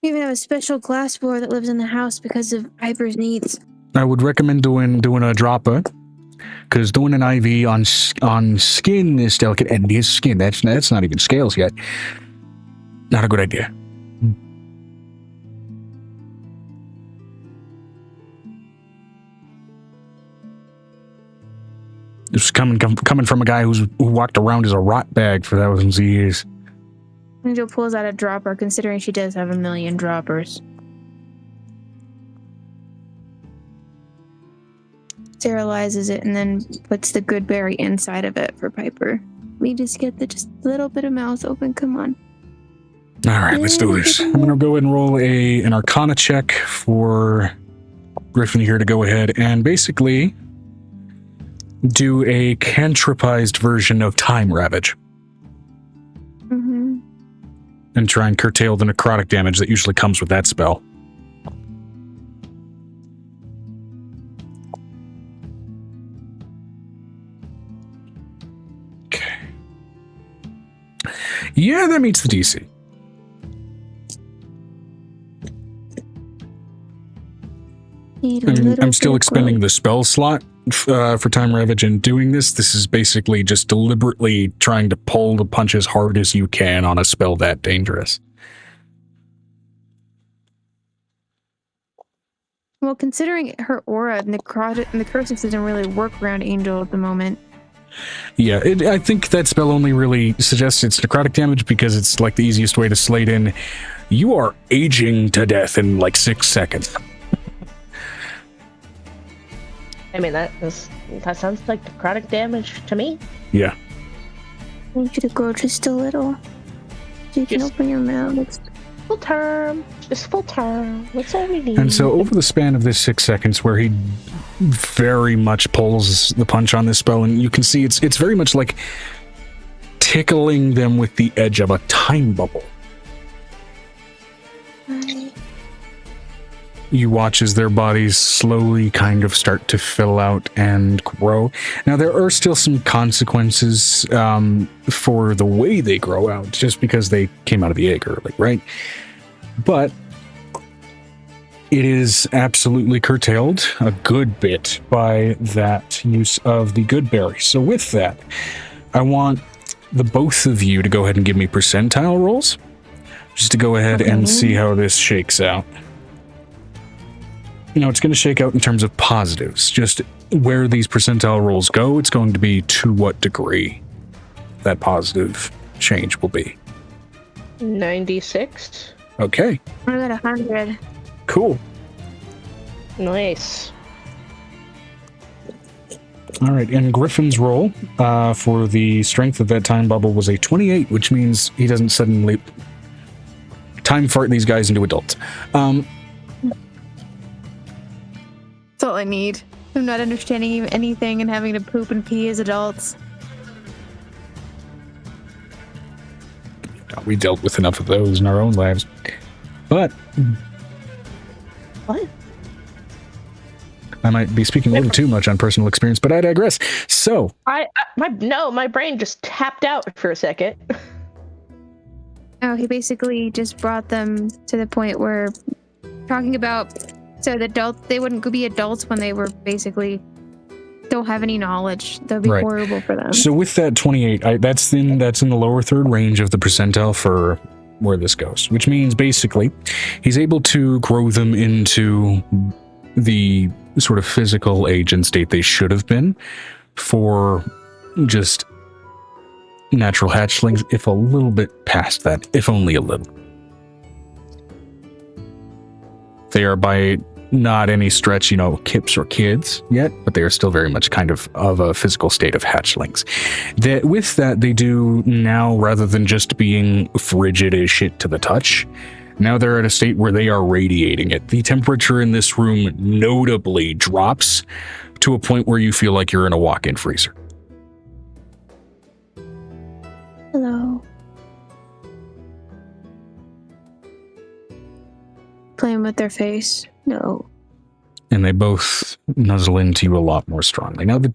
we even have a special glass blower that lives in the house because of Piper's needs. I would recommend doing a dropper, because doing an IV on skin is delicate, and his skin, that's not even scales yet. Not a good idea. This is coming from a guy who walked around as a rot bag for thousands of years. Angel pulls out a dropper, considering she does have 1 million droppers. Sterilizes it and then puts the good berry inside of it for Piper. We just get just a little bit of mouth open. Come on. All right, let's do this. I'm going to go ahead and roll an Arcana check for Griffin here to go ahead and basically do a cantripized version of Time Ravage. Mm-hmm. And try and curtail the necrotic damage that usually comes with that spell. Okay. Yeah, that meets the DC. I'm still expending the spell slot for Time Ravage and doing this. This is basically just deliberately trying to pull the punch as hard as you can on a spell that dangerous. Well, considering her aura, necrosis doesn't really work around Angel at the moment. Yeah, I think that spell only really suggests it's necrotic damage because it's like the easiest way to slate in. You are aging to death in like 6 seconds. I mean, that sounds like necrotic damage to me. Yeah. I need you to grow just a little. So you can open your mouth. Full term. Just full term. That's all we need. And so over the span of this 6 seconds where he very much pulls the punch on this spell, and you can see it's very much like tickling them with the edge of a time bubble. you watch as their bodies slowly kind of start to fill out and grow. Now, there are still some consequences for the way they grow out, just because they came out of the egg early, right? But it is absolutely curtailed a good bit by that use of the good berry. So with that, I want the both of you to go ahead and give me percentile rolls, just to go ahead and see how this shakes out. You know, it's going to shake out in terms of positives. Just where these percentile rolls go, it's going to be to what degree that positive change will be. 96. Okay, I got 100. cool. Nice. All right, and Griffin's roll for the strength of that time bubble was a 28, which means he doesn't suddenly time fart these guys into adults. That's all I need. I'm not understanding anything and having to poop and pee as adults. We dealt with enough of those in our own lives. But What? I might be speaking a little too much on personal experience, but I digress. So, My brain just tapped out for a second. Oh, he basically just brought them to the point where talking about so the adults, they wouldn't be adults when they were basically don't have any knowledge. That would be Right. horrible for them. So with that 28, that's in the lower third range of the percentile for where this goes, which means basically he's able to grow them into the sort of physical age and state they should have been for just natural hatchlings, if a little bit past that, if only a little. They are by not any stretch, kips or kids yet, but they are still very much kind of a physical state of hatchlings. With that, they do now, rather than just being frigid as shit to the touch, now they're at a state where they are radiating it. The temperature in this room notably drops to a point where you feel like you're in a walk-in freezer. Hello. Playing with their face? No. And they both nuzzle into you a lot more strongly. Now, the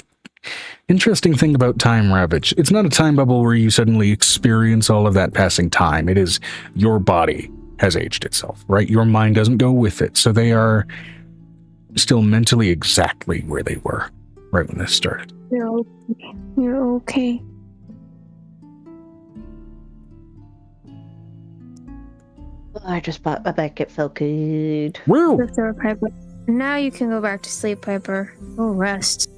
interesting thing about Time Ravage, it's not a time bubble where you suddenly experience all of that passing time. It is your body has aged itself, right? Your mind doesn't go with it. So they are still mentally exactly where they were right when this started. You're okay. I just bought my back. It felt good. Woo! Lift her, Piper. Now you can go back to sleep, Piper. Go rest.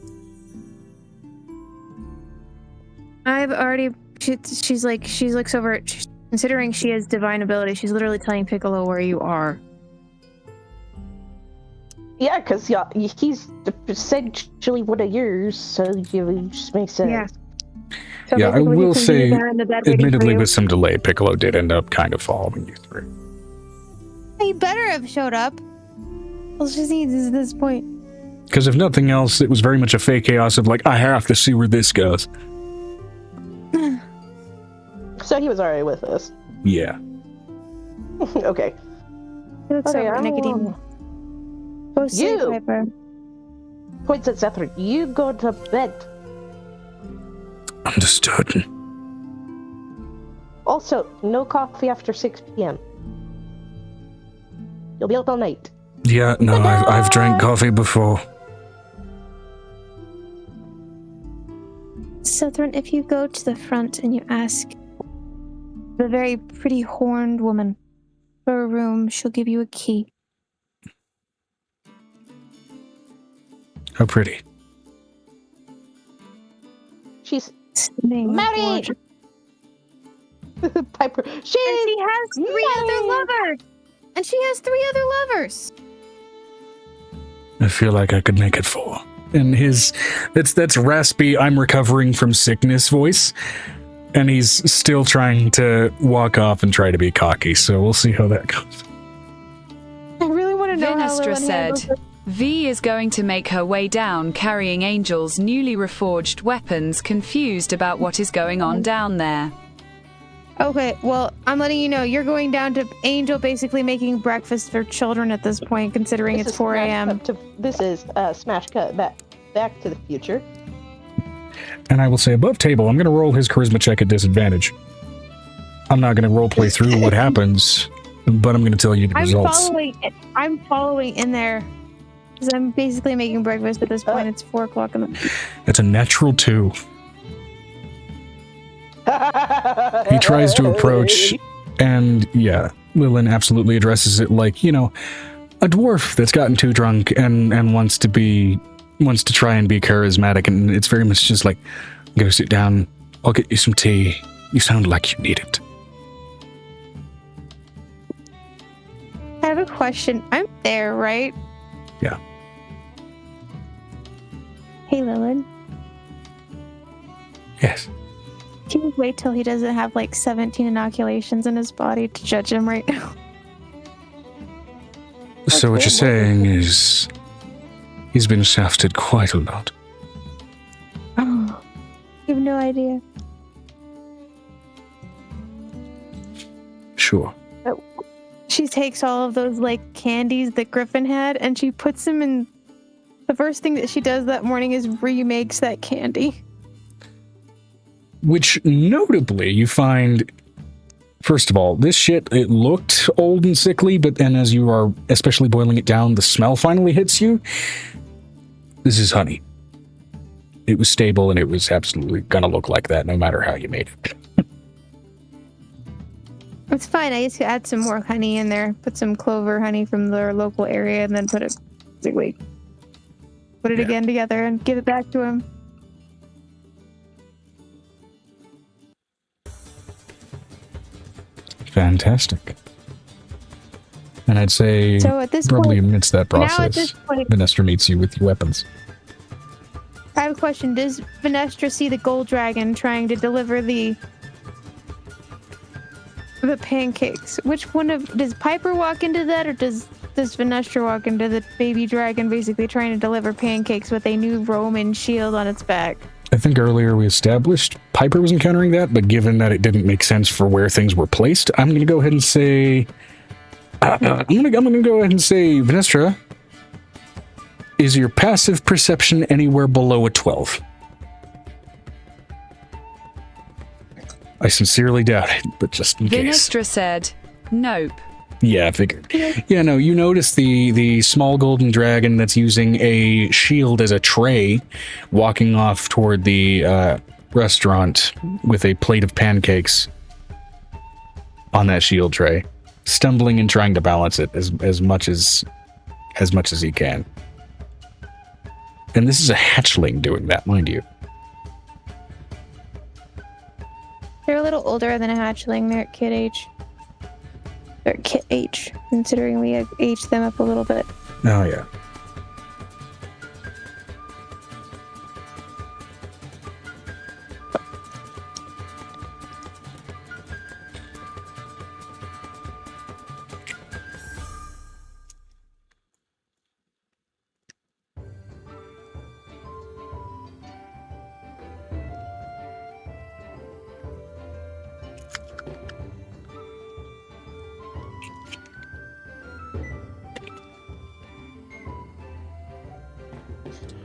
I've already. She looks over at. Considering she has divine ability, she's literally telling Piccolo where you are. Yeah, because he's essentially one of yours, so it just makes sense. Yeah. So Yeah, I basically will you can say, be there in the bed waiting for admittedly, you. with some delay, Piccolo did end up kind of following you through. He better have showed up. Well, just needs this point. Because if nothing else, it was very much a fake chaos of like, I have to see where this goes. So he was alright with us. Yeah. Okay. He looks Okay, over at Nicodeme. Go sleep, You! Piper. Points at Zethrin. You go to bed. Understood. Also, no coffee after 6 p.m. You'll be up all night. Yeah, no, I've drank coffee before. Southern, if you go to the front and you ask the very pretty horned woman for a room, she'll give you a key. How pretty. She's Stunning, married. gorgeous. Piper. And she has three other lovers. And she has 3 other lovers. I feel like I could make it 4. And that's raspy, I'm recovering from sickness voice. And he's still trying to walk off and try to be cocky, so we'll see how that goes. I really want to know how Vinestra Lillian handles said, it. V is going to make her way down carrying Angel's newly reforged weapons, confused about what is going on down there. Okay, well, I'm letting you know you're going down to Angel basically making breakfast for children at this point, considering This it's is 4 Smash a.m. Cut this is Smash Cut back to the future. And I will say above table, I'm going to roll his charisma check at disadvantage. I'm not going to roleplay through what happens, but I'm going to tell you the results. I'm following in there. Because I'm basically making breakfast at this point. It's 4 o'clock in the... That's a natural 2. He tries to approach, and yeah, Lillian absolutely addresses it like, you know, a dwarf that's gotten too drunk and wants to try and be charismatic, and it's very much just like, go sit down, I'll get you some tea. You sound like you need it. I have a question. I'm there, right? Yeah. Hey, Lillian. Yes. Can you wait till he doesn't have like 17 inoculations in his body to judge him right now? So what you're saying is he's been shafted quite a lot. Oh, you have no idea. Sure. She takes all of those like candies that Griffin had and she puts them in. The first thing that she does that morning is remakes that candy. Which notably you find, first of all, this shit, it looked old and sickly, but then as you are especially boiling it down, the smell finally hits you. This is honey. It was stable and it was absolutely gonna look like that no matter how you made it. It's fine. I used to add some more honey in there. Put some clover honey from the local area and then put it again together and give it back to him. Fantastic. And I'd say So at this probably point, amidst that process, now at this point, Venestra meets you with your weapons. I have a question. Does Venestra see the gold dragon trying to deliver the pancakes? Which one does Piper walk into that, or does Venestra walk into the baby dragon basically trying to deliver pancakes with a new Roman shield on its back? I think earlier we established Piper was encountering that, but given that it didn't make sense for where things were placed, I'm going to go ahead and say... I'm going to go ahead and say, Venestra, is your passive perception anywhere below a 12? I sincerely doubt it, but just in case. Venestra said, nope. Yeah, I figured. Yeah, no, you notice the small golden dragon that's using a shield as a tray, walking off toward the restaurant with a plate of pancakes on that shield tray, stumbling and trying to balance it as much as he can. And this is a hatchling doing that, mind you. They're a little older than a hatchling. They're at kid age. They're at kid age, considering we have aged them up a little bit. Oh, yeah.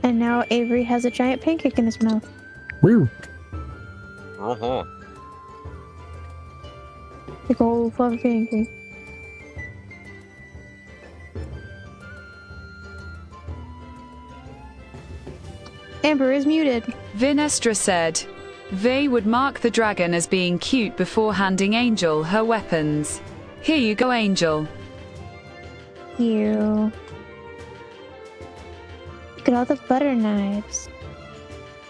And now Avery has a giant pancake in his mouth. Woo. Uh-huh. Big old fluffy pancake. Amber is muted. Venestra said, they would mark the dragon as being cute before handing Angel her weapons. Here you go, Angel. You. Look at all the butter knives.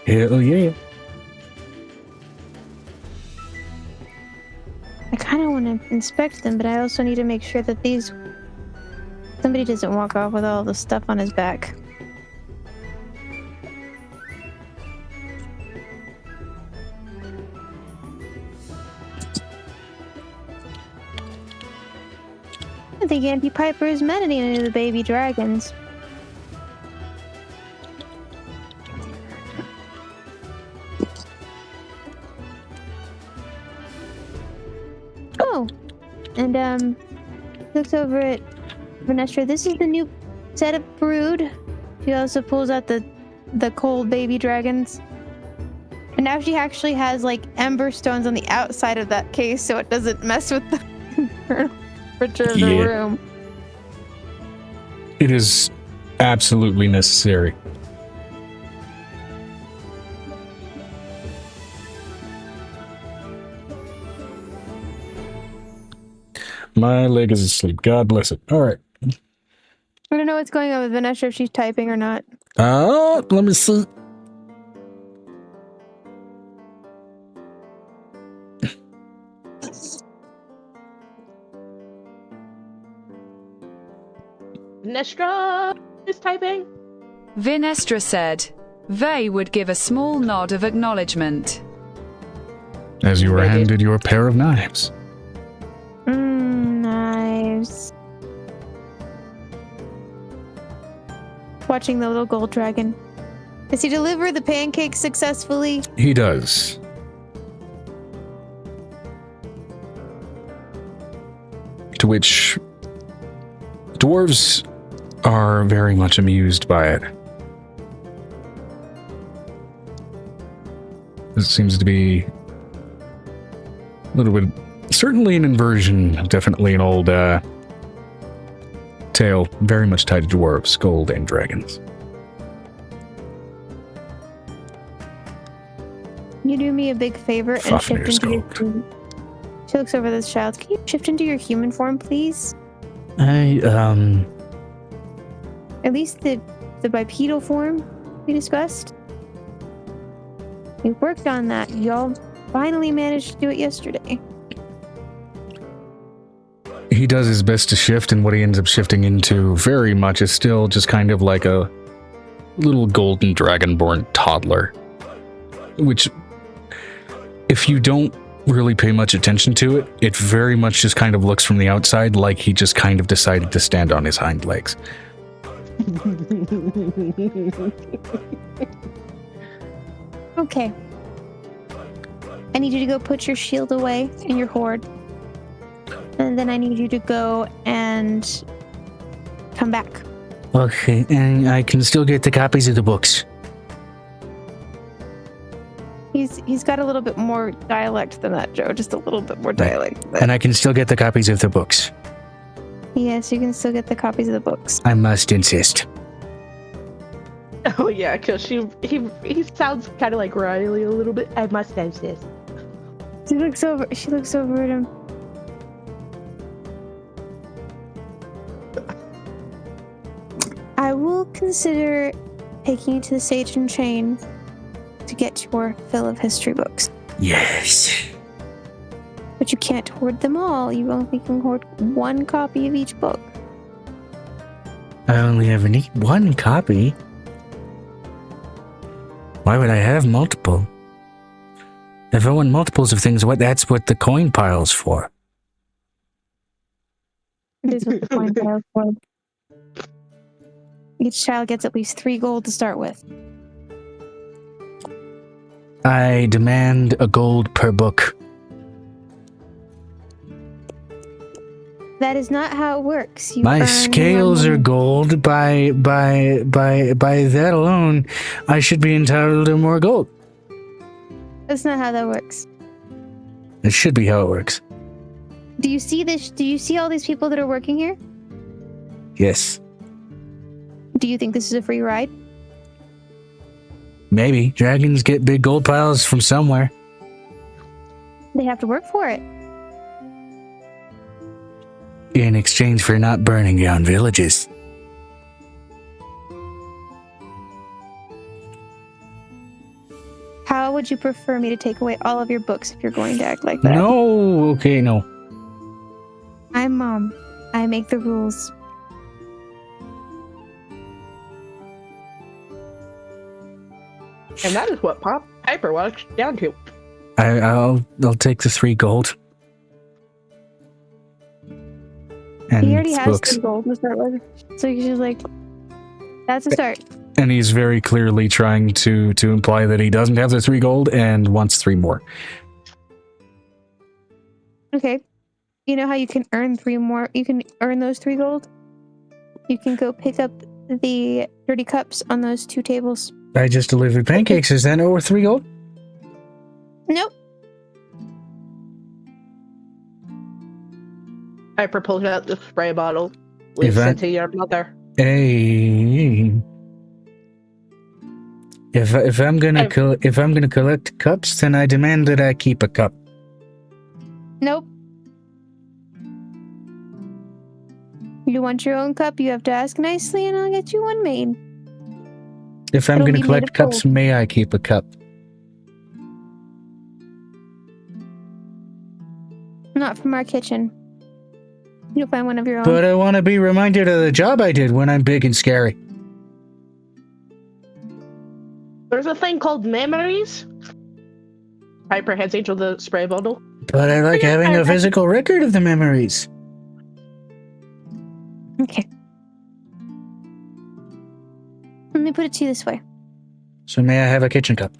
Hell yeah. I kind of want to inspect them, but I also need to make sure that somebody doesn't walk off with all the stuff on his back. I think Auntie Piper has met any of the baby dragons. Oh, and looks over at Vanessa. This is the new set of brood. She also pulls out the cold baby dragons. And now she actually has like ember stones on the outside of that case so it doesn't mess with the temperature of the room. It is absolutely necessary. My leg is asleep. God bless it. All right. I don't know what's going on with Vanessa, if she's typing or not. Let me see. Nestra is typing. Vinestra said, Vey would give a small nod of acknowledgement. As you were handed your pair of knives. Knives. Watching the little gold dragon. Does he deliver the pancakes successfully? He does. To which dwarves are very much amused by it. This seems to be a little bit, certainly an inversion, definitely an old tale, very much tied to dwarves, gold, and dragons. Can you do me a big favor and shift Fafnir's into your gold. human? She looks over this child. Can you shift into your human form, please? At least the bipedal form we discussed. We worked on that. Y'all finally managed to do it yesterday. He does his best to shift, and what he ends up shifting into very much is still just kind of like a little golden dragonborn toddler. Which, if you don't really pay much attention to it, it very much just kind of looks from the outside like he just kind of decided to stand on his hind legs. Okay. I need you to go put your shield away in your hoard. And then I need you to go and come back. Okay, and I can still get the copies of the books. He's got a little bit more dialect than that, Joe. Just a little bit more dialect. And I can still get the copies of the books. Yes, you can still get the copies of the books. I must insist. Oh yeah, because he sounds kind of like Riley a little bit. I must insist. She looks over at him. I will consider taking you to the Sage and Chain to get your fill of history books. Yes. But you can't hoard them all. You only can hoard one copy of each book. I only ever need one copy. Why would I have multiple? If I want multiples of things, that's what the coin pile's for. It is what the coin pile is for. Each child gets at least 3 gold to start with. I demand a gold per book. That is not how it works. You My earn scales more are money. gold. By that alone, I should be entitled to more gold. That's not how that works. It should be how it works. Do you see this? Do you see all these people that are working here? Yes. Do you think this is a free ride? Maybe. Dragons get big gold piles from somewhere. They have to work for it. In exchange for not burning down villages. How would you prefer me to take away all of your books if you're going to act like that? No. Okay, no. I'm mom. I make the rules. And that is what Piper walks down to. I'll take the 3 gold. And He already has books. 3 gold to start with. So he's just like, that's a start. And he's very clearly trying to imply that he doesn't have the 3 gold and wants 3 more. Okay. You know how you can earn 3 more? You can earn those 3 gold? You can go pick up the dirty cups on those 2 tables. I just delivered pancakes. Is that over 3 gold? Nope. I propose out the spray bottle. If I- Listen to your mother. Hey. If I'm gonna collect cups, then I demand that I keep a cup. Nope. You want your own cup, you have to ask nicely, and I'll get you one made. If I'm It'll gonna be made collect of cups, gold. may I keep a cup? Not from our kitchen. You'll find one of your own. But I want to be reminded of the job I did when I'm big and scary. There's a thing called memories. Piper hands Angel the spray bottle. But I like having a physical record of the memories. Okay. Let me put it to you this way. So may I have a kitchen cup?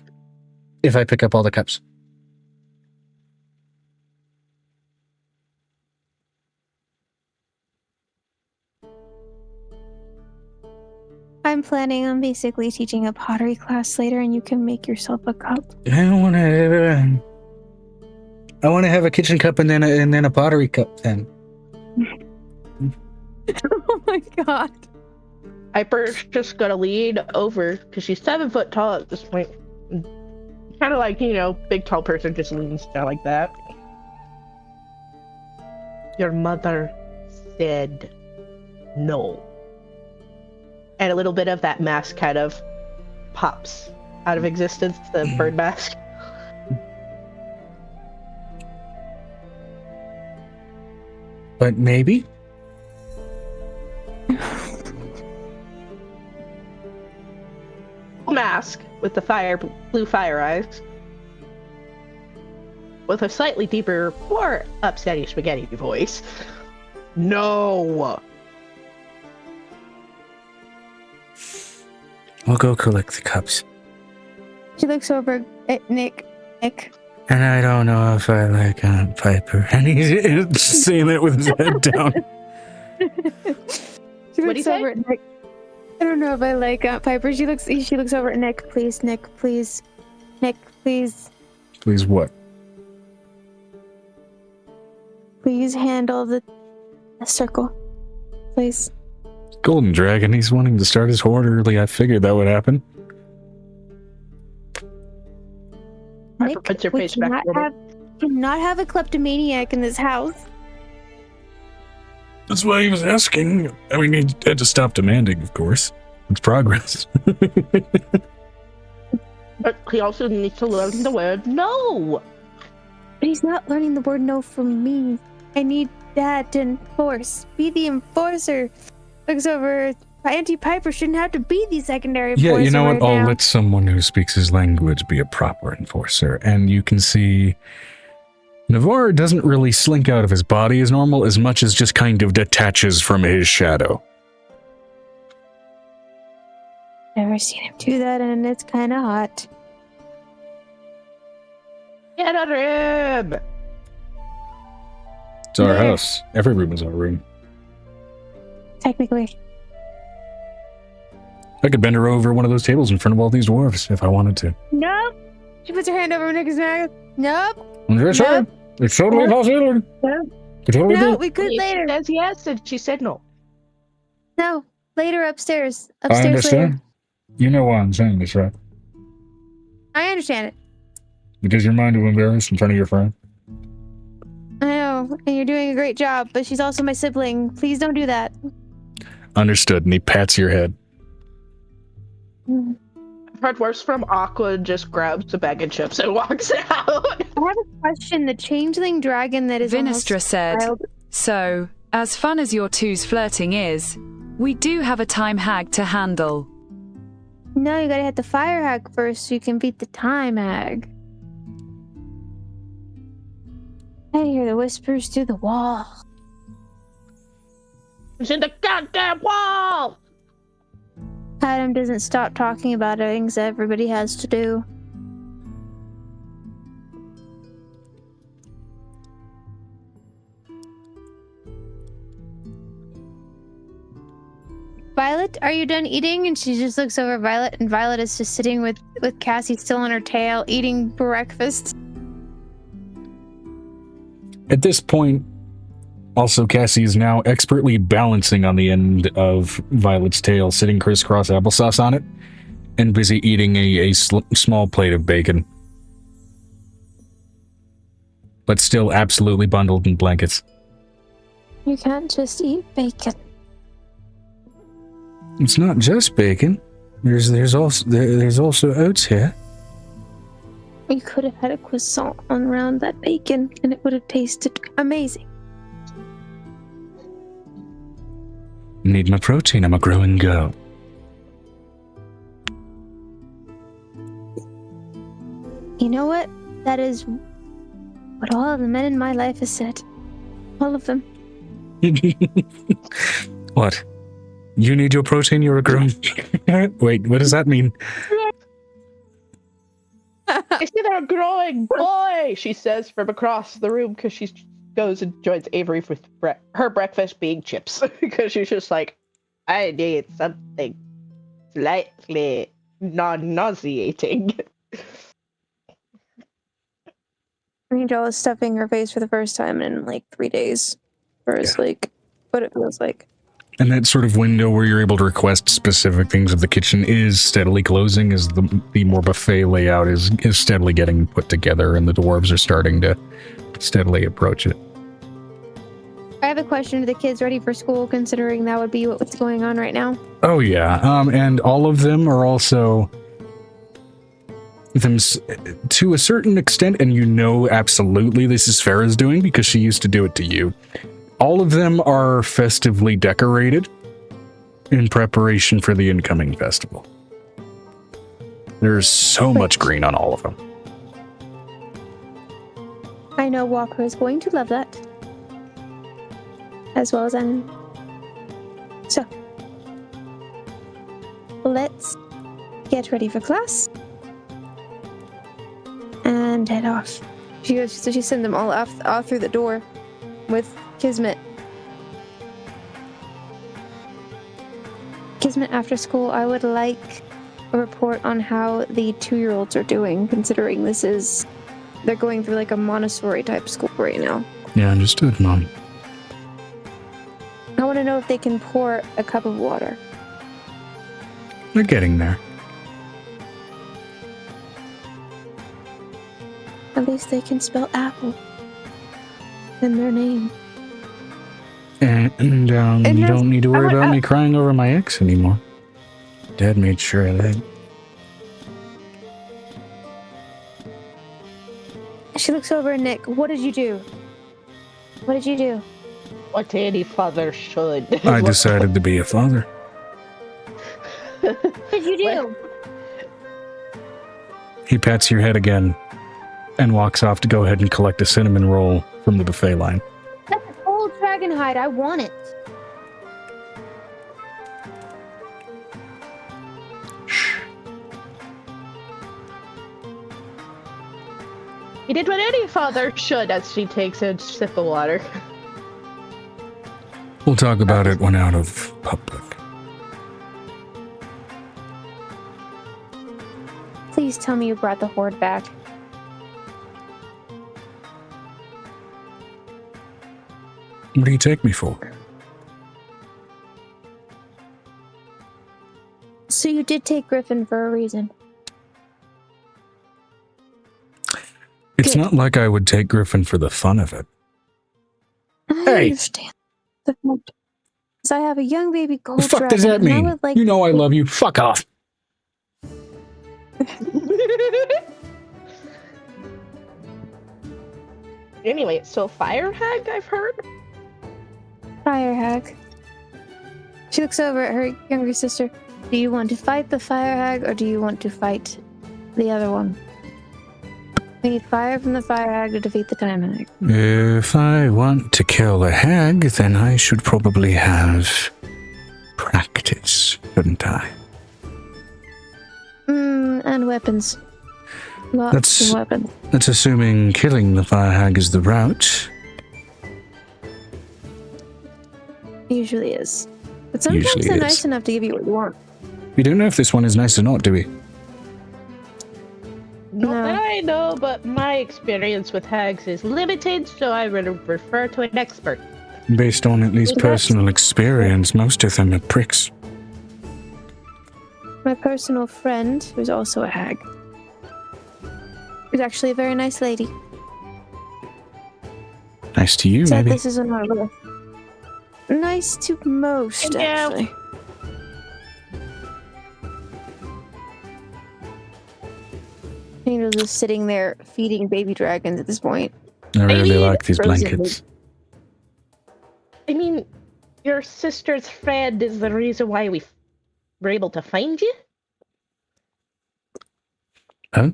If I pick up all the cups. I'm planning on basically teaching a pottery class later, and you can make yourself a cup. I don't want to. I want to have a kitchen cup and then a pottery cup. Then Oh my god. Piper's just gonna lean over because she's 7 foot tall at this point. Kind of like, big tall person just leans down like that. Your mother said no. And a little bit of that mask kind of pops out of existence, the bird mask. but maybe. Mask with the blue fire eyes. With a slightly deeper, more upsetty spaghetti voice. No! I'll go collect the cups. She looks over at Nick. And I don't know if I like Piper. And he's saying that with his head down. She What'd he looks over say? at Nick. I don't know if I like Piper. She looks over at Nick. Please, Nick, please. Nick, please. Please what? Please handle the circle. Please. Golden Dragon, he's wanting to start his horde early. I figured that would happen. Piper Nick, puts her we face back cannot have a kleptomaniac in this house. That's why he was asking. I mean, he had to stop demanding, of course. It's progress. But he also needs to learn the word no! But he's not learning the word no from me. I need Dad to enforce. Be the enforcer. Looks over. Auntie Piper shouldn't have to be the secondary enforcer. Yeah, you know what? right I'll now. let someone who speaks his language be a proper enforcer. And you can see Navarre doesn't really slink out of his body as normal as much as just kind of detaches from his shadow. Never seen him do that, and it's kind of hot. Get a room! It's our Yeah. house. Every room is our room. Technically. I could bend her over one of those tables in front of all these dwarves if I wanted to. Nope. She puts her hand over Nick's neck. Nope. Yes, sir. It's totally possible. Nope. Could totally No, do. we could She later. says yes, and she said no. No, later upstairs. I Upstairs understand. later. You know why I'm saying this, right? I understand it. Because you're mind to embarrass in front of your friend. I know, and you're doing a great job, but she's also my sibling. Please don't do that. Understood. And he pats your head. I've heard worse from Aqua and just grabs a bag of chips and walks out. I have a question. The changeling dragon that is Vinistra almost said, wild. "So, as fun as your two's flirting is, we do have a time hag to handle." No, you gotta hit the fire hag first so you can beat the time hag. I hear the whispers through the wall. It's in the goddamn wall! Adam doesn't stop talking about things that everybody has to do. Violet, are you done eating? And she just looks over at Violet, and Violet is just sitting with Cassie still on her tail, eating breakfast. At this point, also Cassie is now expertly balancing on the end of Violet's tail, sitting crisscross applesauce on it, and busy eating a small plate of bacon. But still absolutely bundled in blankets. You can't just eat bacon. It's not just bacon. There's also oats here. You could have had a croissant around that bacon, and it would have tasted amazing. Need my protein. I'm a growing girl. You know what? That is what all of the men in my life have said. All of them. What? You need your protein, you're a grown... Wait, what does that mean? I see they're a growing boy, she says from across the room, because she goes and joins Avery with her breakfast being chips. Because she's just like, I need something slightly non-nauseating. Angel is stuffing her face for the first time in like 3 days. Or it's like what it feels like. And that sort of window where you're able to request specific things of the kitchen is steadily closing as the more buffet layout is steadily getting put together and the dwarves are starting to steadily approach it. I have a question. Are the kids ready for school, considering that would be what's going on right now? Oh yeah, and all of them are also to a certain extent, and you know absolutely this is Farrah's doing because she used to do it to you. All of them are festively decorated in preparation for the incoming festival. There's so much green on all of them. I know Walker is going to love that. As well as Anne. So, let's get ready for class. And head off. She sent them all off through the door with Kismet. Kismet, after school, I would like a report on how the 2-year-olds are doing, considering they're going through like a Montessori type school right now. Yeah, understood, Mom. I want to know if they can pour a cup of water. They're getting there. At least they can spell apple in their name. And you don't need to worry about me crying over my ex anymore. Dad made sure of that. She looks over at Nick. What did you do? What did you do? What any father should. I decided to be a father. What did you do? He pats your head again and walks off to go ahead and collect a cinnamon roll from the buffet line. That's an old dragon hide. I want it. Shh. He did what any father should as she takes a sip of water. We'll talk about it when out of public. Please tell me you brought the horde back. What do you take me for? So you did take Griffin for a reason. It's not like I would take Griffin for the fun of it. I Hey! understand. Because I have a young baby gold What the fuck dragon. does that and I mean? would like You know I love you. Fuck off. Anyway, so Fire Hag, I've heard? Fire hag. She looks over at her younger sister. Do you want to fight the fire hag, or do you want to fight the other one? We need fire from the fire hag to defeat the time hag. If I want to kill a hag, then I should probably have practice, shouldn't I? And weapons. Lots of weapons. That's assuming killing the fire hag is the route. Usually is. But sometimes Usually they're is. nice enough to give you what you want. We don't know if this one is nice or not, do we? Not No. that I know, but my experience with hags is limited, so I would refer to an expert. Based on at least Well, personal experience, most of them are pricks. My personal friend, who's also a hag, is actually a very nice lady. Nice to you, Said maybe. this is on our list. Nice to most, Yeah. actually. Angel's just sitting there feeding baby dragons at this point. I really Maybe like these frozen blankets. I mean, your sister's friend is the reason why we were able to find you? Huh?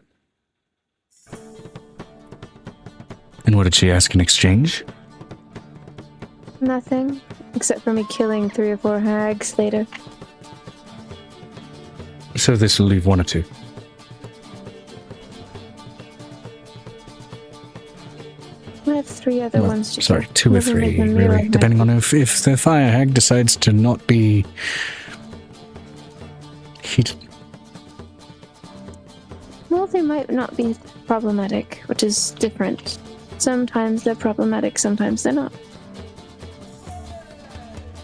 And what did she ask in exchange? Nothing, except for me killing 3 or 4 hags later. So this will leave 1 or 2. I have 3 other Well, ones to sorry, kill. 2 or Doesn't make 3, them really. realize Depending that. on if the fire hag decides to not be... Well, they might not be problematic, which is different. Sometimes they're problematic, sometimes they're not.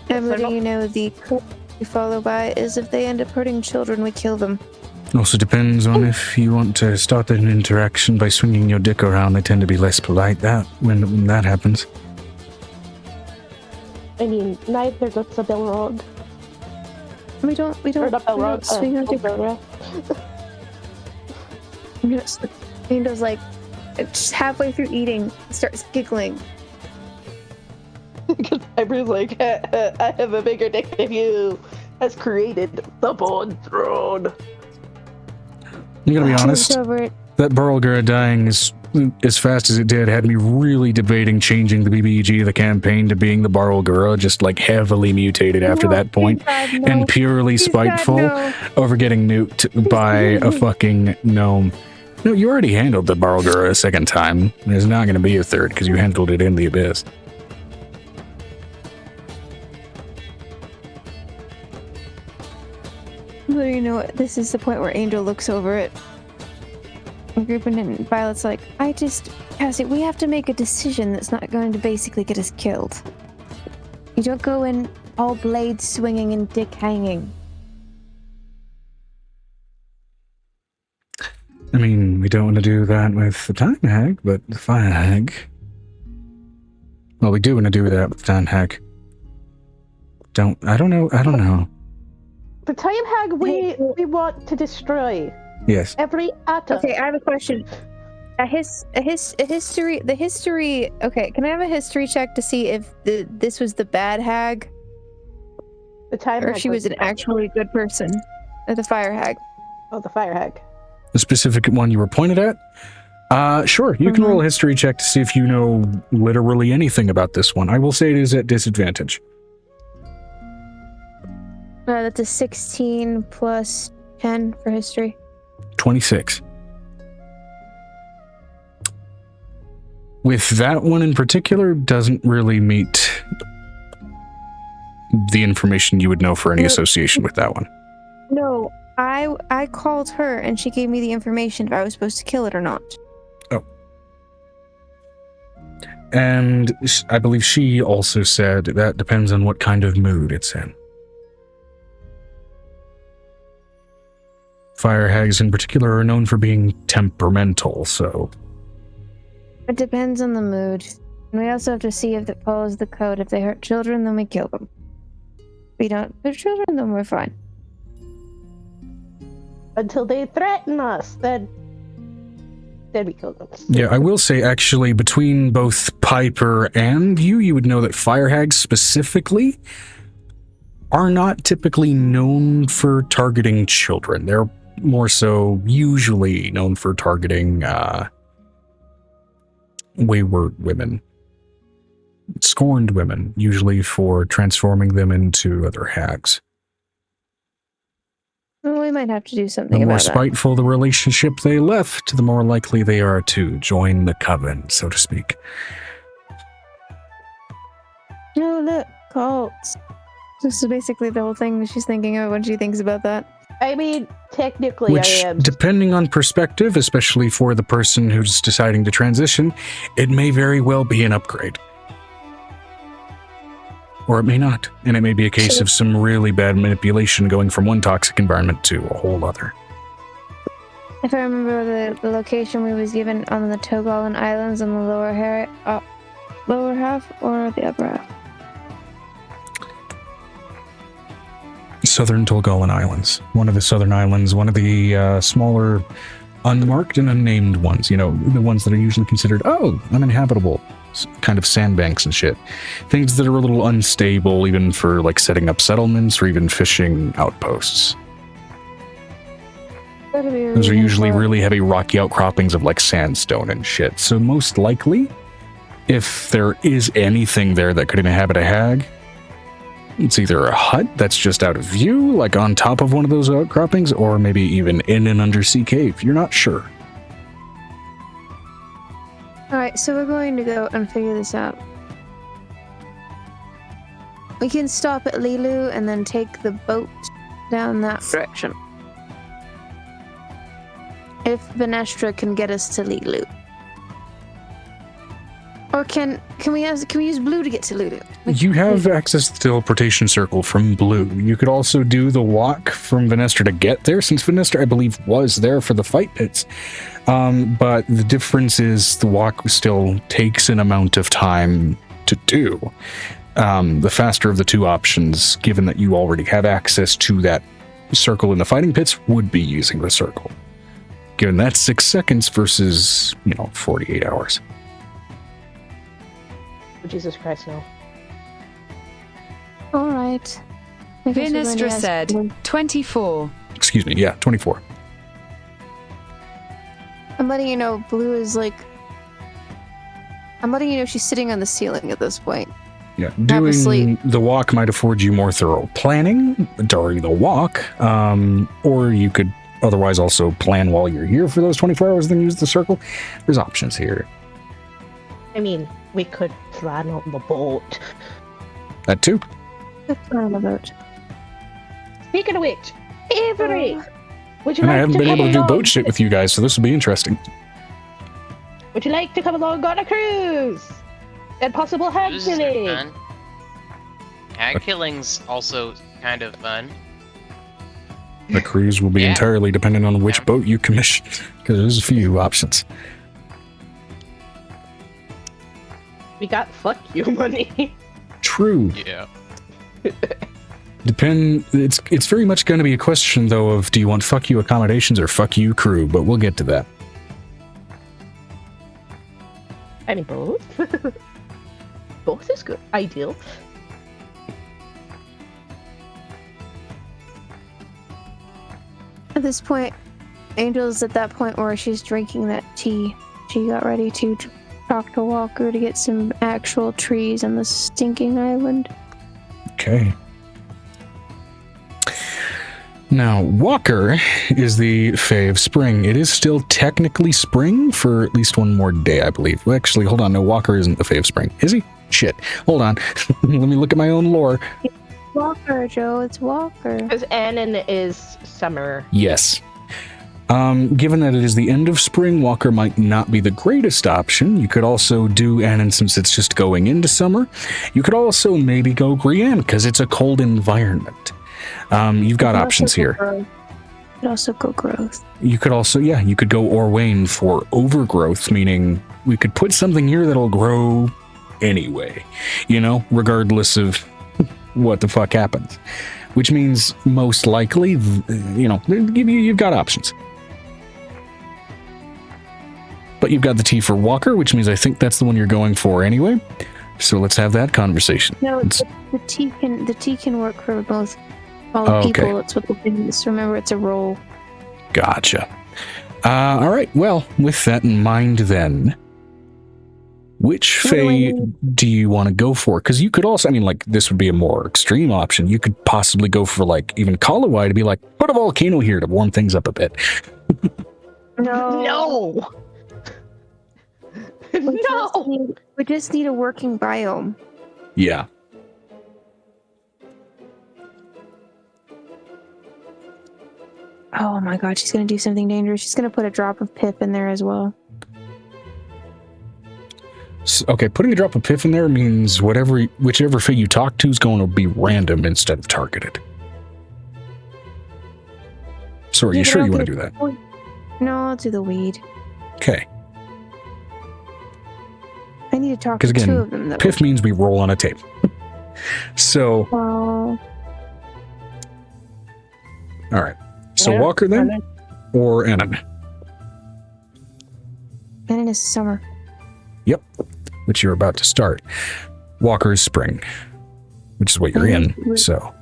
I'm letting you know the code we follow by is if they end up hurting children, we kill them. Also depends on if you want to start an interaction by swinging your dick around. They tend to be less polite when that happens. I mean, neither gets a Belrog. We don't Or not Belrog, swing our dick. Belrog. Yes. Angel's like, just halfway through eating, starts giggling. Because Piper's like, I have a bigger dick than you. Has created the Bone Throne. I'm gonna be honest. Looks over it. That Burlgura dying as fast as it did had me really debating changing the BBG of the campaign to being the Burlgura, just like heavily mutated after that point, and purely spiteful over getting nuked by a fucking gnome. No, you already handled the Burlgura a second time. There's not gonna be a third because you handled it in the abyss. Well, you know what? This is the point where Angel looks over it. And Groupin and Violet's like, Cassie, we have to make a decision that's not going to basically get us killed. You don't go in all blades swinging and dick hanging. I mean, we don't want to do that with the time hag, but the fire hag. Well, we do want to do that with the time hag. I don't know. The Time Hag we want to destroy. Yes. Every atom. Okay, I have a question. The history. Okay, can I have a history check to see if this was the bad hag, The Time or Hag if she was an actually good person, or the fire hag? Oh, the Fire Hag. The specific one you were pointed at? Sure, you can roll a history check to see if you know literally anything about this one. I will say it is at disadvantage. That's a 16 plus 10 for history. 26. With that one in particular, doesn't really meet the information you would know for any association with that one. No, I called her and she gave me the information if I was supposed to kill it or not. And I believe she also said that depends on what kind of mood it's in. Fire hags in particular are known for being temperamental, so... It depends on the mood. And we also have to see if it follows the code. If they hurt children, then we kill them. If we don't hurt children, then we're fine. Until they threaten us, then we kill them. Yeah, I will say, actually, between both Piper and you would know that fire hags specifically are not typically known for targeting children. They're more so usually known for targeting wayward women. Scorned women, usually for transforming them into other hags. Well, we might have to do something The more about that. spiteful the relationship they left, the more likely they are to join the coven, so to speak. No, look, cults. This is basically the whole thing she's thinking of when she thinks about that. I mean, technically, Which, I am. depending on perspective, especially for the person who's deciding to transition, it may very well be an upgrade. Or it may not, and it may be a case of some really bad manipulation going from one toxic environment to a whole other. If I remember the location we was given on the Togolan Islands on the lower half or the upper half? Southern Togolan Islands. One of the southern islands, one of the smaller unmarked and unnamed ones. You know, the ones that are usually considered, uninhabitable. Kind of sandbanks and shit. Things that are a little unstable even for like setting up settlements or even fishing outposts. Those are usually really heavy rocky outcroppings of like sandstone and shit. So most likely, if there is anything there that could inhabit a hag, it's either a hut that's just out of view, like on top of one of those outcroppings, or maybe even in an undersea cave. You're not sure. Alright, so we're going to go and figure this out. We can stop at Lilu and then take the boat down that direction. If Venestra can get us to Lilu. Or can we use Blue to get to Lulu? You have access to the teleportation circle from Blue. You could also do the walk from Venestra to get there, since Venestra, I believe, was there for the fight pits. But the difference is the walk still takes an amount of time to do. The faster of the two options, given that you already have access to that circle in the fighting pits, would be using the circle. Given that's 6 seconds versus, 48 hours. Jesus Christ, no. Alright. Vinestra said 24. Excuse me, yeah, 24. I'm letting you know Blue is like... I'm letting you know she's sitting on the ceiling at this point. Yeah, doing the walk might afford you more thorough planning during the walk, or you could otherwise also plan while you're here for those 24 hours, then use the circle. There's options here. I mean, we could plan on the boat. That too. On the boat. Speaking of which, Avery, would you And like I haven't to been come able to do along? boat shit with you guys, so this will be interesting. Would you like to come along on a cruise? And possible hag Cruises are killing? fun. Hag killing's also kind of fun. The cruise will be Yeah. entirely dependent on which boat you commission, because there's a few options. We got fuck you money. True. Yeah. It's very much going to be a question, though, of do you want fuck you accommodations or fuck you crew, but we'll get to that. I mean, both. Both is good. Ideal. At this point, Angel's at that point where she's drinking that tea. She got ready to talk to Walker to get some actual trees on the stinking island. Okay. Now, Walker is the Fae of Spring. It is still technically spring for at least one more day, I believe. Well, actually, hold on. No, Walker isn't the Fae of Spring. Is he? Shit. Hold on. Let me look at my own lore. Walker, Joe. It's Walker. Because Annan is summer. Yes. Given that it is the end of spring, Walker might not be the greatest option. You could also do Annan since it's just going into summer. You could also maybe go Grianne because it's a cold environment. You've got options here. You could also go growth. You could also, you could go Orwain for overgrowth, meaning we could put something here that'll grow anyway, regardless of what the fuck happens. Which means most likely, you've got options. But you've got the T for Walker, which means I think that's the one you're going for anyway. So let's have that conversation. No, the T can work for both all people. That's what the thing is. Remember, it's a roll. Gotcha. All right. Well, with that in mind, then, which Fae do you want to go for? Because you could also, this would be a more extreme option. You could possibly go for even Kalawai to be like, put a volcano here to warm things up a bit. No. We just need a working biome. Yeah. Oh my god, she's gonna do something dangerous. She's gonna put a drop of Pip in there as well. Okay, putting a drop of Piff in there means whichever Fey you talk to is going to be random instead of targeted. So are you sure you want to do that? No, I'll do the weed. Okay. I need to talk to Because two again, of them though. Piff means we roll on a tape. So, Oh, all right. So Yeah, Walker then, or Annan? and it's summer. Yep, which you're about to start. Walker is spring, which is what you're in. So,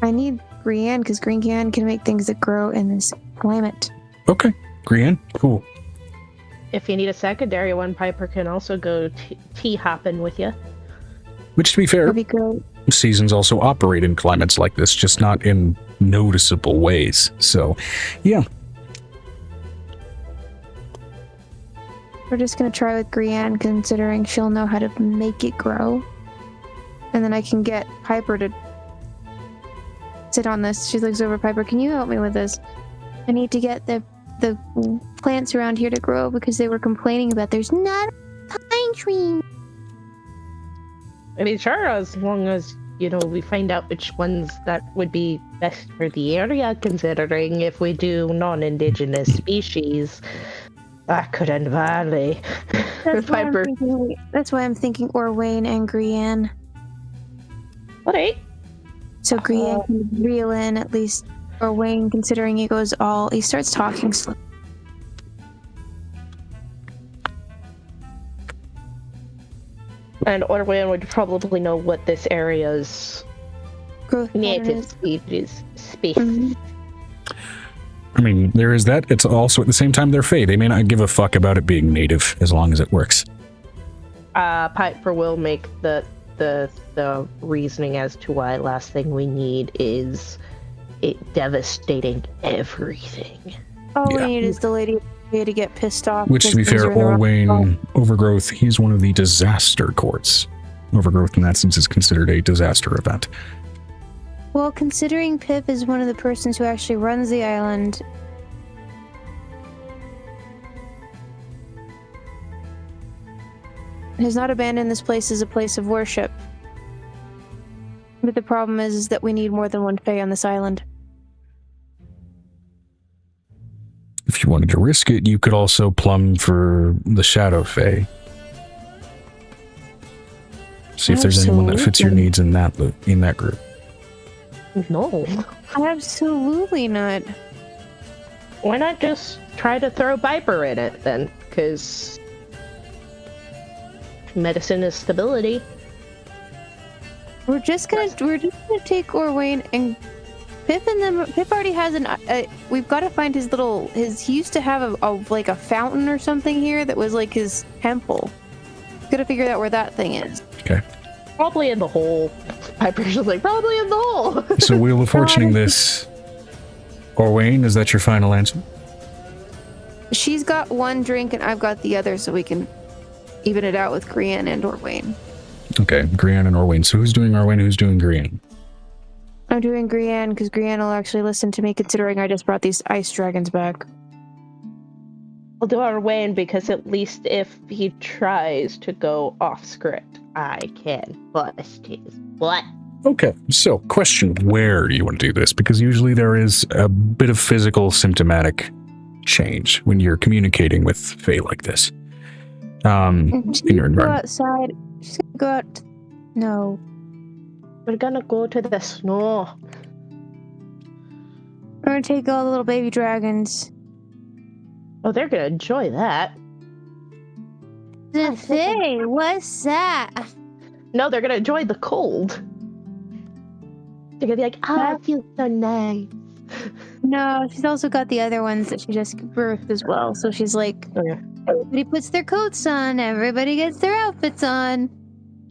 I need Grianne because Grianne can make things that grow in this climate. okay, Grianne, cool. If you need a secondary one, Piper can also go tea hopping with you. Which, to be fair, That'd be great. seasons also operate in climates like this, just not in noticeable ways. So, yeah. We're just gonna try with Grianne, considering she'll know how to make it grow. And then I can get Piper to sit on this. She looks over, Piper, can you help me with this? I need to get the plants around here to grow because they were complaining about there's not a pine tree. I mean, sure, as long as, we find out which ones that would be best for the area, considering if we do non-indigenous species, that could end badly. That's why I'm thinking Orwayne and Grianne. Alright. So Grianne can reel in at least Orwayne, considering he starts talking slow. And Orwin would probably know what this area's Growth native species. Mhm. I mean, there is that. It's also at the same time they're Fey. They may not give a fuck about it being native as long as it works. Piper will make the reasoning as to why last thing we need is it devastating everything. All Yeah. we need is the lady to get pissed off. Which, to be because fair, things are in the wrong spot. Orwayne Overgrowth, he's one of the disaster courts. Overgrowth, in that sense, is considered a disaster event. Well, considering Pip is one of the persons who actually runs the island, has not abandoned this place as a place of worship. But the problem is that we need more than one Fae on this island. If you wanted to risk it, you could also plumb for the Shadow Fae. See if there's anyone that fits your Absolutely. needs in that group. No. Absolutely not. Why not just try to throw Piper in it then? Because medicine is stability. We're just gonna take Orwayne and Pip and them. Pip already has we've got to find he used to have a fountain or something here that was like his temple. Gotta figure out where that thing is. Okay. Probably in the hole. Piper's just like, probably in the hole. So, Wheel of Fortuning this. Orwayne, is that your final answer? She's got one drink and I've got the other, so we can even it out with Grianne and Orwayne. Okay, Grianne and Orwayne. So who's doing Orwayne, who's doing Grianne? I'm doing Grianne because Grianne will actually listen to me, considering I just brought these ice dragons back. I'll do our Wayne because at least if he tries to go off script, I can bust his butt. Okay, so question, where do you want to do this? Because usually there is a bit of physical symptomatic change when you're communicating with Fae like this. She's In your gonna go environment. outside. She's gonna go out. No. We're gonna go to the snow. We're gonna take all the little baby dragons. Oh, they're gonna enjoy that. The Fae, what's that? No, they're gonna enjoy the cold. They're gonna be like, I feel so nice. No, she's also got the other ones that she just birthed as well. So she's like, Okay. everybody puts their coats on, everybody gets their outfits on.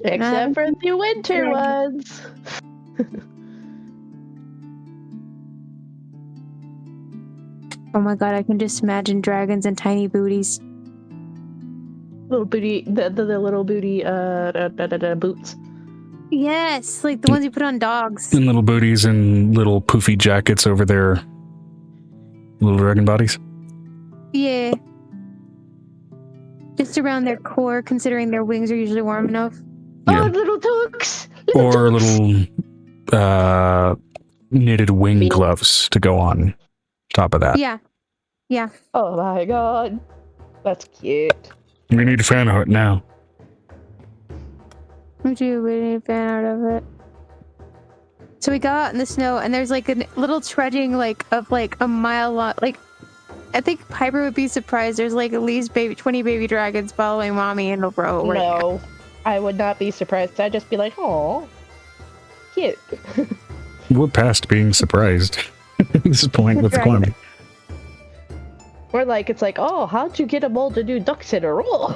Except for the winter ones. Oh my god, I can just imagine dragons and tiny booties. Little booty, the little booty boots. Yes, like the ones you put on dogs. And little booties and little poofy jackets over their Little dragon bodies? Yeah. Just around their core, considering their wings are usually warm enough. Yeah. Oh, little ducks! Or ducks. little knitted wing Feet. gloves to go on top of that. Yeah. Yeah. Oh my god. That's cute. We need a fan art now. We need a fan art of it. So we go out in the snow, and there's like a little trudging, like of like a mile long. Like, I think Piper would be surprised. There's like at least 20 baby dragons following mommy in a row. Right now. No, I would not be surprised. I'd just be like, oh, cute. We're past being surprised at this point with the Dragon. climate. Or like, it's like, oh, how'd you get them all to do ducks in a row?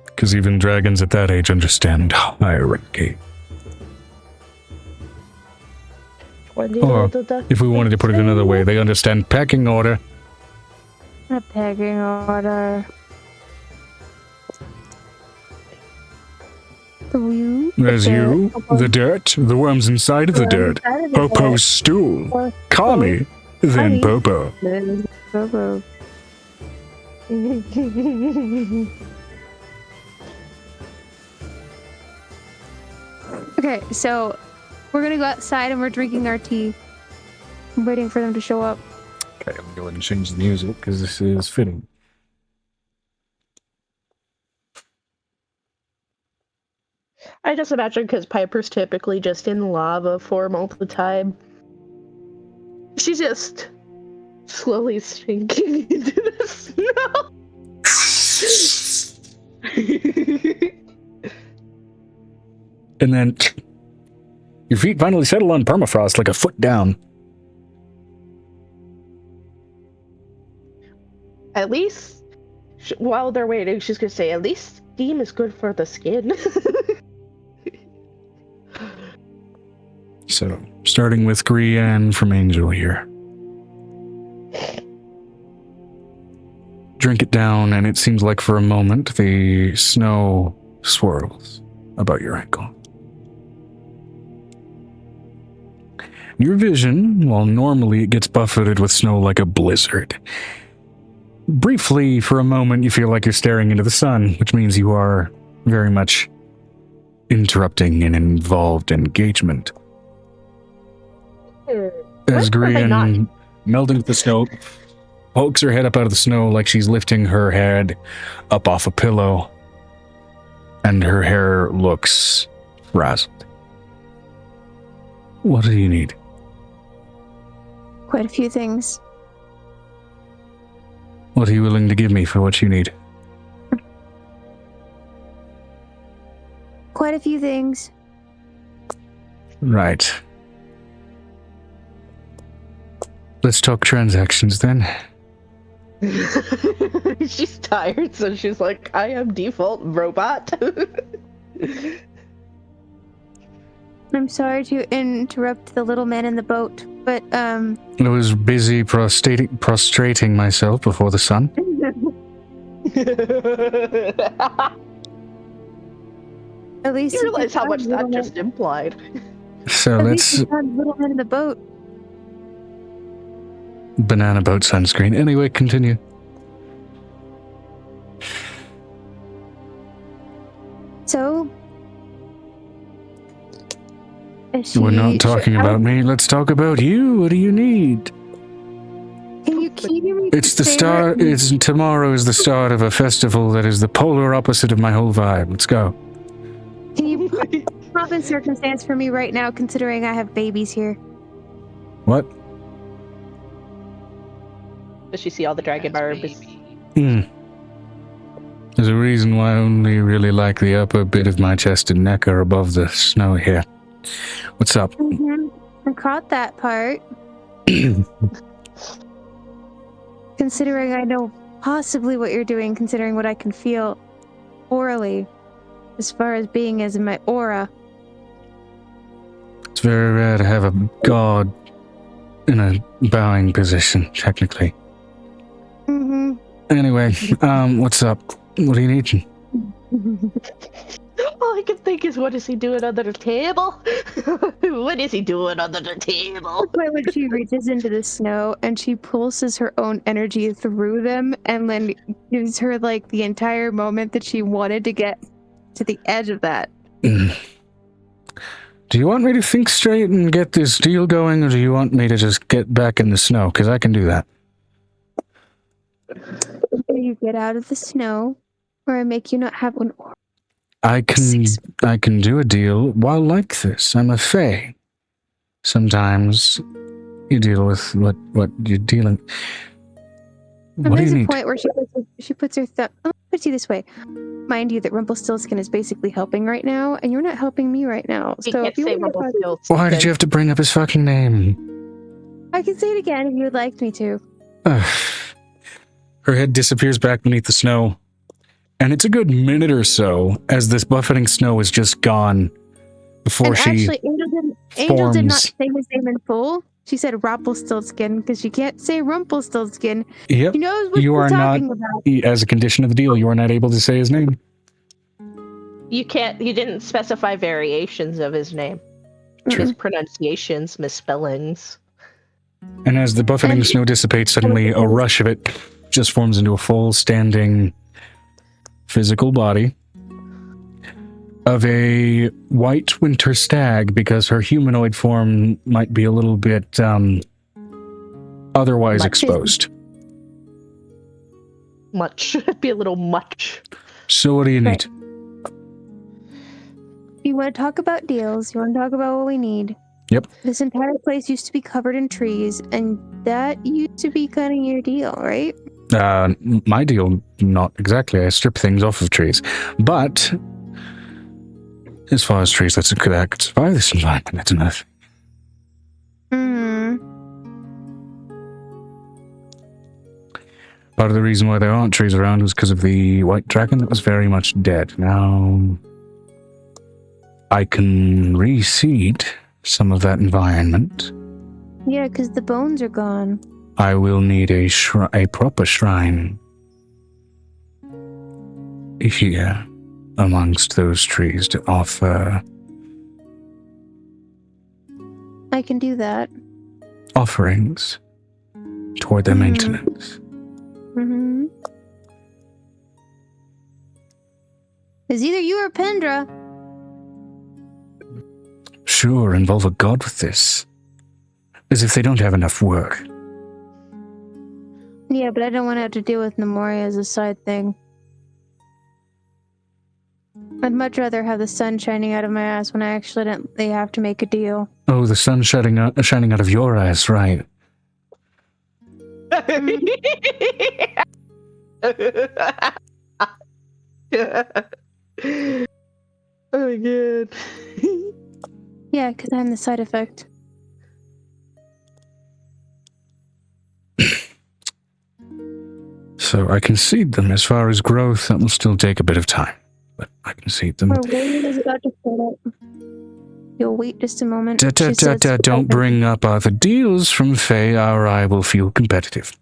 Because even dragons at that age understand hierarchy. Or, if we wanted to put it another way, they understand pecking order. A pecking order. There's you, the dirt, the worms inside of the dirt, Popo's stool, Kami, then Popo. Popo. Okay, so we're gonna go outside and we're drinking our tea. I'm waiting for them to show up. Okay, I'm going to go ahead and change the music because this is fitting. I just imagine because Piper's typically just in lava form all the time. She's just slowly sinking into the snow. And then your feet finally settle on permafrost like a foot down. At least, while they're waiting, she's gonna say, at least steam is good for the skin. So, starting with Grianne from Angel here. Drink it down, and it seems like for a moment the snow swirls about your ankle. Your vision, while normally it gets buffeted with snow like a blizzard, briefly, for a moment, you feel like you're staring into the sun, which means you are very much interrupting an involved engagement. As Grianne, melding with the snow, pokes her head up out of the snow like she's lifting her head up off a pillow, and her hair looks frazzled. What do you need? Quite a few things. What are you willing to give me for what you need? Quite a few things. Right. Let's talk transactions then. She's tired, so she's like, I am default robot. I'm sorry to interrupt the little man in the boat, but I was busy prostrating myself before the sun. at least You realize how much little that just implied. So At let's... least you found little man in the boat. Banana boat sunscreen. Anyway, continue. So, We're not talking about me. Let's talk about you. What do you need? Can you hear me? It's the say start. that? It's tomorrow is the start of a festival that is the polar opposite of my whole vibe. Let's go. Can you pop in circumstance for me right now, considering I have babies here? What? Does she see all the dragon barbs? There's a reason why I only really like the upper bit of my chest and neck are above the snow here. What's up? I caught that part. Considering I know possibly what you're doing, considering what I can feel orally, as far as being as in my aura. It's very rare to have a god in a bowing position, technically. Anyway, what's up? What do you need? Oh, I can think is, what is he doing under the table? What is he doing under the table? Why when she reaches into the snow and she pulses her own energy through them and then gives her like the entire moment that she wanted to get to the edge of that. Do you want me to think straight and get this deal going, or do you want me to just get back in the snow? Because I can do that. Either you get out of the snow, or I make you not have one. I can do a deal while like this. I'm a fae. Sometimes you deal with what you're dealing. What do There's you a need? point where she puts her thumb. I'll put it this way. Mind you, that Rumpelstiltskin is basically helping right now, and you're not helping me right now. He So can't if you say want to Rumpelstiltskin. Why did you have to bring up his fucking name? I can say it again if you would like me to. Her head disappears back beneath the snow, and it's a good minute or so as this buffeting snow is just gone before And she actually, Angel did not forms. say his name in full. She said Rumpelstiltskin because she can't say Rumpelstiltskin. Yep, She knows what you she's are not, talking about. as a condition of the deal, you are not able to say his name. You didn't specify variations of his name. Mispronunciations, misspellings. And as the buffeting snow dissipates, suddenly a rush of it just forms into a full standing physical body of a white winter stag, because her humanoid form might be a little bit otherwise Much. exposed. Much. It'd be a little much. So what do you need? You want to talk about deals. You want to talk about what we need. Yep. This entire place used to be covered in trees, and that used to be kind of your deal, right? My deal, not exactly. I strip things off of trees. But as far as trees that could survive this environment, that's enough. Part of the reason why there aren't trees around was because of the white dragon that was very much dead. Now, I can reseed some of that environment. Yeah, because the bones are gone. I will need a proper shrine here amongst those trees to offer I can do that. offerings toward their maintenance. Mm-hmm. It's either you or Pendra. Sure, involve a god with this. As if they don't have enough work. Yeah, but I don't want to have to deal with Nemoria as a side thing. I'd much rather have the sun shining out of my ass when I accidentally have to make a deal. Oh, the sun shining out of your eyes, right? Oh my god. Yeah, because I'm the side effect. So I can seed them. As far as growth, that will still take a bit of time. But I can seed them. Our waiting is about to start up. You'll wait just a moment. She says, Don't bring up other deals from Faye, or I will feel competitive.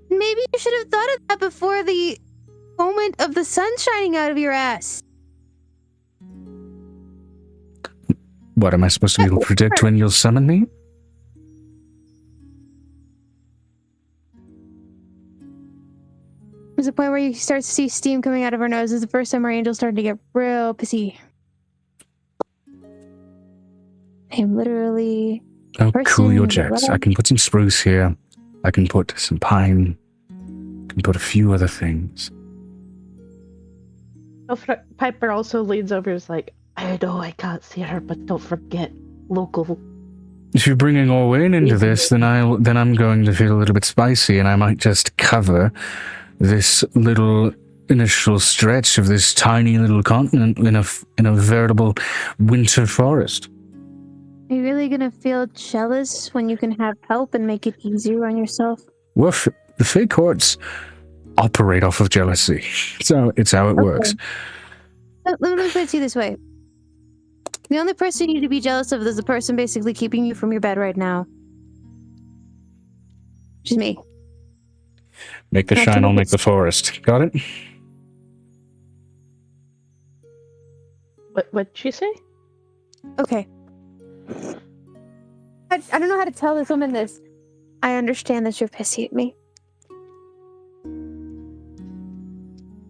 Maybe you should have thought of that before the moment of the sun shining out of your ass. What, am I supposed to be able to predict when you'll summon me? There's a point where you start to see steam coming out of her nose. This is the first time our angel's starting to get real pissy. I'm literally... Oh, person cool your in the jets. lab. I can put some spruce here. I can put some pine. I can put a few other things. Piper also leans over and is like, I know I can't see her, but don't forget local. If you're bringing Orwayne into this, then I'm going to feel a little bit spicy, and I might just cover this little initial stretch of this tiny little continent in a veritable winter forest. Are you really gonna feel jealous when you can have help and make it easier on yourself? Well, the Fey courts operate off of jealousy, so it's how it works. Let me put it to you this way. The only person you need to be jealous of is the person basically keeping you from your bed right now. Which is me. Make the Not shine, to I'll make make the forest. Got it? What'd she say? Okay. I don't know how to tell this woman this. I understand that you're pissy at me.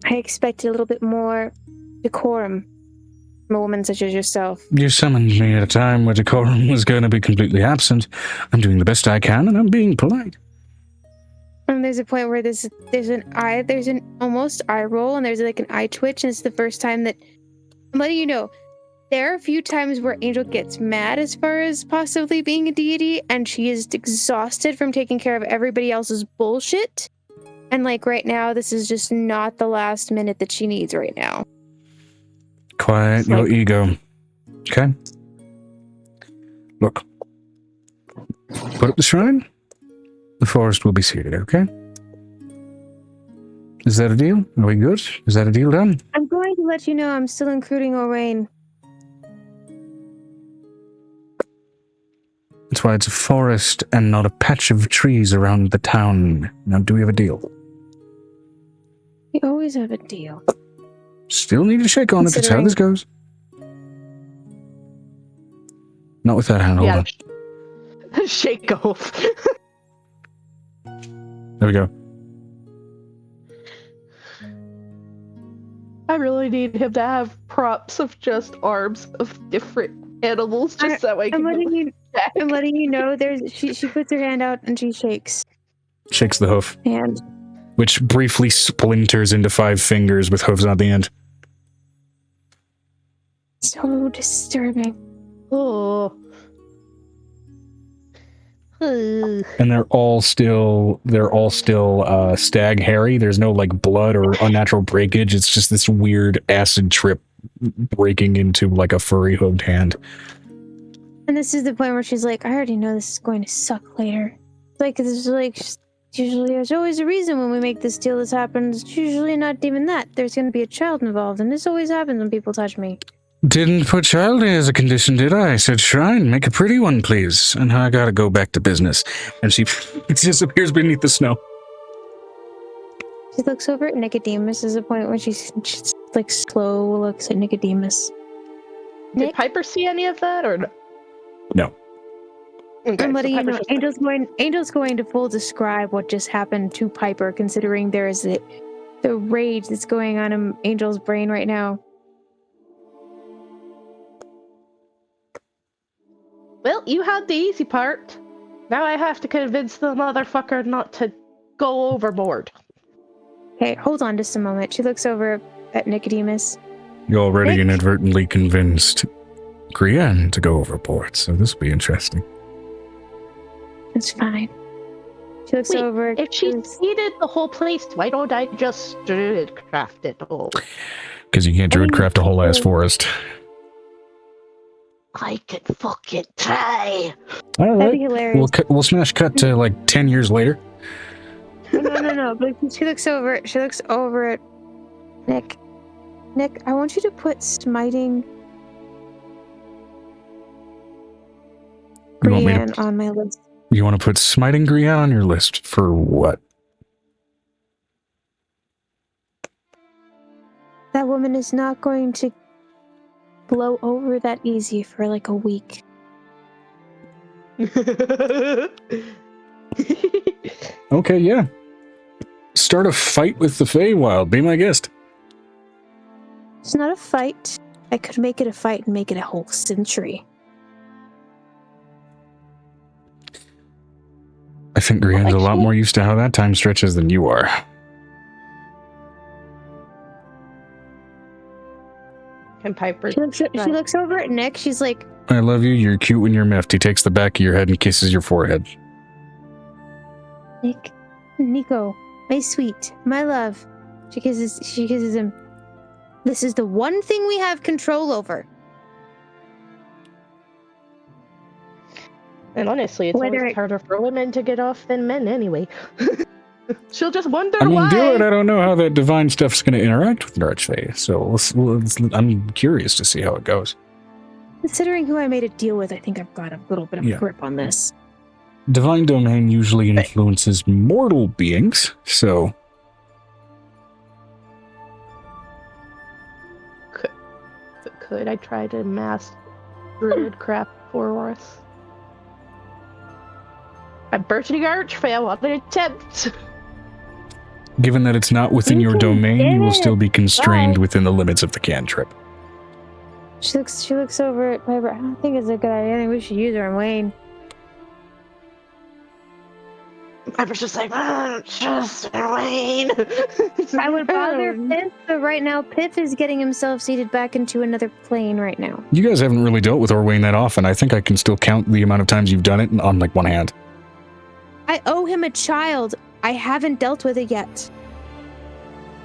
I expected a little bit more decorum from a woman such as yourself. You summoned me at a time where decorum was going to be completely absent. I'm doing the best I can, and I'm being polite. And there's a point where there's an almost eye roll, and there's like an eye twitch, and it's the first time that I'm letting you know. There are a few times where Angel gets mad as far as possibly being a deity, and she is exhausted from taking care of everybody else's bullshit. And like right now, this is just not the last minute that she needs right now. Quiet your ego. Okay? Look. Put up the shrine. The forest will be seated, okay? Is that a deal? Are we good? Is that a deal done? I'm going to let you know I'm still including Orain. That's why it's a forest and not a patch of trees around the town. Now, do we have a deal? We always have a deal. Still need to shake on it. That's how this goes. Not with that hand. Hold on. Shake off. There we go. I really need him to have props of just arms of different animals, just so I can. I'm letting you know. She puts her hand out and she shakes. Shakes the hoof. And which briefly splinters into 5 fingers with hooves on the end. So disturbing. Oh. And they're all still stag hairy. There's no like blood or unnatural breakage. It's just this weird acid trip breaking into like a furry hooved hand. And this is the point where she's like, I already know this is going to suck later. Like, this is like, usually there's always a reason when we make this deal this happens. It's usually not even that. There's going to be a child involved, and this always happens when people touch me. Didn't put child as a condition, did I? I said, shrine, make a pretty one, please. And I gotta go back to business. And she disappears beneath the snow. She looks over at Nicodemus. There's a point where she's like slow looks at Nicodemus. Did Piper see any of that, or no? No. Okay, I'm letting so you know, Angel's going to full describe what just happened to Piper, considering there is the rage that's going on in Angel's brain right now. Well, you had the easy part. Now I have to convince the motherfucker not to go overboard. Okay, hold on just a moment. She looks over at Nicodemus. You already inadvertently convinced Grianne to go overboard, so this will be interesting. It's fine. She looks over. If she seeded the whole place, why don't I just druidcraft it all? Because you can't druidcraft a whole ass forest. I could fucking try. All right. That'd be hilarious. We'll smash cut to like 10 years later. No. But she looks over at Nick. Nick, I want you to put smiting Grianne on my list. You want to put smiting Grianne on your list for what? That woman is not going to blow over that easy for like a week. Okay, yeah. Start a fight with the Feywild. Be my guest. It's not a fight. I could make it a fight and make it a whole century. I think Grianne's a lot more used to how that time stretches than you are. Can Piper? She looks over at Nick. She's like, I love you. You're cute when you're miffed. He takes the back of your head and kisses your forehead. Nico, my sweet, my love. She kisses him. This is the one thing we have control over. And honestly, it's always harder for women to get off than men anyway. She'll just wonder why. Do it. I don't know how that divine stuff's going to interact with Archfey, so I'm curious to see how it goes. Considering who I made a deal with, I think I've got a little bit of grip on this. Divine domain usually influences mortal beings, so... it could. I tried to mass druid crap for us. I'm bursting arch fail on an attempt. Given that it's not within You your can domain, get you will it. still be constrained Bye. within the limits of the cantrip. She looks over at Piper. I don't think it's a good idea. I think we should use her on Wayne. I was just like, just Wayne. I would bother Piff, but right now Piff is getting himself seated back into another plane right now. You guys haven't really dealt with Orwayne that often. I think I can still count the amount of times you've done it on like one hand. I owe him a child. I haven't dealt with it yet.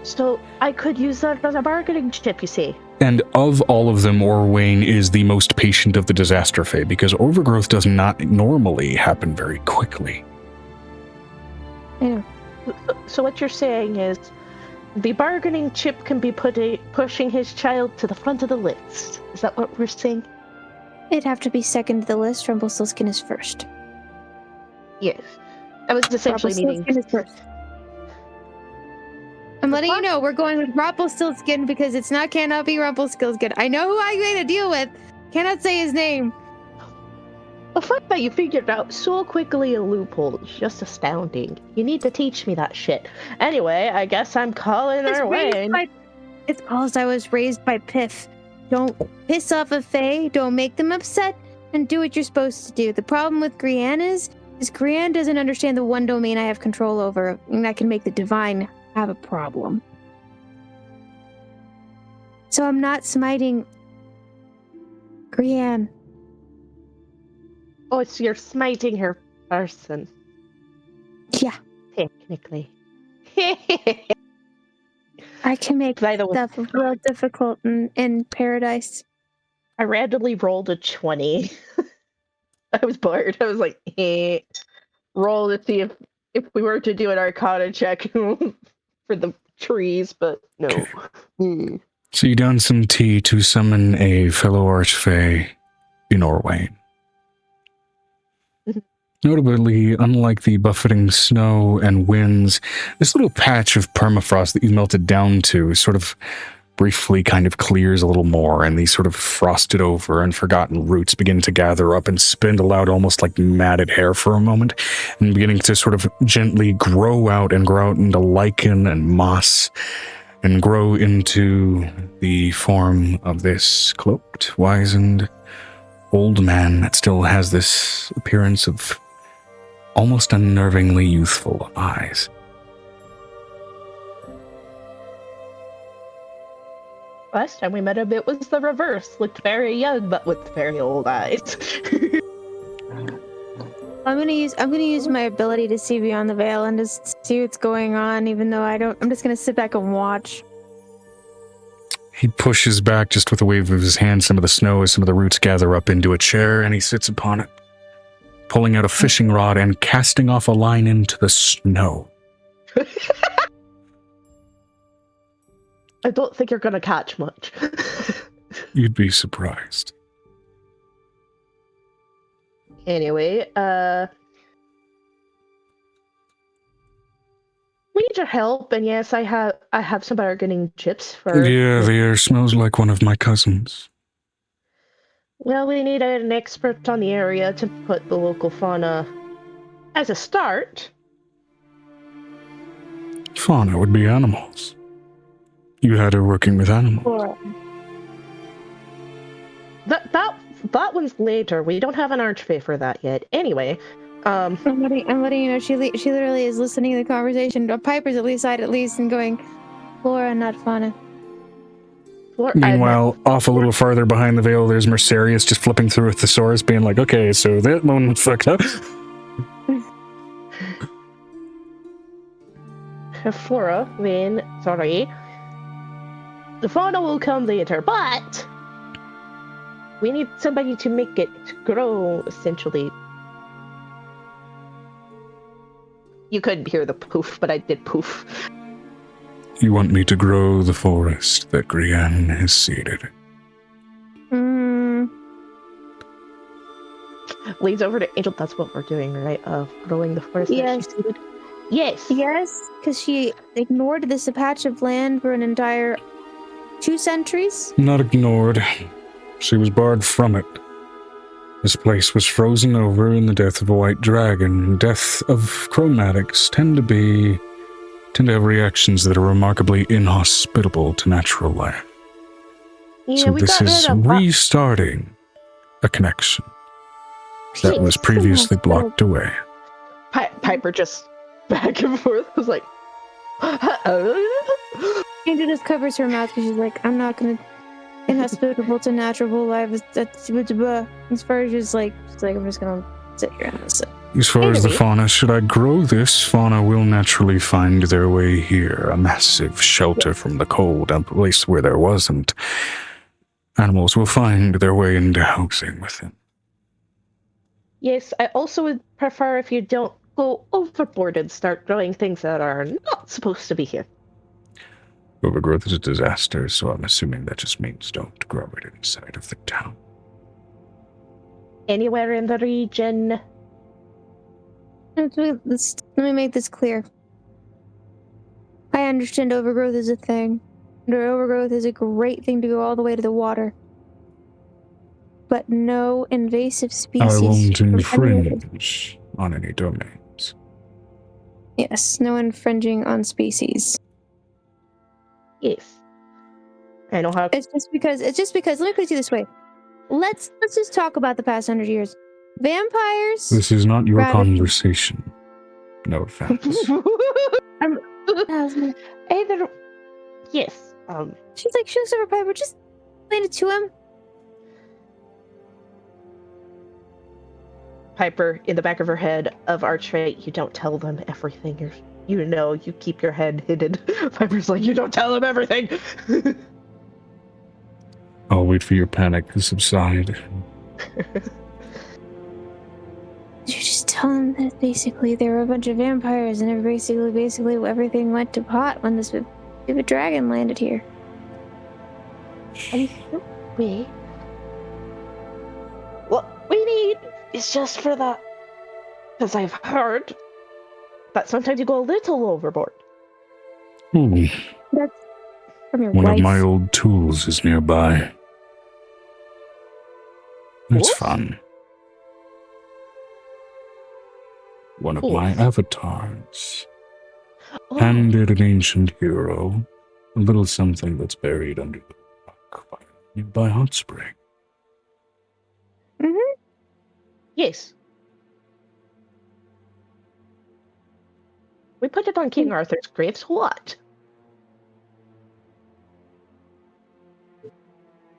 So I could use that as a bargaining chip, you see. And of all of them, Orwayne is the most patient of the disaster fae, because overgrowth does not normally happen very quickly. I know. So what you're saying is the bargaining chip can be pushing his child to the front of the list. Is that what we're saying? It'd have to be second to the list. Rumpelstiltskin is first. Yes. I was essentially meaning... Rumpelstiltskin is first. I'm letting you know, we're going with Rumpelstiltskin because cannot be Rumpelstiltskin. I know who I'm going to deal with. Cannot say his name. The fact that you figured out so quickly a loophole is just astounding. You need to teach me that shit. Anyway, I guess I'm calling our Wayne. It's because I was raised by Piff. Don't piss off a fae, don't make them upset, and do what you're supposed to do. The problem with Grianne is Grianne doesn't understand the one domain I have control over, and I can make the divine have a problem. So I'm not smiting Grianne. Oh, so you're smiting her person. Yeah. Technically. I can make By the way, stuff real difficult in paradise. I randomly rolled a 20. I was bored. I was like, roll to see if we were to do an Arcana check for the trees, but no. Okay. So you done some tea to summon a fellow archfey in Orwayne. Notably, unlike the buffeting snow and winds, this little patch of permafrost that you melted down to sort of briefly kind of clears a little more, and these sort of frosted over and forgotten roots begin to gather up and spindle out almost like matted hair for a moment, and beginning to sort of gently grow out into lichen and moss, and grow into the form of this cloaked, wizened old man that still has this appearance of almost unnervingly youthful eyes. Last time we met him, it was the reverse. Looked very young, but with very old eyes. I'm gonna use my ability to see beyond the veil and just see what's going on, even though I'm just gonna sit back and watch. He pushes back just with a wave of his hand some of the snow as some of the roots gather up into a chair, and he sits upon it, pulling out a fishing rod and casting off a line into the snow. I don't think you're gonna catch much. You'd be surprised. Anyway, we need your help, and yes, I have some bargaining chips for... Yeah, the air smells like one of my cousins. Well, we need an expert on the area to put the local fauna as a start. Fauna would be animals. You had her working with animals. Or That one's later. We don't have an archfey for that yet. Anyway, I'm letting you know she literally is listening to the conversation. Piper's at least and going, Flora, not fauna. Meanwhile, off a little farther behind the veil, there's Mercerius just flipping through a thesaurus, being like, okay, so that one was fucked up. Flora, the fauna will come later, but we need somebody to make it grow, essentially. You couldn't hear the poof, but I did poof. You want me to grow the forest that Grianne has seeded? Leads over to Angel. That's what we're doing, right? Growing the forest Yes. that she seeded. Yes. Yes, because she ignored this patch of land for an entire 2 centuries? Not ignored. She was barred from it. This place was frozen over in the death of a white dragon. Death of chromatics tend to have reactions that are remarkably inhospitable to natural life. Yeah, So we this got rid is of restarting a connection that was previously blocked away. Piper just back and forth was like, Angel just covers her mouth because she's like, I'm not gonna inhospitable to natural life. As far as just like, she's like, I'm just gonna sit here and listen. As far as the Anyway. fauna, should I grow this, fauna will naturally find their way here. A massive shelter from the cold, a place where there wasn't. Animals will find their way into housing within. yes, I also would prefer if you don't go overboard and start growing things that are not supposed to be here. Overgrowth is a disaster, so I'm assuming that just means don't grow it inside of the town. Anywhere in the region. Let me make this clear. I understand overgrowth is a thing. Overgrowth is a great thing to go all the way to the water. But no invasive species. I won't from anywhere. infringe on any domains. Yes, no infringing on species. Yes. I know how. It's just because. Let me put it this way. Let's just talk about the past 100 years. Vampires. This is not your Rabbit. conversation. No offense. Either. Yes. She's like, she looks over Piper. Just explain it to him. Piper, in the back of her head, of our trait, you don't tell them everything. You keep your head hidden. Piper's like, you don't tell them everything. I'll wait for your panic to subside. You just tell him that basically there were a bunch of vampires and basically everything went to pot when this stupid dragon landed here. What we need is just for that. Because I've heard that sometimes you go a little overboard. Ooh, That's from your one wife. of my old tools is nearby. It's What? fun. One of Cool. my avatars. Oh, Handed an ancient hero, a little something that's buried under the rock by a nearby hot spring. yes. We put it on King Arthur's grave, so what?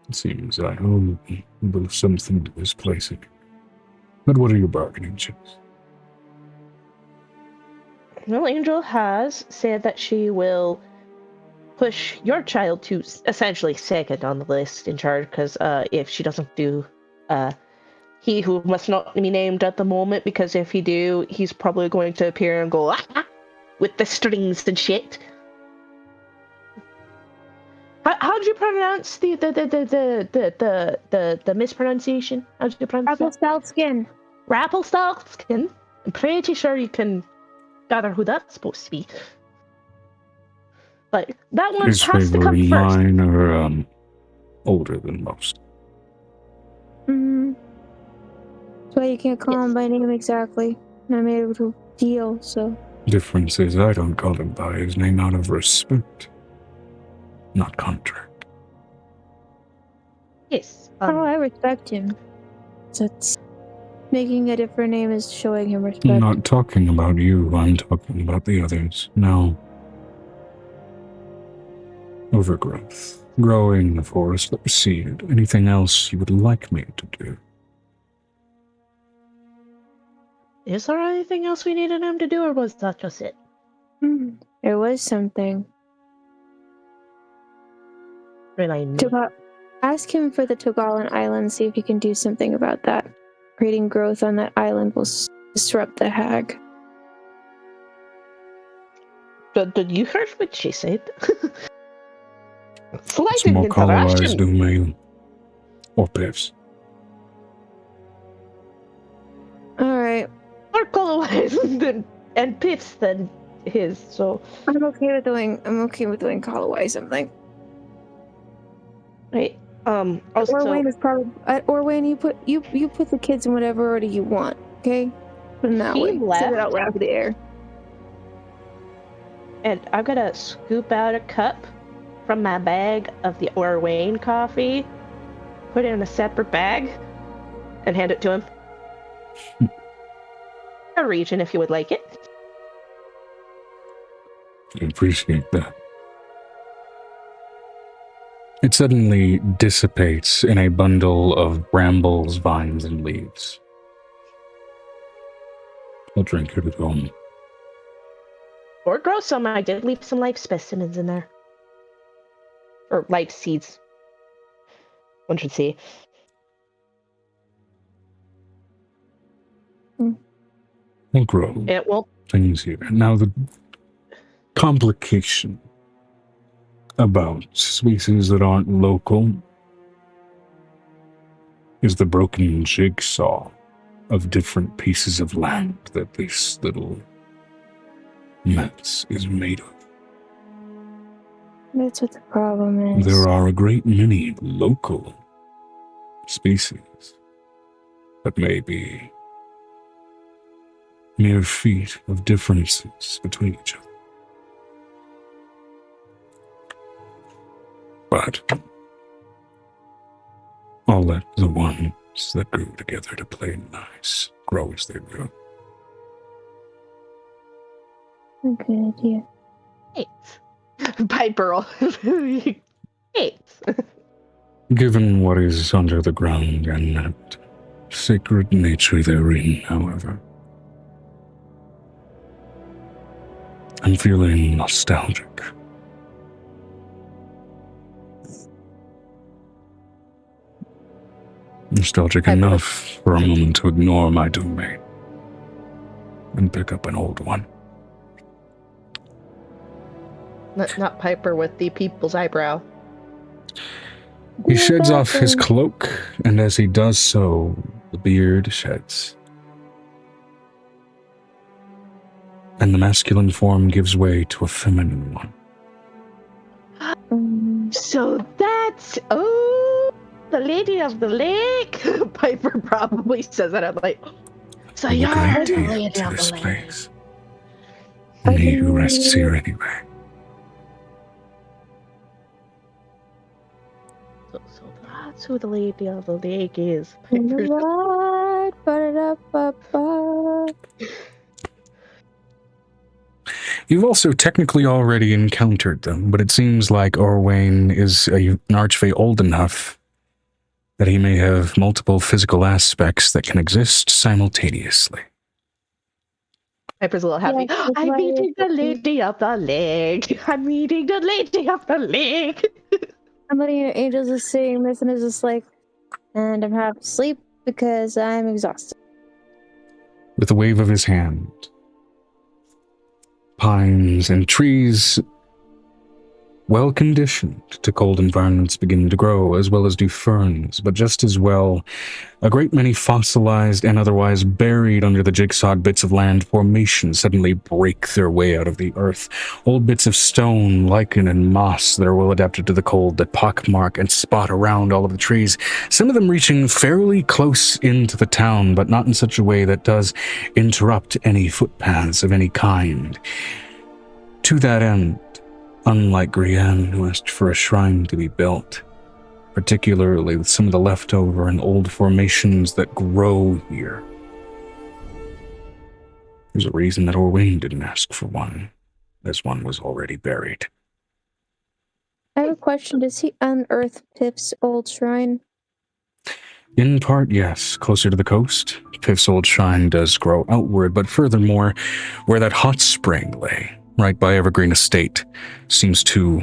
It seems I owe a little something to this place. But what are your bargaining chips? Well, Angel has said that she will push your child to essentially second on the list in charge, because if she doesn't do, he who must not be named at the moment, because if he do, he's probably going to appear and go with the strings and shit. How do you pronounce the mispronunciation? How do you pronounce that? Rumpelstiltskin. Rappelstalskin. I'm pretty sure you can gather who that's supposed to be. But that one His has to favorite come first. mine are older than most. Mm-hmm. That's why you can't call him by name exactly. And I made a deal, so. Difference is I don't call him by his name out of respect, not contract. Yes. Oh, I respect him. That's making a different name is showing him respect. I'm not talking about you, I'm talking about the others. No. Overgrowth. Growing the forest that receded. Anything else you would like me to do? Is there anything else we needed him to do, or was that just it? There was something. Remind me. Ask him for the Togalan Island, see if he can do something about that. Creating growth on that island will disrupt the hag. Did you hear what she said? It's Slightly more colonized interaction. domain. Or piffs. Alright. More colorwise and piffs than his, so I'm okay with doing Callaway something. Right. Also, Or Wayne is probably. Or Wayne, you put the kids in whatever order you want. Okay, put them that He way. Say left. that out loud to the air. And I'm gonna scoop out a cup from my bag of the Orwayne coffee, put it in a separate bag, and hand it to him. A region, if you would like it. I appreciate that. It suddenly dissipates in a bundle of brambles, vines, and leaves. I'll drink it at home. Or grow some. I did leave some life specimens in there. Or life seeds. One should see. We'll grow It will. things here. Now the complication about species that aren't local is the broken jigsaw of different pieces of land that this little mess is made of. That's what the problem is. There are a great many local species that may be mere feet of differences between each other. But I'll let the ones that grew together to play nice grow as they grow. Good idea. Eight. Piper. Eight. Given what is under the ground and that sacred nature therein, however, I'm feeling nostalgic. Nostalgic enough for a moment to ignore my domain and pick up an old one. Not Piper with the people's eyebrow. He sheds off his cloak, and as he does so, the beard sheds. And the masculine form gives way to a feminine one. So that's the lady of the lake. Piper probably says that. I'm like, so you're Great the deal lady to of this the lake. place, and he who rests here anyway. So that's who the lady of the lake is. Right, ba-da-da-ba-ba. You've also technically already encountered them, but it seems like Orwayne is an archfey old enough that he may have multiple physical aspects that can exist simultaneously. Piper's a little happy. Yes, I'm that's meeting why the lady of the lake. I'm meeting the lady of the lake. Somebody in Angels is sitting this and is just like, and I'm half asleep because I'm exhausted. With a wave of his hand, pines and trees, well conditioned to cold environments, begin to grow, as well as do ferns, but just as well, a great many fossilized and otherwise buried under the jigsawed bits of land formations suddenly break their way out of the earth. Old bits of stone, lichen, and moss that are well adapted to the cold that pockmark and spot around all of the trees, some of them reaching fairly close into the town, but not in such a way that does interrupt any footpaths of any kind. To that end, unlike Grianne, who asked for a shrine to be built, particularly with some of the leftover and old formations that grow here, there's a reason that Orwayne didn't ask for one, as one was already buried. I have a question. Does he unearth Piff's old shrine? In part, yes. Closer to the coast, Piff's old shrine does grow outward, but furthermore, where that hot spring lay, right by Evergreen Estate, seems to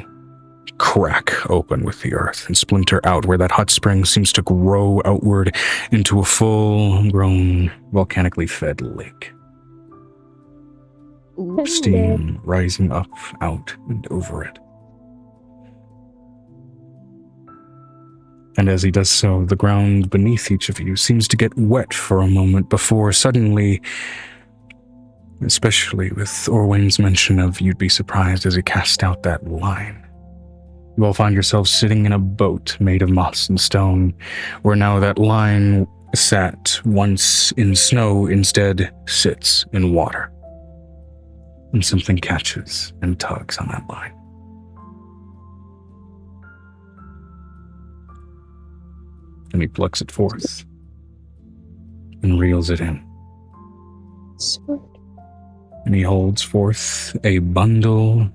crack open with the earth and splinter out, where that hot spring seems to grow outward into a full-grown, volcanically fed lake. Steam rising up, out, and over it. And as he does so, the ground beneath each of you seems to get wet for a moment before suddenly, especially with Orwayne's mention of you'd be surprised as he cast out that line, You all find yourselves sitting in a boat made of moss and stone, where now that line sat once in snow instead sits in water. And something catches and tugs on that line. And he plucks it forth and reels it in. Sword. And he holds forth a bundle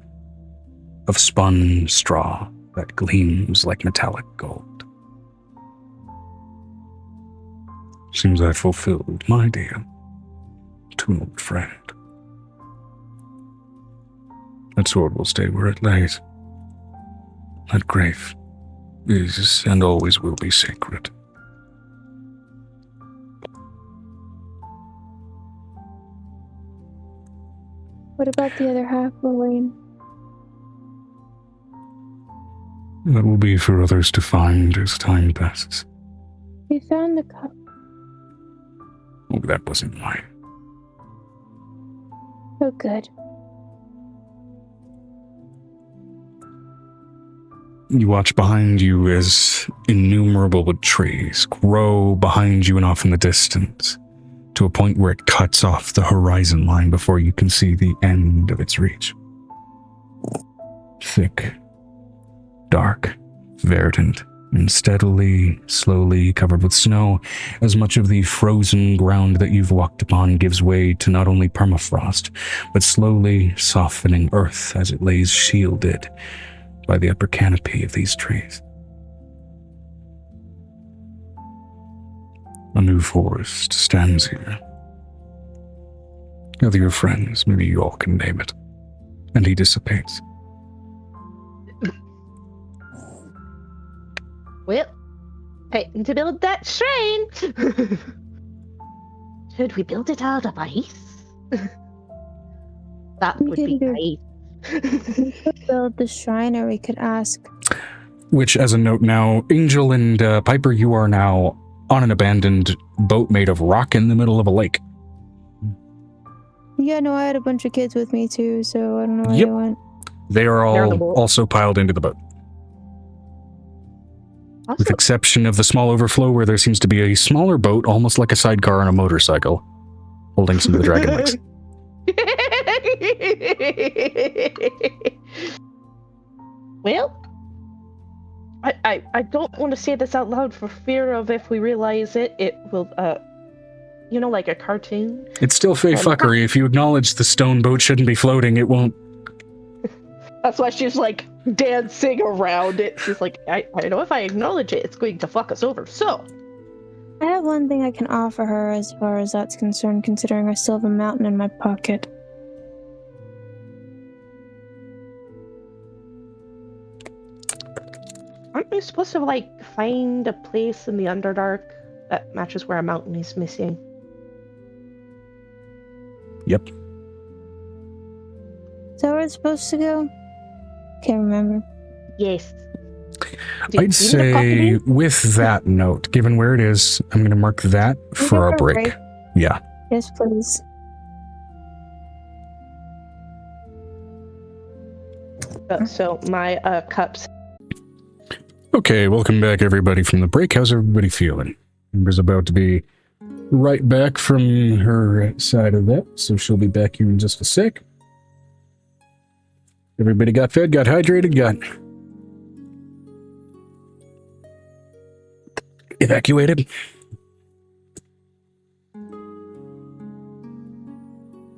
of spun straw that gleams like metallic gold. Seems I fulfilled my deal to an old friend. That sword will stay where it lays. That grave is and always will be sacred. What about the other half, Lorraine? That will be for others to find as time passes. We found the cup. Oh, that wasn't mine. Oh, good. You watch behind you as innumerable trees grow behind you and off in the distance, to a point where it cuts off the horizon line before you can see the end of its reach. Thick, dark, verdant, and steadily, slowly covered with snow, as much of the frozen ground that you've walked upon gives way to not only permafrost, but slowly softening earth as it lays shielded by the upper canopy of these trees. A new forest stands here. Gather your friends, maybe you all can name it. And he dissipates. Well, time to build that shrine. Should we build it out of ice? That would be nice. We could build the shrine, or we could ask. Which, as a note now, Angel and Piper, you are now on an abandoned boat made of rock in the middle of a lake. Yeah, no, I had a bunch of kids with me too, so I don't know where Yep. they went. They are They're on the all boat. also piled into the boat, with Awesome. exception of the small overflow where there seems to be a smaller boat, almost like a sidecar on a motorcycle, holding some of the dragon legs. Well, I don't want to say this out loud for fear of if we realize it, it will, like a cartoon. It's still fey fuckery. If you acknowledge the stone boat shouldn't be floating, it won't. That's why she's like dancing around it. She's like, I know if I acknowledge it, it's going to fuck us over. So, I have one thing I can offer her as far as that's concerned, considering I still have a mountain in my pocket. aren't we supposed to find a place in the Underdark that matches where a mountain is missing? Yep. Is that where it's supposed to go? Can't remember. Yes. I'd say with that note, given where it is, I'm going to mark that for a break. Yeah. Yes, please. So my cups. Okay, welcome back everybody from the break. How's everybody feeling? Amber's about to be right back from her side of that, so she'll be back here in just a sec. Everybody got fed, got hydrated, got evacuated.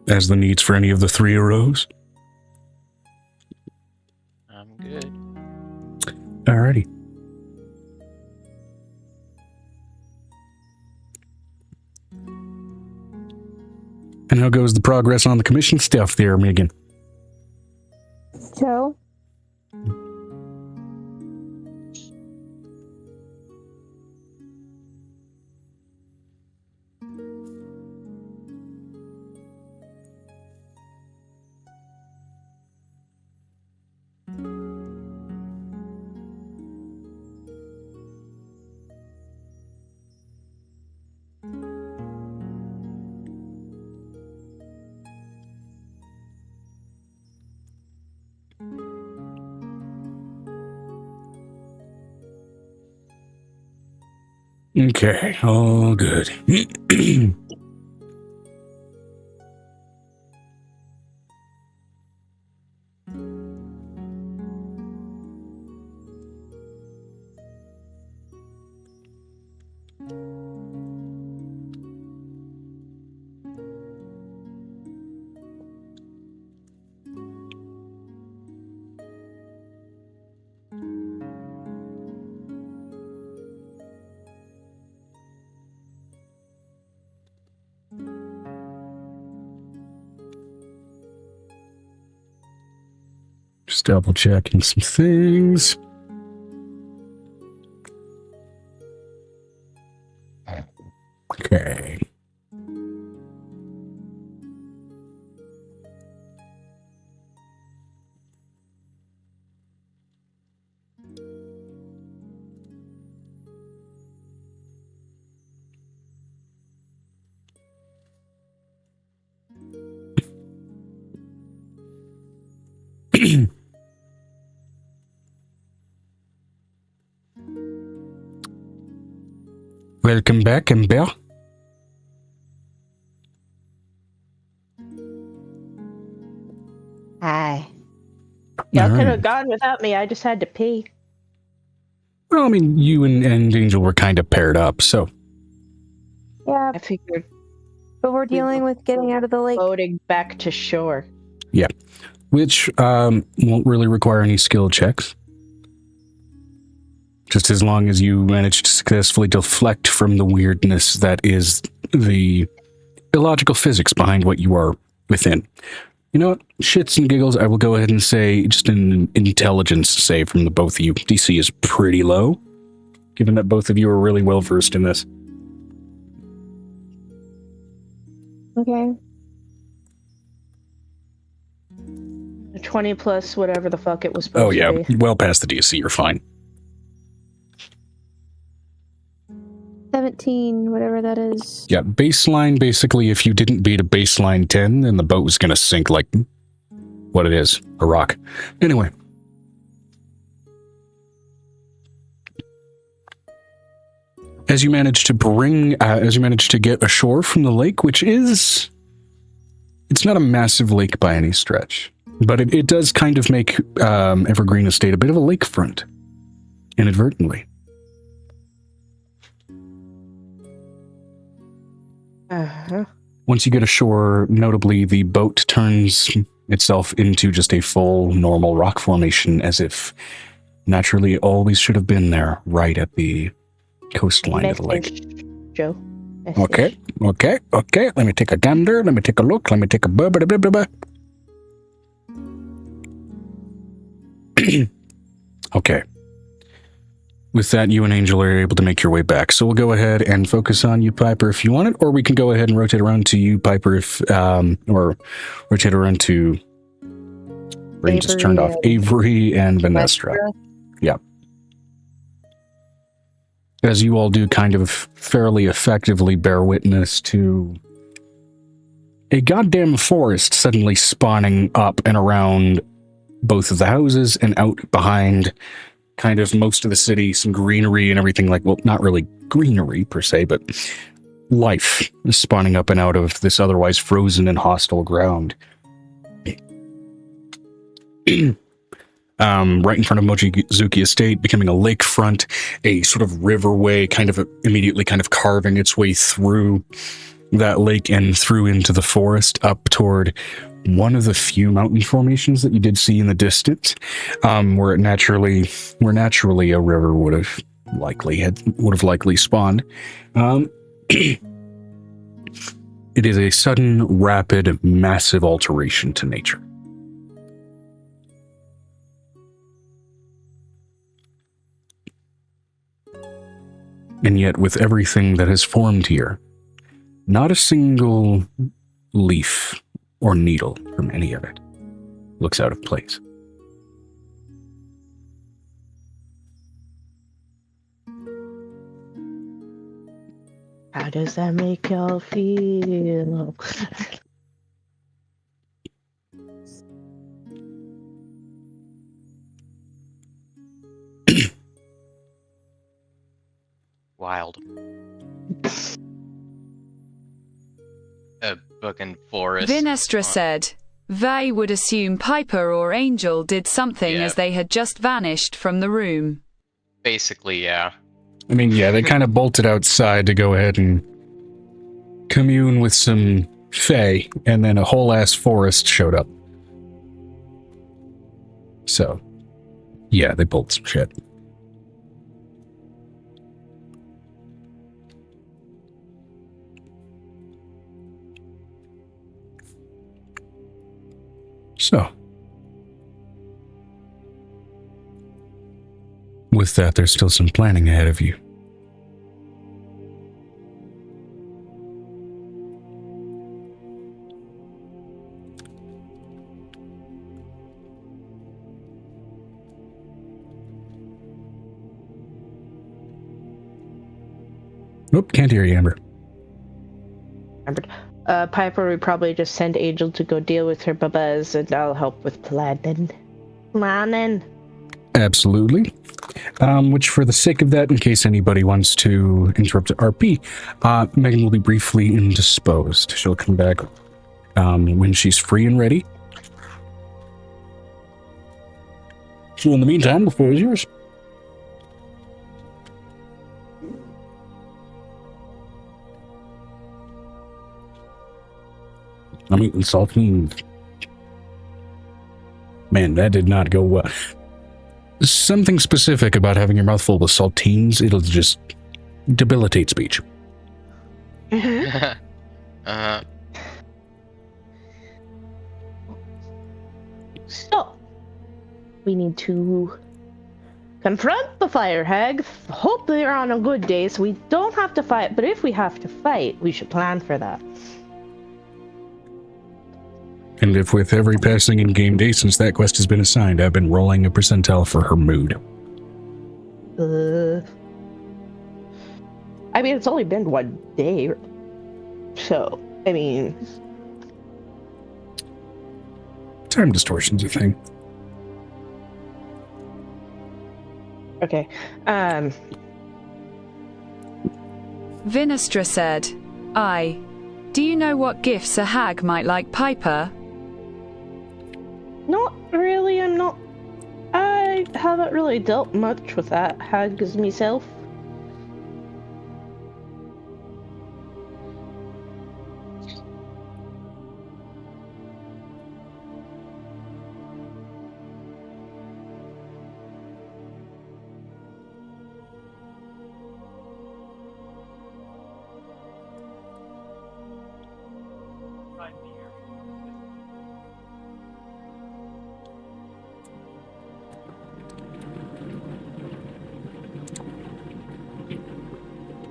As the needs for any of the three arose. I'm good. Alrighty. And how goes the progress on the commission stuff there, Megan? Joe? Okay, all good. Just double checking some things. Okay. Welcome back, Amber. Hi. Y'all All could right. have gone without me. I just had to pee. Well, I mean, you and Angel were kind of paired up, so Yeah, I figured but we're dealing with getting out of the lake. boating back to shore. which won't really require any skill checks. Just as long as you manage to successfully deflect from the weirdness that is the illogical physics behind what you are within. You know what? Shits and giggles, I will go ahead and say just an intelligence save from the both of you. DC is pretty low, given that both of you are really well versed in this. Okay. 20 plus whatever the fuck it was supposed Oh yeah, to be. well past the DC, you're fine. 17, whatever that is. Yeah, baseline, basically, if you didn't beat a baseline 10, then the boat was going to sink like what it is, a rock. Anyway. As you manage to get ashore from the lake, which is, it's not a massive lake by any stretch, but it does kind of make Evergreen Estate a bit of a lakefront, inadvertently. Uh-huh. Once you get ashore, notably, the boat turns itself into just a full, normal rock formation, as if naturally it always should have been there, right at the coastline of the lake. Message, Joe. Message. Okay. Let me take a gander. Let me take a look. Let me take a blah, blah, blah, blah, blah. Okay. With that, you and Angel are able to make your way back. So we'll go ahead and focus on you, Piper, if you want it, or we can go ahead and rotate around to you, Piper, if or rotate around to brain just turned off. Avery and Vanestra. Yeah. As you all do kind of fairly effectively bear witness to a goddamn forest suddenly spawning up and around both of the houses and out behind kind of most of the city, some greenery and everything like, well, not really greenery per se, but life is spawning up and out of this otherwise frozen and hostile ground. Right in front of Mochizuki Estate, becoming a lakefront, a sort of riverway kind of immediately kind of carving its way through that lake and through into the forest up toward one of the few mountain formations that you did see in the distance, where naturally a river would have likely spawned. It is a sudden, rapid, massive alteration to nature. And yet, with everything that has formed here, not a single leaf or needle from any of it looks out of place. How does that make y'all feel? Wild. A book and forest. Vinestra said, they would assume Piper or Angel did something Yeah. as they had just vanished from the room. Basically, yeah. I mean, yeah, they kind of bolted outside to go ahead and commune with some fae, and then a whole ass forest showed up. So, yeah, they pulled some shit. So, with that, there's still some planning ahead of you. Nope, can't hear you, Amber. Piper would probably just send Angel to go deal with her babas, and I'll help with planning. Absolutely. Which, for the sake of that, in case anybody wants to interrupt RP, Megan will be briefly indisposed. She'll come back when she's free and ready. So in the meantime, the floor is yours. I'm eating saltines. Man, that did not go well. Something specific about having your mouth full with saltines, it'll just debilitate speech. So, we need to confront the fire hags. Hope they're on a good day so we don't have to fight, but if we have to fight, we should plan for that. And if with every passing in-game day since that quest has been assigned, I've been rolling a percentile for her mood. I mean, it's only been 1 day. So, I mean... Time distortion's a thing. Okay. Vinestra said, do you know what gifts a hag might like Piper? Not really, I haven't really dealt much with that hags myself.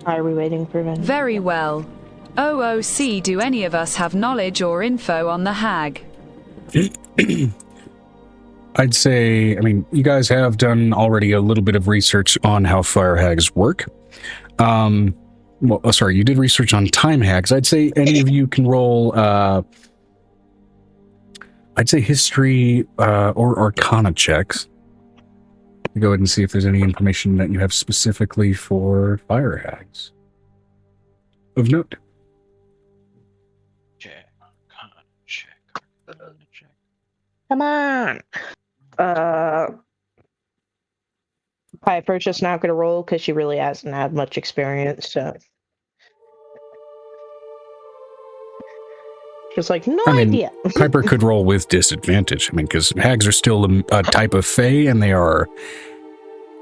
Are we waiting for Ven? Very well. OOC, do any of us have knowledge or info on the hag? I'd say, you guys have done already a little bit of research on how fire hags work. You did research on time hags. I'd say any of you can roll, I'd say history or arcana checks. Go ahead and see if there's any information that you have specifically for fire hags of note. Check. Come on! Piper's just not gonna roll because she really hasn't had much experience, so... She's like, no idea. Piper could roll with disadvantage. Because hags are still a type of fae, and they are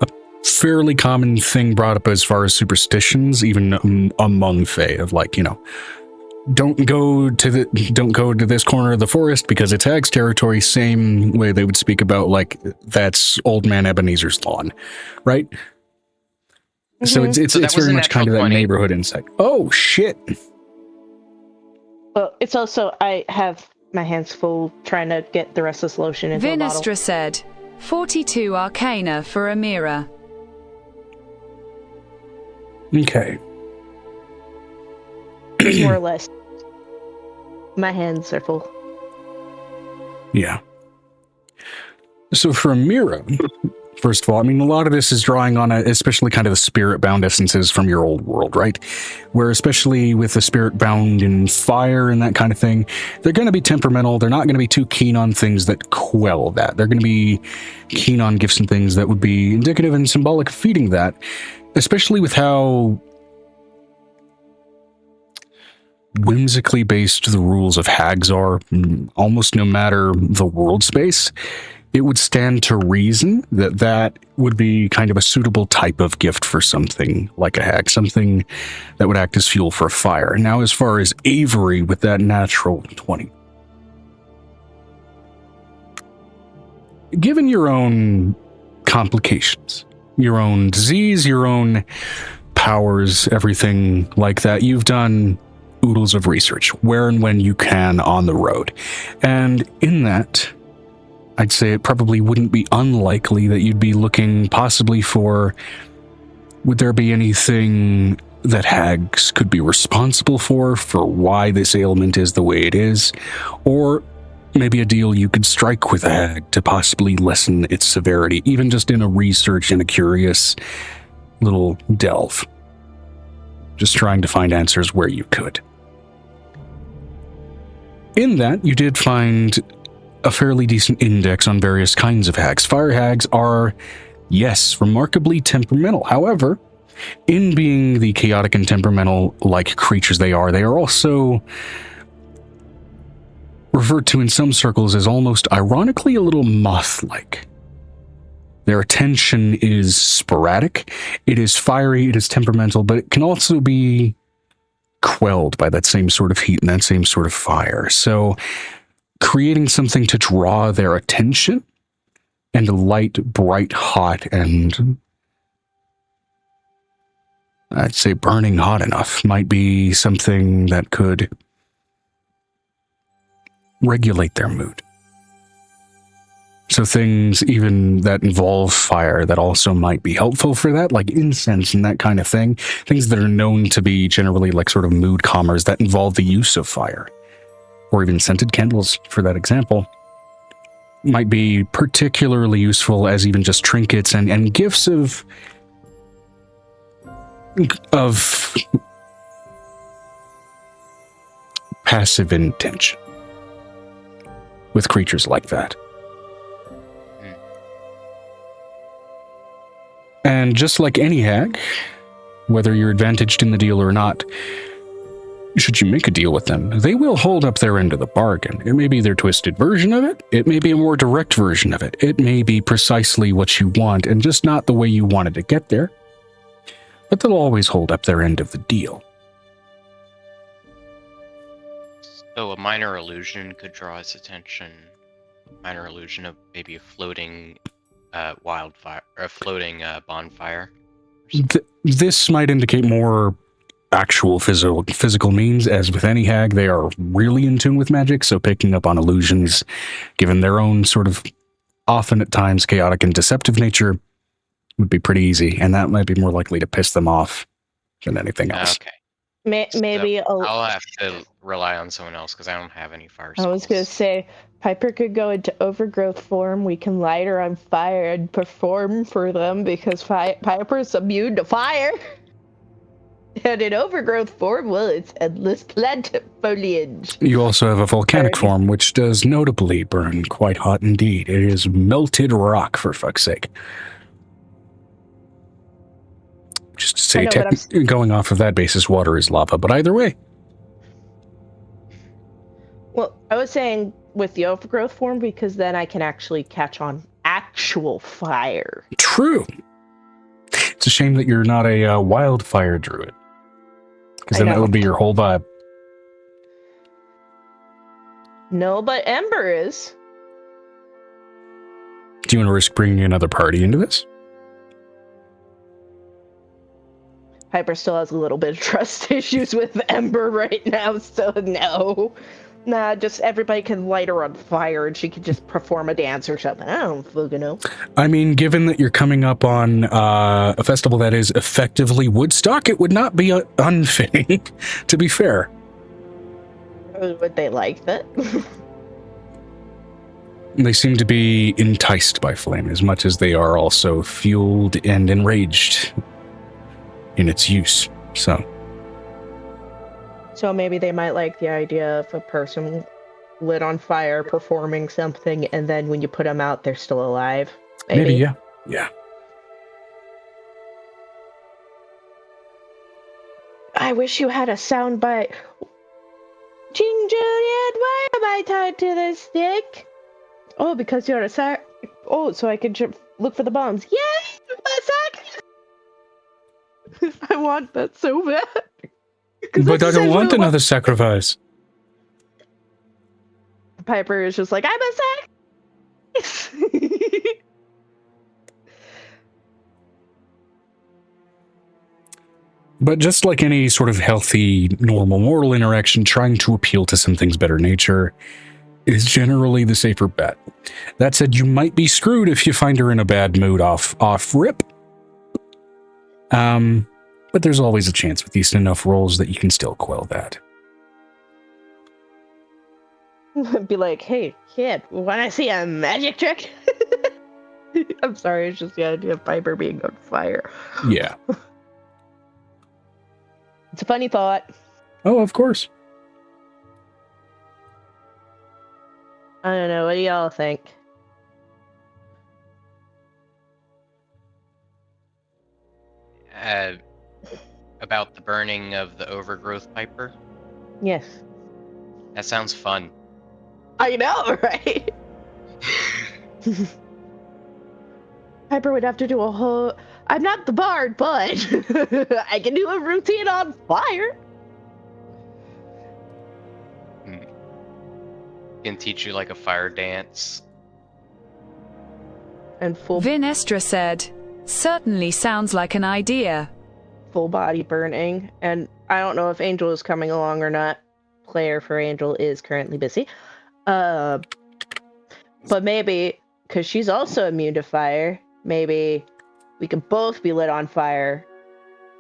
a fairly common thing brought up as far as superstitions, even among fae, of don't go to this corner of the forest because it's hag's territory. Same way they would speak about that's old man Ebenezer's lawn, right? Mm-hmm. So it's very much kind of that neighborhood insight. Oh shit. Well, it's also, I have my hands full trying to get the rest of this lotion into a bottle. Vinestra said, 42 arcana for Amira. Okay. More or less. My hands are full. Yeah. So for Amira, First of all, I mean, a lot of this is drawing on, especially kind of the spirit-bound essences from your old world, right? Where especially with the spirit-bound in fire and that kind of thing, they're going to be temperamental. They're not going to be too keen on things that quell that. They're going to be keen on gifts and things that would be indicative and symbolic of feeding that, especially with how whimsically based the rules of hags are, almost no matter the world space. It would stand to reason that that would be kind of a suitable type of gift for something like a hag, something that would act as fuel for a fire. Now, as far as Avery with that natural 20, given your own complications, your own disease, your own powers, everything like that, you've done oodles of research where and when you can on the road. And in that, I'd say it probably wouldn't be unlikely that you'd be looking possibly for, would there be anything that hags could be responsible for why this ailment is the way it is? Or maybe a deal you could strike with a hag to possibly lessen its severity, even just in a research and a curious little delve. Just trying to find answers where you could. In that, you did find a fairly decent index on various kinds of hags. Fire hags are, yes, remarkably temperamental. However, in being the chaotic and temperamental-like creatures they are also referred to in some circles as almost ironically a little moth-like. Their attention is sporadic, it is fiery, it is temperamental, but it can also be quelled by that same sort of heat and that same sort of fire. So creating something to draw their attention and light, bright, hot, and I'd say burning hot enough might be something that could regulate their mood. So things even that involve fire that also might be helpful for that, like incense and that kind of thing, things that are known to be generally like sort of mood calmers that involve the use of fire, or even scented candles for that example, might be particularly useful as even just trinkets and gifts of passive intention with creatures like that. And just like any hag, whether you're advantaged in the deal or not, should you make a deal with them, they will hold up their end of the bargain. It may be their twisted version of it. It may be a more direct version of it. It may be precisely what you want and just not the way you wanted to get there. But they'll always hold up their end of the deal. So a minor illusion could draw his attention. Minor illusion of maybe a floating wildfire or a floating bonfire. This might indicate more actual physical means. As with any hag, they are really in tune with magic, so picking up on illusions, given their own sort of often at times chaotic and deceptive nature, would be pretty easy, and that might be more likely to piss them off than anything else. Okay. Maybe so I'll have to rely on someone else because I don't have any fire I was going to say, Piper could go into overgrowth form. We can light her on fire and perform for them because Piper's immune to fire. And in overgrowth form, well, it's endless plant foliage. You also have a volcanic form, which does notably burn quite hot indeed. It is melted rock, for fuck's sake. Just to say, going off of that basis, water is lava, but either way. Well, I was saying with the overgrowth form because then I can actually catch on actual fire. True. It's a shame that you're not a wildfire druid. Because then that would be your whole vibe. No, but Ember is. Do you want to risk bringing another party into this? Piper still has a little bit of trust issues with Ember right now, so no. Nah, just everybody can light her on fire and she can just perform a dance or something. I don't fucking know. I mean, given that you're coming up on a festival that is effectively Woodstock, it would not be unfitting, to be fair. Would they like that? They seem to be enticed by flame as much as they are also fueled and enraged in its use. So maybe they might like the idea of a person lit on fire performing something, and then when you put them out, they're still alive. maybe yeah. Yeah. I wish you had a soundbite. King Juliet, why am I tied to this stick? Oh, because you're a sack. Oh, so I can look for the bombs. Yay! A sack! I want that so bad. But I don't want another sacrifice. Piper is just like, I'm a sack! But just like any sort of healthy, normal moral interaction, trying to appeal to something's better nature is generally the safer bet. That said, you might be screwed if you find her in a bad mood off rip. But there's always a chance with decent enough rolls that you can still quell that. Be like, hey, kid, wanna see a magic trick? I'm sorry, it's just the idea of Piper being on fire. Yeah. It's a funny thought. Oh, of course. I don't know, what do y'all think? About the burning of the overgrowth Piper? Yes. That sounds fun. I know, right? Piper would have to do a whole... I'm not the bard, but I can do a routine on fire. Can teach you like a fire dance. And Vinestra said, certainly sounds like an idea. Full body burning. And I don't know if Angel is coming along or not. Player for Angel is currently busy. But maybe, because she's also immune to fire, maybe we could both be lit on fire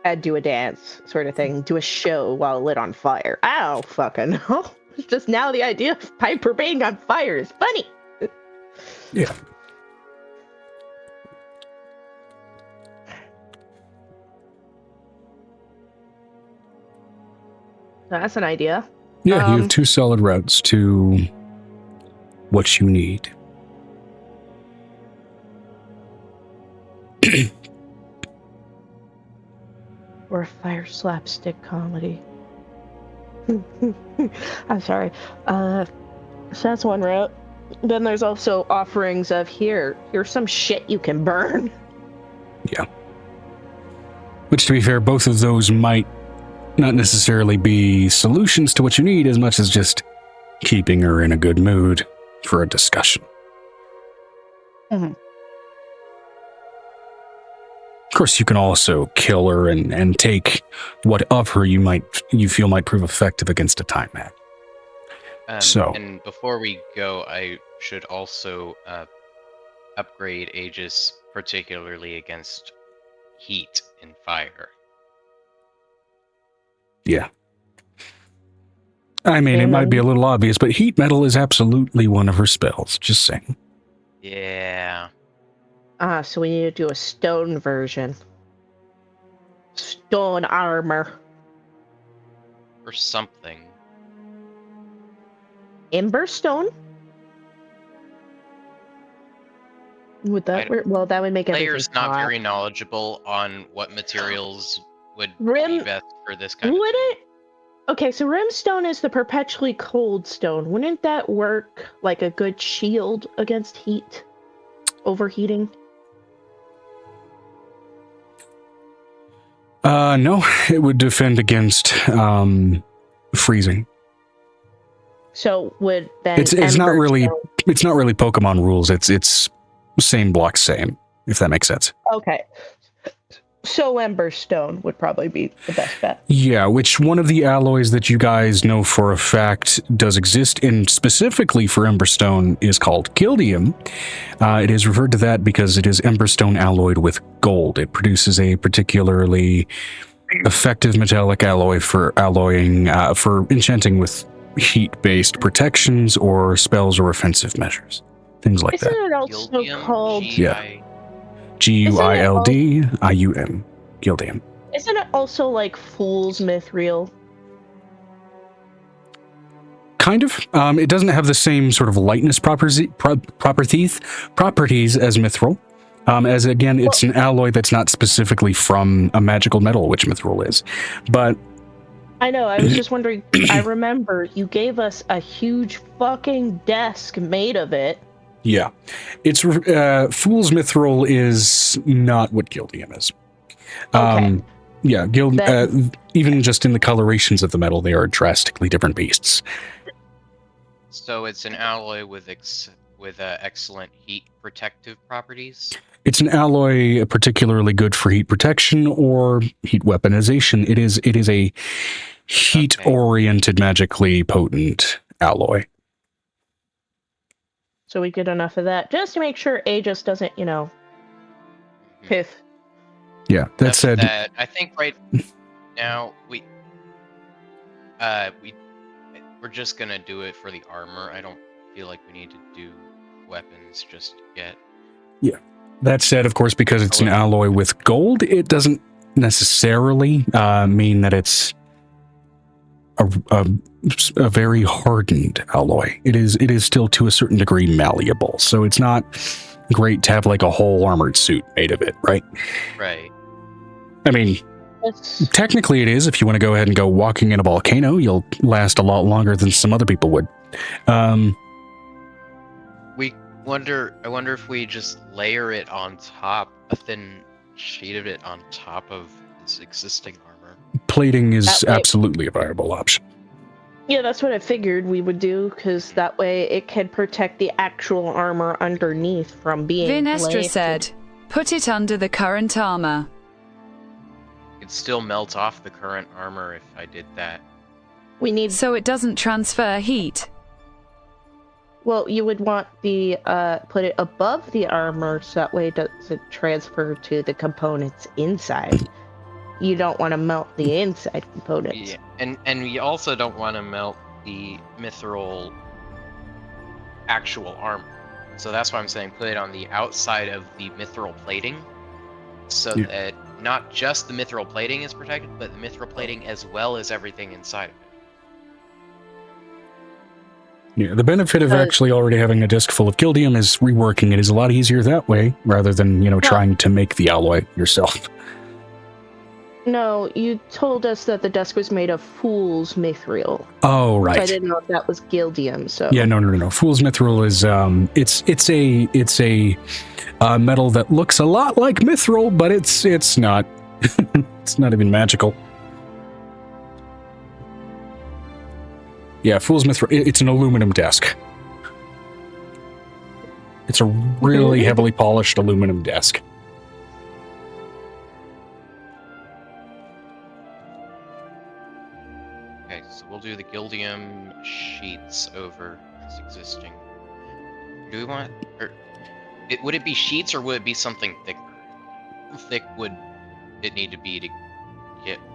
and do a dance sort of thing. Do a show while lit on fire. I don't fucking know. It's just now the idea of Piper being on fire is funny. Yeah. That's an idea. Yeah, you have two solid routes to what you need. Or a fire slapstick comedy. I'm sorry. So that's one route. Then there's also offerings of here's some shit you can burn. Yeah. Which, to be fair, both of those might not necessarily be solutions to what you need as much as just keeping her in a good mood for a discussion. Mm-hmm. Of course, you can also kill her and take what of her you feel might prove effective against a time mat. And before we go, I should also upgrade Aegis, particularly against heat and fire. Yeah. I mean, it might be a little obvious, but heat metal is absolutely one of her spells. Just saying. Yeah. So we need to do a stone version. Stone armor. Or something. Ember stone? Would that work? Well, that would make everything Player's not hot. very knowledgeable on what materials would Rim- be best for this kind of Would thing. it? Okay, so rimstone is the perpetually cold stone. Wouldn't that work like a good shield against heat? Overheating? No, it would defend against freezing. So would then It's not ember really stone- it's not really Pokemon rules. It's same block same, if that makes sense. Okay. So ember stone would probably be the best bet. Yeah, which one of the alloys that you guys know for a fact does exist, and specifically for Emberstone, is called Gildium. It is referred to that because it is Emberstone alloyed with gold. It produces a particularly effective metallic alloy for alloying, for enchanting with heat-based protections or spells or offensive measures. things like Isn't that. it also Gildium, called? G-I- Guildium. Gildium. Isn't it also like Fool's Mithril? Kind of. It doesn't have the same sort of lightness properties as mithril. As again, it's an alloy that's not specifically from a magical metal, which mithril is. But I know. I was just wondering. I remember you gave us a huge fucking desk made of it. yeah, it's Fool's Mithril is not what Gildium is. Okay. Yeah, even just in the colorations of the metal, they are drastically different beasts. So it's an alloy with excellent heat protective properties. It's an alloy particularly good for heat protection or heat weaponization. It is a heat-oriented, magically potent alloy. So we get enough of that just to make sure Aegis doesn't, piff. Yeah, that said, I think right now we're just gonna do it for the armor. I don't feel like we need to do weapons just yet. Yeah. That said, of course, because it's an alloy with gold, it doesn't necessarily mean that it's a very hardened alloy. It is still to a certain degree malleable, so it's not great to have like a whole armored suit made of it, right? Right. I mean, technically it is. If you want to go ahead and go walking in a volcano, you'll last a lot longer than some other people would. I wonder if we just layer it on top, a thin sheet of it on top of its existing armor. Plating is absolutely a viable option. Yeah, that's what I figured we would do, because that way it can protect the actual armor underneath from being Vinestra blasted. said, put it under the current armor. It'd still melt off the current armor if I did that. We need. So it doesn't transfer heat. Well, you would want the put it above the armor so that way it doesn't transfer to the components inside. You don't want to melt the inside components. Yeah, and we also don't want to melt the mithril actual armor. So that's why I'm saying put it on the outside of the mithril plating, so that not just the mithril plating is protected, but the mithril plating as well as everything inside of it. Yeah, the benefit of actually already having a disc full of Gildium is reworking it is a lot easier that way, rather than, trying to make the alloy yourself. No, you told us that the desk was made of Fool's Mithril. Oh, right. So I didn't know if that was Gildium, so... Yeah, no. Fool's Mithril is, it's a metal that looks a lot like Mithril, but it's not. It's not even magical. Yeah, Fool's Mithril, it's an aluminum desk. It's a really heavily polished aluminum desk. Okay, so we'll do the Gildium sheets over its existing. Do we want, would it be sheets or would it be something thicker? How thick would it need to be to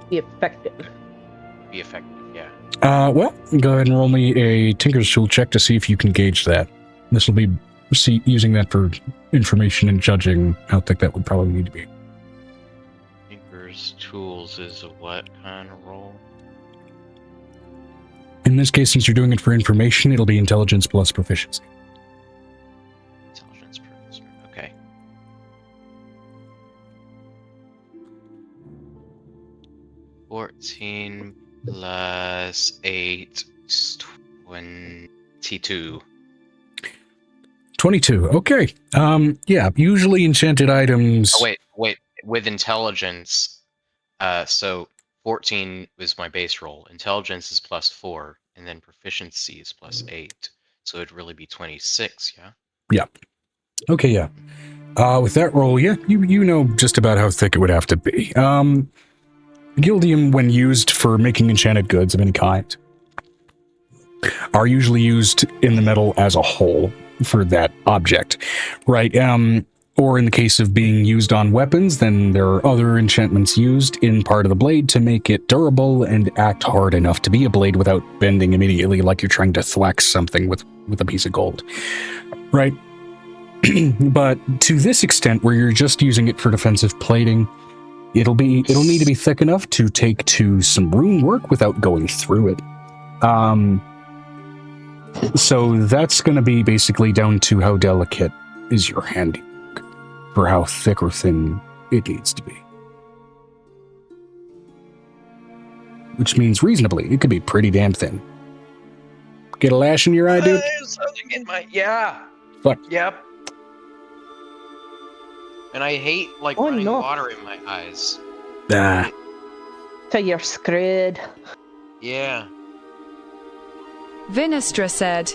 Be effective. be effective? Yeah. Well, go ahead and roll me a Tinker's Tool check to see if you can gauge that. This will be using that for information and judging how thick that would probably need to be. Tinker's Tools is a what kind of roll? In this case, since you're doing it for information, it'll be intelligence plus proficiency. Intelligence proficiency. Okay. $14 plus 8 is 22. 22. Okay. Yeah, usually enchanted items... Oh, wait. With intelligence, so 14 was my base roll. Intelligence is plus 4, and then proficiency is plus 8. So it'd really be 26, yeah? Yeah. Okay, yeah. With that roll, yeah, you know just about how thick it would have to be. Gildium, when used for making enchanted goods of any kind, are usually used in the metal as a whole for that object, right? Or in the case of being used on weapons, then there are other enchantments used in part of the blade to make it durable and act hard enough to be a blade without bending immediately like you're trying to thwack something with a piece of gold, right? but to this extent, where you're just using it for defensive plating, it'll need to be thick enough to take to some rune work without going through it. So that's going to be basically down to how delicate is your handiwork for how thick or thin it needs to be. Which means reasonably, it could be pretty damn thin. Get a lash in your eye, dude? Something in my Fuck. Yep. And I hate running water in my eyes. Ah. So you're screwed. Yeah. Vinestra said,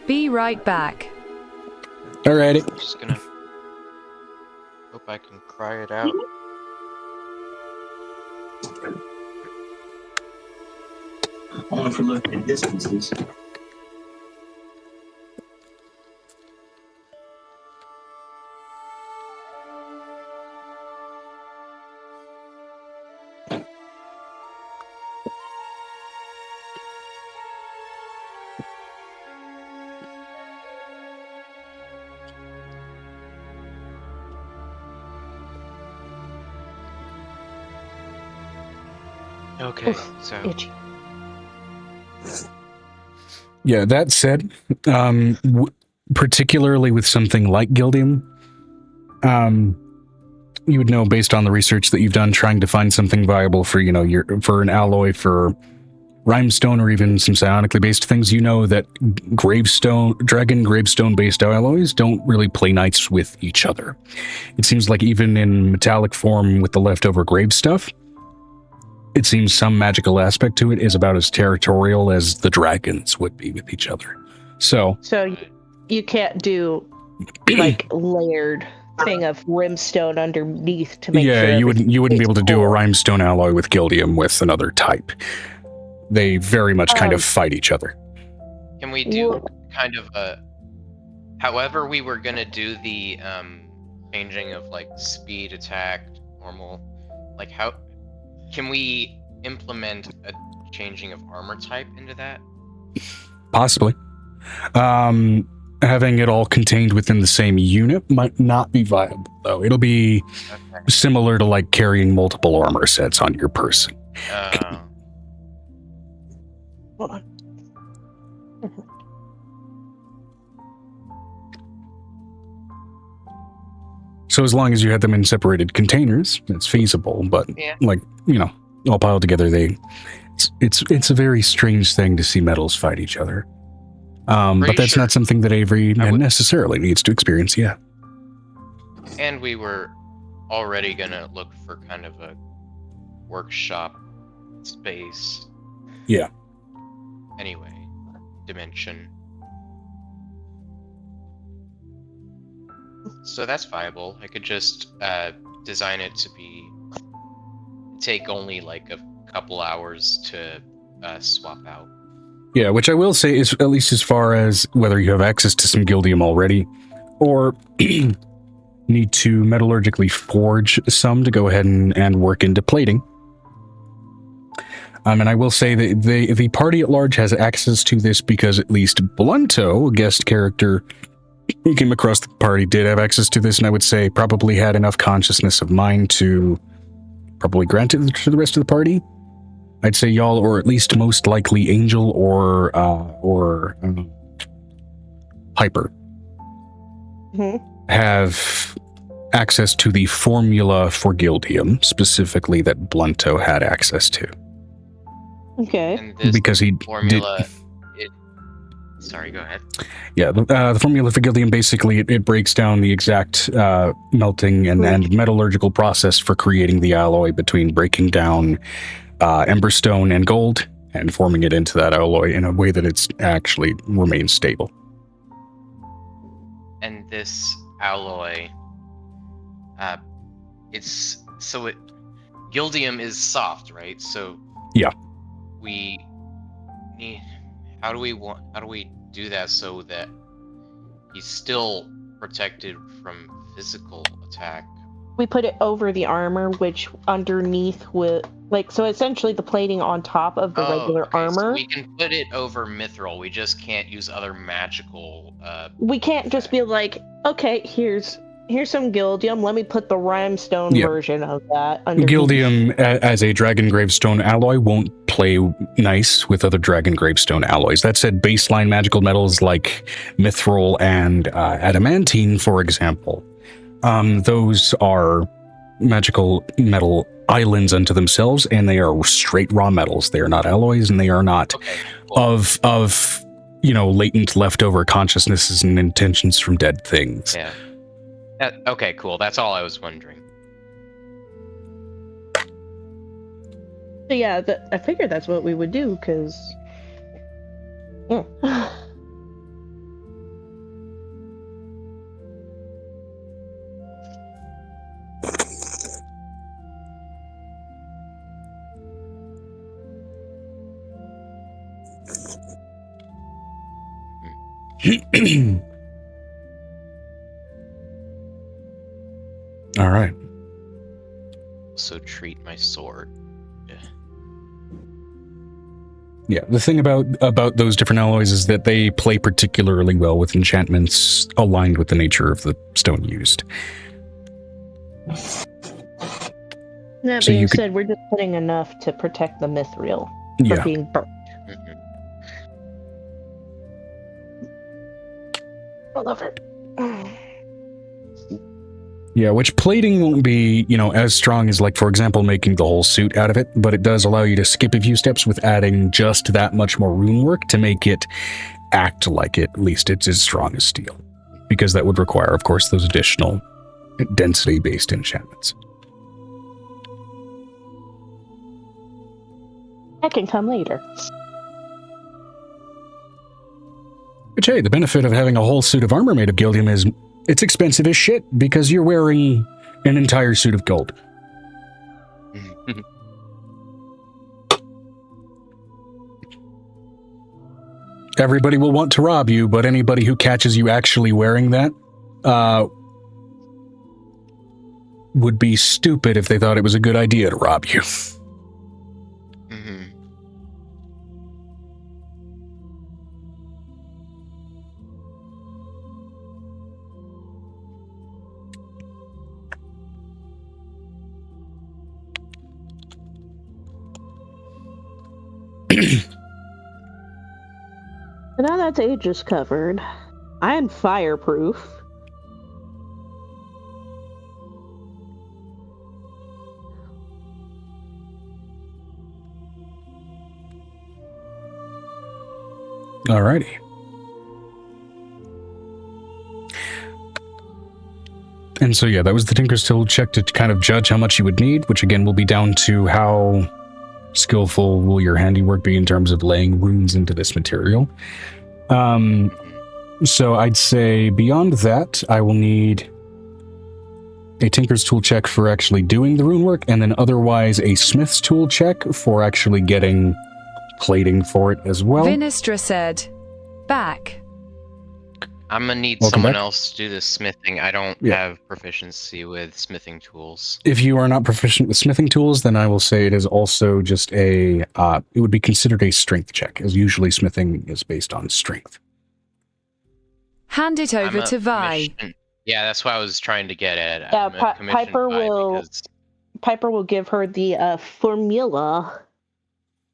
"Be right back." Alrighty. I'm just gonna hope I can cry it out. Only for looking at distances. Okay, so Itchy. Yeah, that said, particularly with something like Gildium, you would know based on the research that you've done trying to find something viable for, for an alloy for Rhymestone or even some psionically based things, you know that dragon gravestone based alloys don't really play nice with each other. It seems like even in metallic form with the leftover grave stuff, it seems some magical aspect to it is about as territorial as the dragons would be with each other. So you can't do layered thing of rimstone underneath to make sure. Yeah, you wouldn't be able to do a Rhymestone alloy with Gildium with another type. They very much kind of fight each other. Can we do kind of however we were gonna do the changing of speed, attack, normal, how can we implement a changing of armor type into that? Possibly. Having it all contained within the same unit might not be viable, though. It'll be similar to carrying multiple armor sets on your person. Hold on. So as long as you had them in separated containers, it's feasible. But all piled together, it's a very strange thing to see metals fight each other. But that's not something that Avery necessarily needs to experience yet. And we were already gonna look for kind of a workshop space. Yeah. Anyway, dimension. So that's viable. I could just design it to take only a couple hours to swap out. Yeah, which I will say is, at least as far as whether you have access to some Gildium already, or need to metallurgically forge some to go ahead and work into plating. And I will say that the party at large has access to this because at least Blunto, a guest character who came across the party, did have access to this, and I would say probably had enough consciousness of mind to probably grant it to the rest of the party. I'd say y'all, or at least most likely Angel or Piper, have access to the formula for Gildium, specifically that Blunto had access to. Okay. And this Because he formula. Sorry, go ahead. Yeah, the formula for Gildium, basically, it breaks down the exact melting and metallurgical process for creating the alloy between breaking down emberstone and gold and forming it into that alloy in a way that it's actually remains stable. And this alloy, Gildium is soft, right? So yeah, we need. How do we do that so that he's still protected from physical attack? we put it over the armor, which underneath with so essentially the plating on top of the regular armor. So we can put it over mithril. We just can't use other magical. We can't just be like, okay, here's some gildium. Let me put the rhymestone version of that underneath. Gildium as a dragon gravestone alloy won't play nice with other dragon gravestone alloys. That said, baseline magical metals like mithril and adamantine, for example, those are magical metal islands unto themselves, and they are straight raw metals. They are not alloys, and they are not of latent leftover consciousnesses and intentions from dead things. Yeah. Okay, cool. That's all I was wondering. So yeah, I figured that's what we would do, because... Yeah. All right. So treat my sword. Yeah, the thing about those different alloys is that they play particularly well with enchantments aligned with the nature of the stone used. That being said, we're just putting enough to protect the mithril from being burnt. I love it. Yeah, which plating won't be, as strong as, like, for example, making the whole suit out of it, but it does allow you to skip a few steps with adding just that much more rune work to make it act like at least it's as strong as steel. Because that would require, of course, those additional density-based enchantments. That can come later. Which, hey, the benefit of having a whole suit of armor made of gildium is it's expensive as shit because you're wearing an entire suit of gold. Everybody will want to rob you, but anybody who catches you actually wearing that would be stupid if they thought it was a good idea to rob you. Now that's ages covered. I am fireproof. Alrighty. And so yeah, that was the Tinker's Tool check to kind of judge how much you would need, which again will be down to how skillful will your handiwork be in terms of laying runes into this material. So I'd say beyond that, I will need a Tinker's Tool check for actually doing the rune work, and then otherwise a Smith's Tool check for actually getting plating for it as well. Vinistra said, back. I'm gonna need Welcome someone back. else to do this smithing. I don't have proficiency with smithing tools. If you are not proficient with smithing tools, then I will say it is also just it would be considered a strength check, as usually smithing is based on strength. Hand it over to Vi. Yeah, that's what I was trying to get at. Yeah, Piper will give her the formula.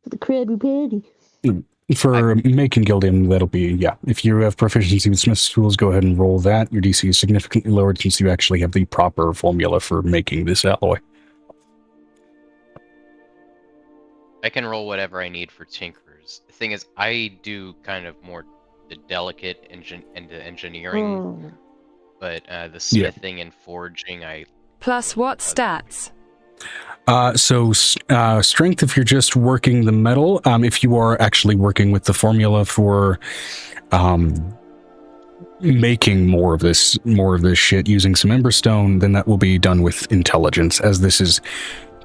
The Krabby Patty. For making gildium, that'll be, if you have proficiency with Smith's tools, go ahead and roll that. Your DC is significantly lowered since you actually have the proper formula for making this alloy. I can roll whatever I need for tinkers. The thing is, I do kind of more the delicate engineering, but the smithing and forging, Plus what stats? So strength if you're just working the metal. If you are actually working with the formula for making more of this shit using some emberstone, then that will be done with intelligence, as this is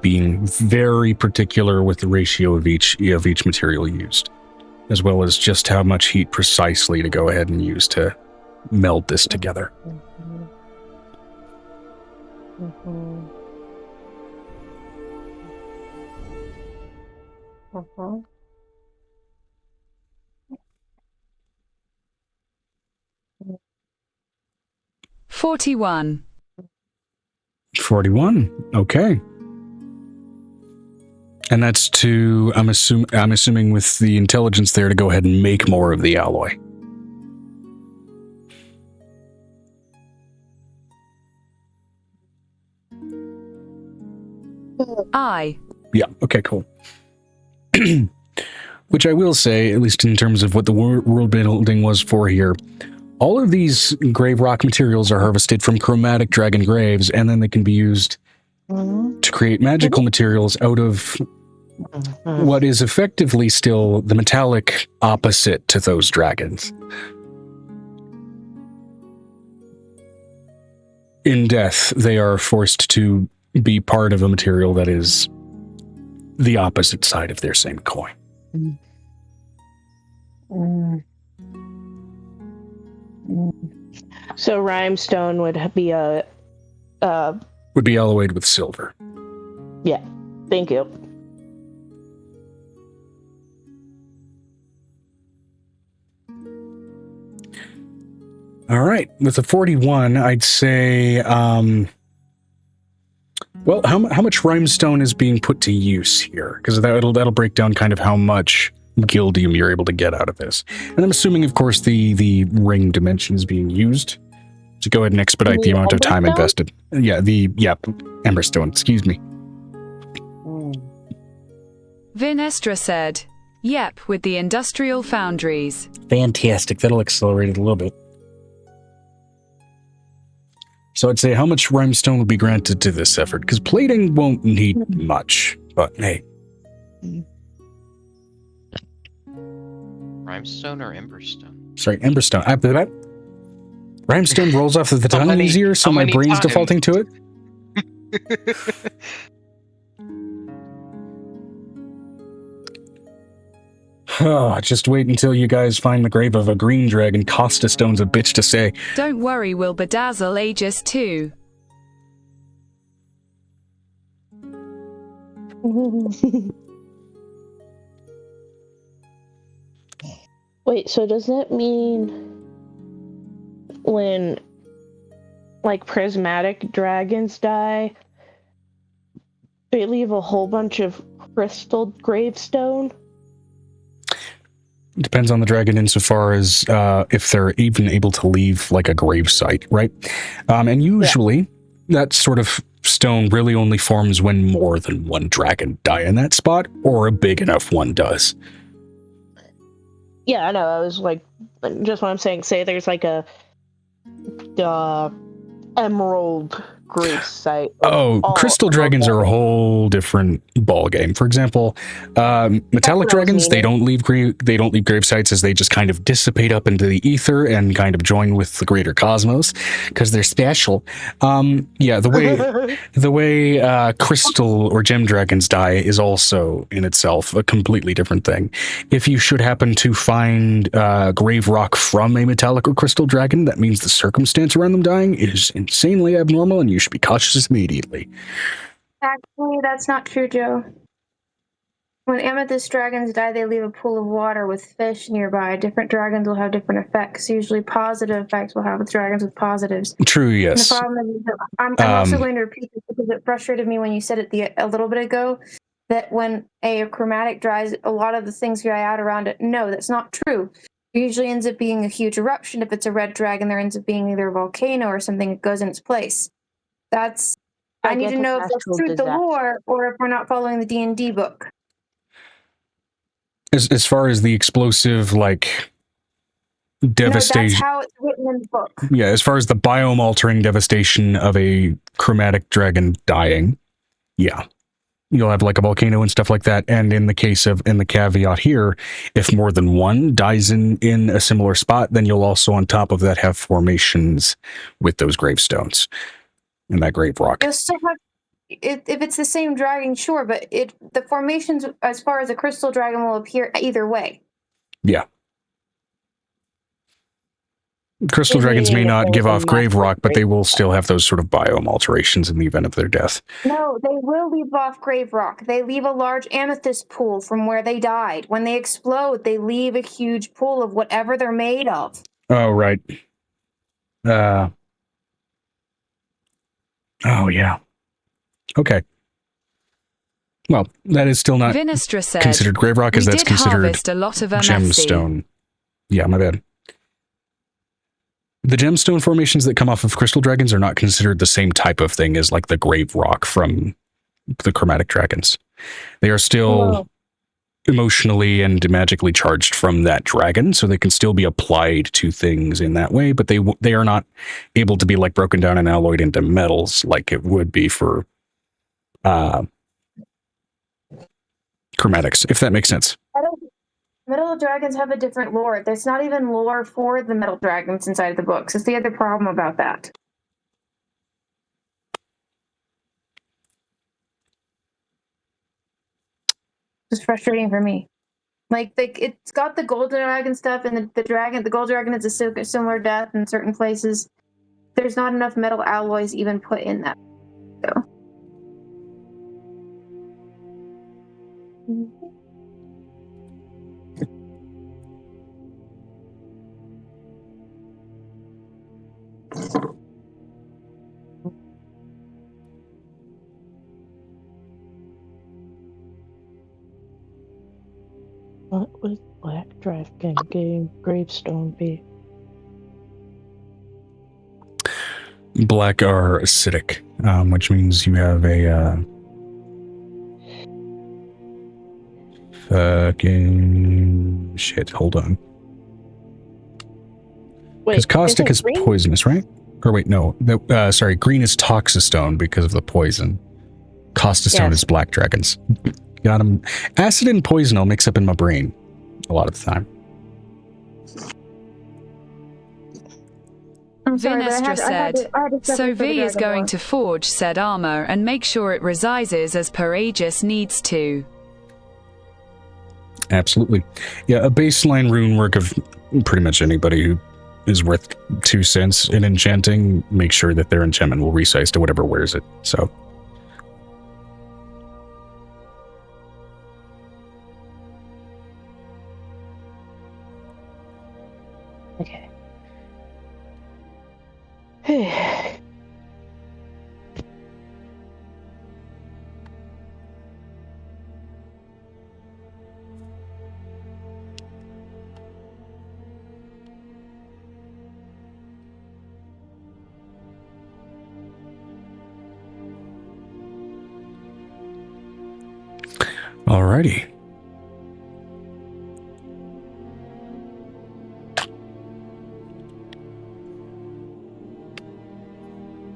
being very particular with the ratio of each material used, as well as just how much heat precisely to go ahead and use to meld this together. Mhm. Mhm. 41. 41. Okay. And that's to I'm assuming with the intelligence there to go ahead and make more of the alloy. I. Yeah. Okay, cool. Which I will say, at least in terms of what the world building was for here, all of these grave rock materials are harvested from chromatic dragon graves, and then they can be used to create magical materials out of what is effectively still the metallic opposite to those dragons. In death, they are forced to be part of a material that is the opposite side of their same coin. So rhymestone would be a Would be alloyed with silver. yeah. Thank you. All right, with a 41, I'd say, well, how much rhymestone is being put to use here? Because that'll break down kind of how much gildium you're able to get out of this. And I'm assuming, of course, the ring dimension is being used to go ahead and expedite the amount of time invested. Yeah, Emberstone, excuse me. Vinestra said, "Yep, with the industrial foundries." Fantastic, that'll accelerate it a little bit. So I'd say how much rhymestone would be granted to this effort? Because plating won't need much, but hey. Rhymestone or Emberstone? Sorry, Emberstone. Rhymestone rolls off of the tongue easier, so my brain's defaulting to it. Oh, just wait until you guys find the grave of a green dragon. Costa Stone's a bitch to say. Don't worry, we'll bedazzle Aegis too. Wait, so does that mean when like prismatic dragons die, they leave a whole bunch of crystal gravestone? It depends on the dragon insofar as if they're even able to leave like a grave site, right? And usually that sort of stone really only forms when more than one dragon die in that spot, or a big enough one does. Yeah, I know. I was like, just what I'm saying. Say there's like a emerald grave site. Oh, crystal dragons are a whole different ball game. For example, metallic dragons, they don't leave grave sites, as they just kind of dissipate up into the ether and kind of join with the greater cosmos because they're special. The way crystal or gem dragons die is also in itself a completely different thing. If you should happen to find grave rock from a metallic or crystal dragon, that means the circumstance around them dying is insanely abnormal, and you should be cautious immediately. Actually, that's not true, Joe. When amethyst dragons die, they leave a pool of water with fish nearby. Different dragons will have different effects. Usually positive effects will have with dragons with positives. True, yes. And the problem is, I'm also going to repeat this because it frustrated me when you said it a little bit ago, that when a chromatic dies, a lot of the things dry out around it. No, that's not true. It usually ends up being a huge eruption. If it's a red dragon, there ends up being either a volcano or something that goes in its place. I need to know if that's true the lore or if we're not following the D&D book. As far as the explosive, like, devastation. No, that's how it's written in the book. Yeah, as far as the biome-altering devastation of a chromatic dragon dying, yeah. You'll have like a volcano and stuff like that. And in the caveat here, if more than one dies in a similar spot, then you'll also on top of that have formations with those gravestones and that grave rock. If it's the same dragon, sure, but the formations as far as a crystal dragon will appear either way. Yeah. Crystal Maybe dragons may if not there give was a off grave rock, but they grave will still have those sort of biome alterations in the event of their death. No, they will leave off grave rock. They leave a large amethyst pool from where they died. When they explode, they leave a huge pool of whatever they're made of. Oh, right. Oh, yeah. Okay. Well, that is still not Vinestra said, considered grave rock, as we that's did considered harvest a lot of MFC. gemstone. Yeah, my bad. The gemstone formations that come off of crystal dragons are not considered the same type of thing as like the grave rock from the chromatic dragons. They are still emotionally and magically charged from that dragon, so they can still be applied to things in that way, but they are not able to be like broken down and alloyed into metals like it would be for chromatics, if that makes sense. Metal dragons have a different lore. There's not even lore for the metal dragons inside of the books. It's the other problem about that. It's frustrating for me. Like it's got the gold dragon stuff, and the gold dragon is a similar death in certain places. There's not enough metal alloys even put in that. So. What would black dragon gravestone be? Black are acidic, which means you have a fucking shit. Hold on. Because caustic is poisonous, right? Or wait, no. Sorry, green is toxistone because of the poison. Caustostone is black dragons. Got them. Acid and poison I'll mix up in my brain a lot of the time. Vinestra said, so V is going to forge said armor and make sure it resizes as per Aegis needs to. Absolutely. Yeah, a baseline rune work of pretty much anybody who is worth 2 cents in enchanting, make sure that their enchantment will resize to whatever wears it. So. Okay. Alrighty.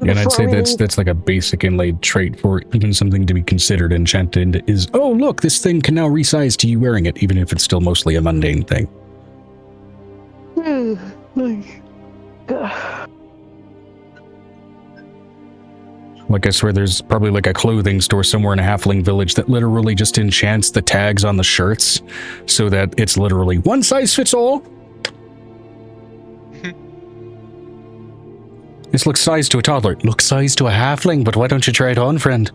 And I'd say that's like a basic inlaid trait for even something to be considered enchanted is, oh, look, this thing can now resize to you wearing it, even if it's still mostly a mundane thing. Like, I swear there's probably like a clothing store somewhere in a halfling village that literally just enchants the tags on the shirts so that it's literally one size fits all. This looks size to a toddler. Looks size to a halfling, but why don't you try it on, friend?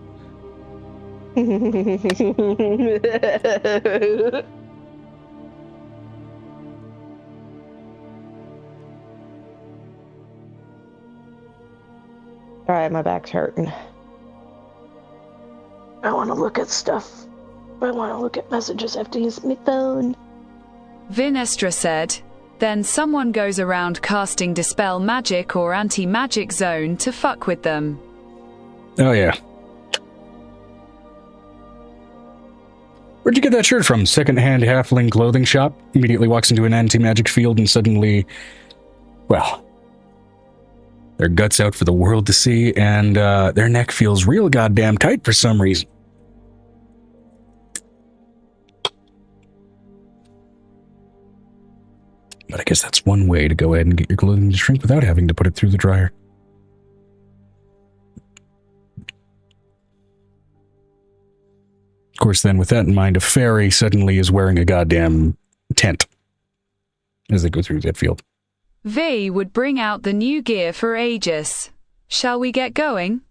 Alright, my back's hurting. I want to look at stuff. I want to look at messages. I have to use my phone. Vinestra said, then someone goes around casting Dispel Magic or Anti-Magic Zone to fuck with them. Oh, yeah. Where'd you get that shirt from? Second-hand halfling clothing shop? Immediately walks into an anti-magic field and suddenly, well, their guts out for the world to see, and their neck feels real goddamn tight for some reason. But I guess that's one way to go ahead and get your clothing to shrink without having to put it through the dryer. Of course, then with that in mind, a fairy suddenly is wearing a goddamn tent as they go through that field. V would bring out the new gear for Aegis. Shall we get going?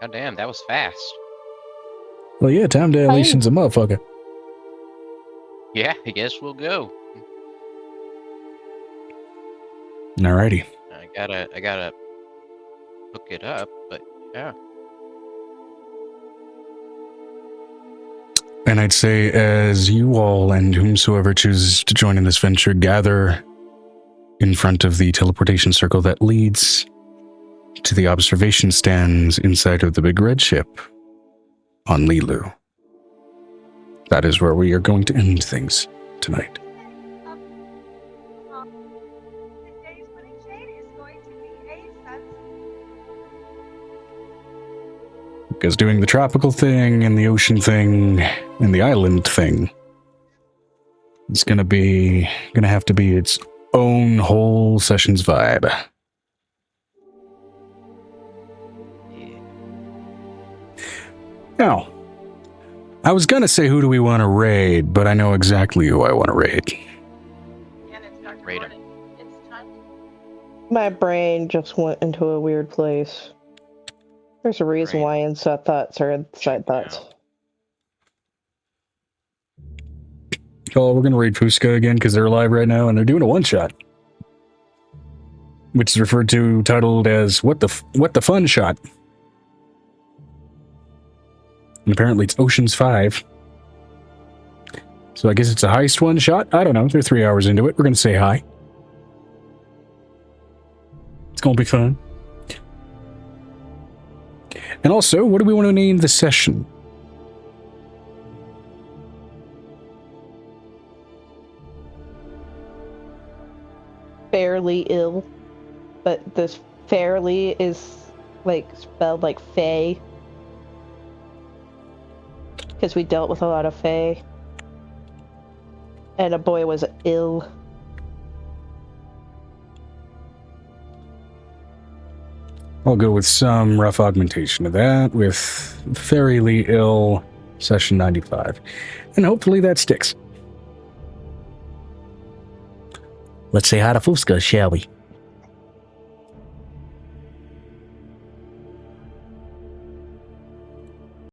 God damn, that was fast. Well, yeah, time dilation's a motherfucker. Yeah, I guess we'll go. Alrighty. I gotta hook it up, but yeah. And I'd say as you all and whomsoever chooses to join in this venture gather in front of the teleportation circle that leads to the observation stands inside of the big red ship on Lilu. That is where we are going to end things tonight. Because doing the tropical thing and the ocean thing and the island thing is gonna have to be its own whole session's vibe. Now, I was gonna say who do we want to raid, but I know exactly who I want to raid. Raid 'em. My brain just went into a weird place. There's a reason why inside thoughts are inside thoughts. Oh, we're gonna raid Fusca again because they're alive right now and they're doing a one-shot, which is titled as "What the Fun Shot." And apparently it's Ocean's 5. So I guess it's a heist one-shot. I don't know. They're 3 hours into it. We're gonna say hi. It's gonna be fun. And also, what do we want to name the session? Fairly ill, but this fairly is like spelled like Fae. Because we dealt with a lot of Fae. And a boy was ill. I'll go with some rough augmentation of that with Fairly Ill Session 95. And hopefully that sticks. Let's say hi to Fusca, shall we?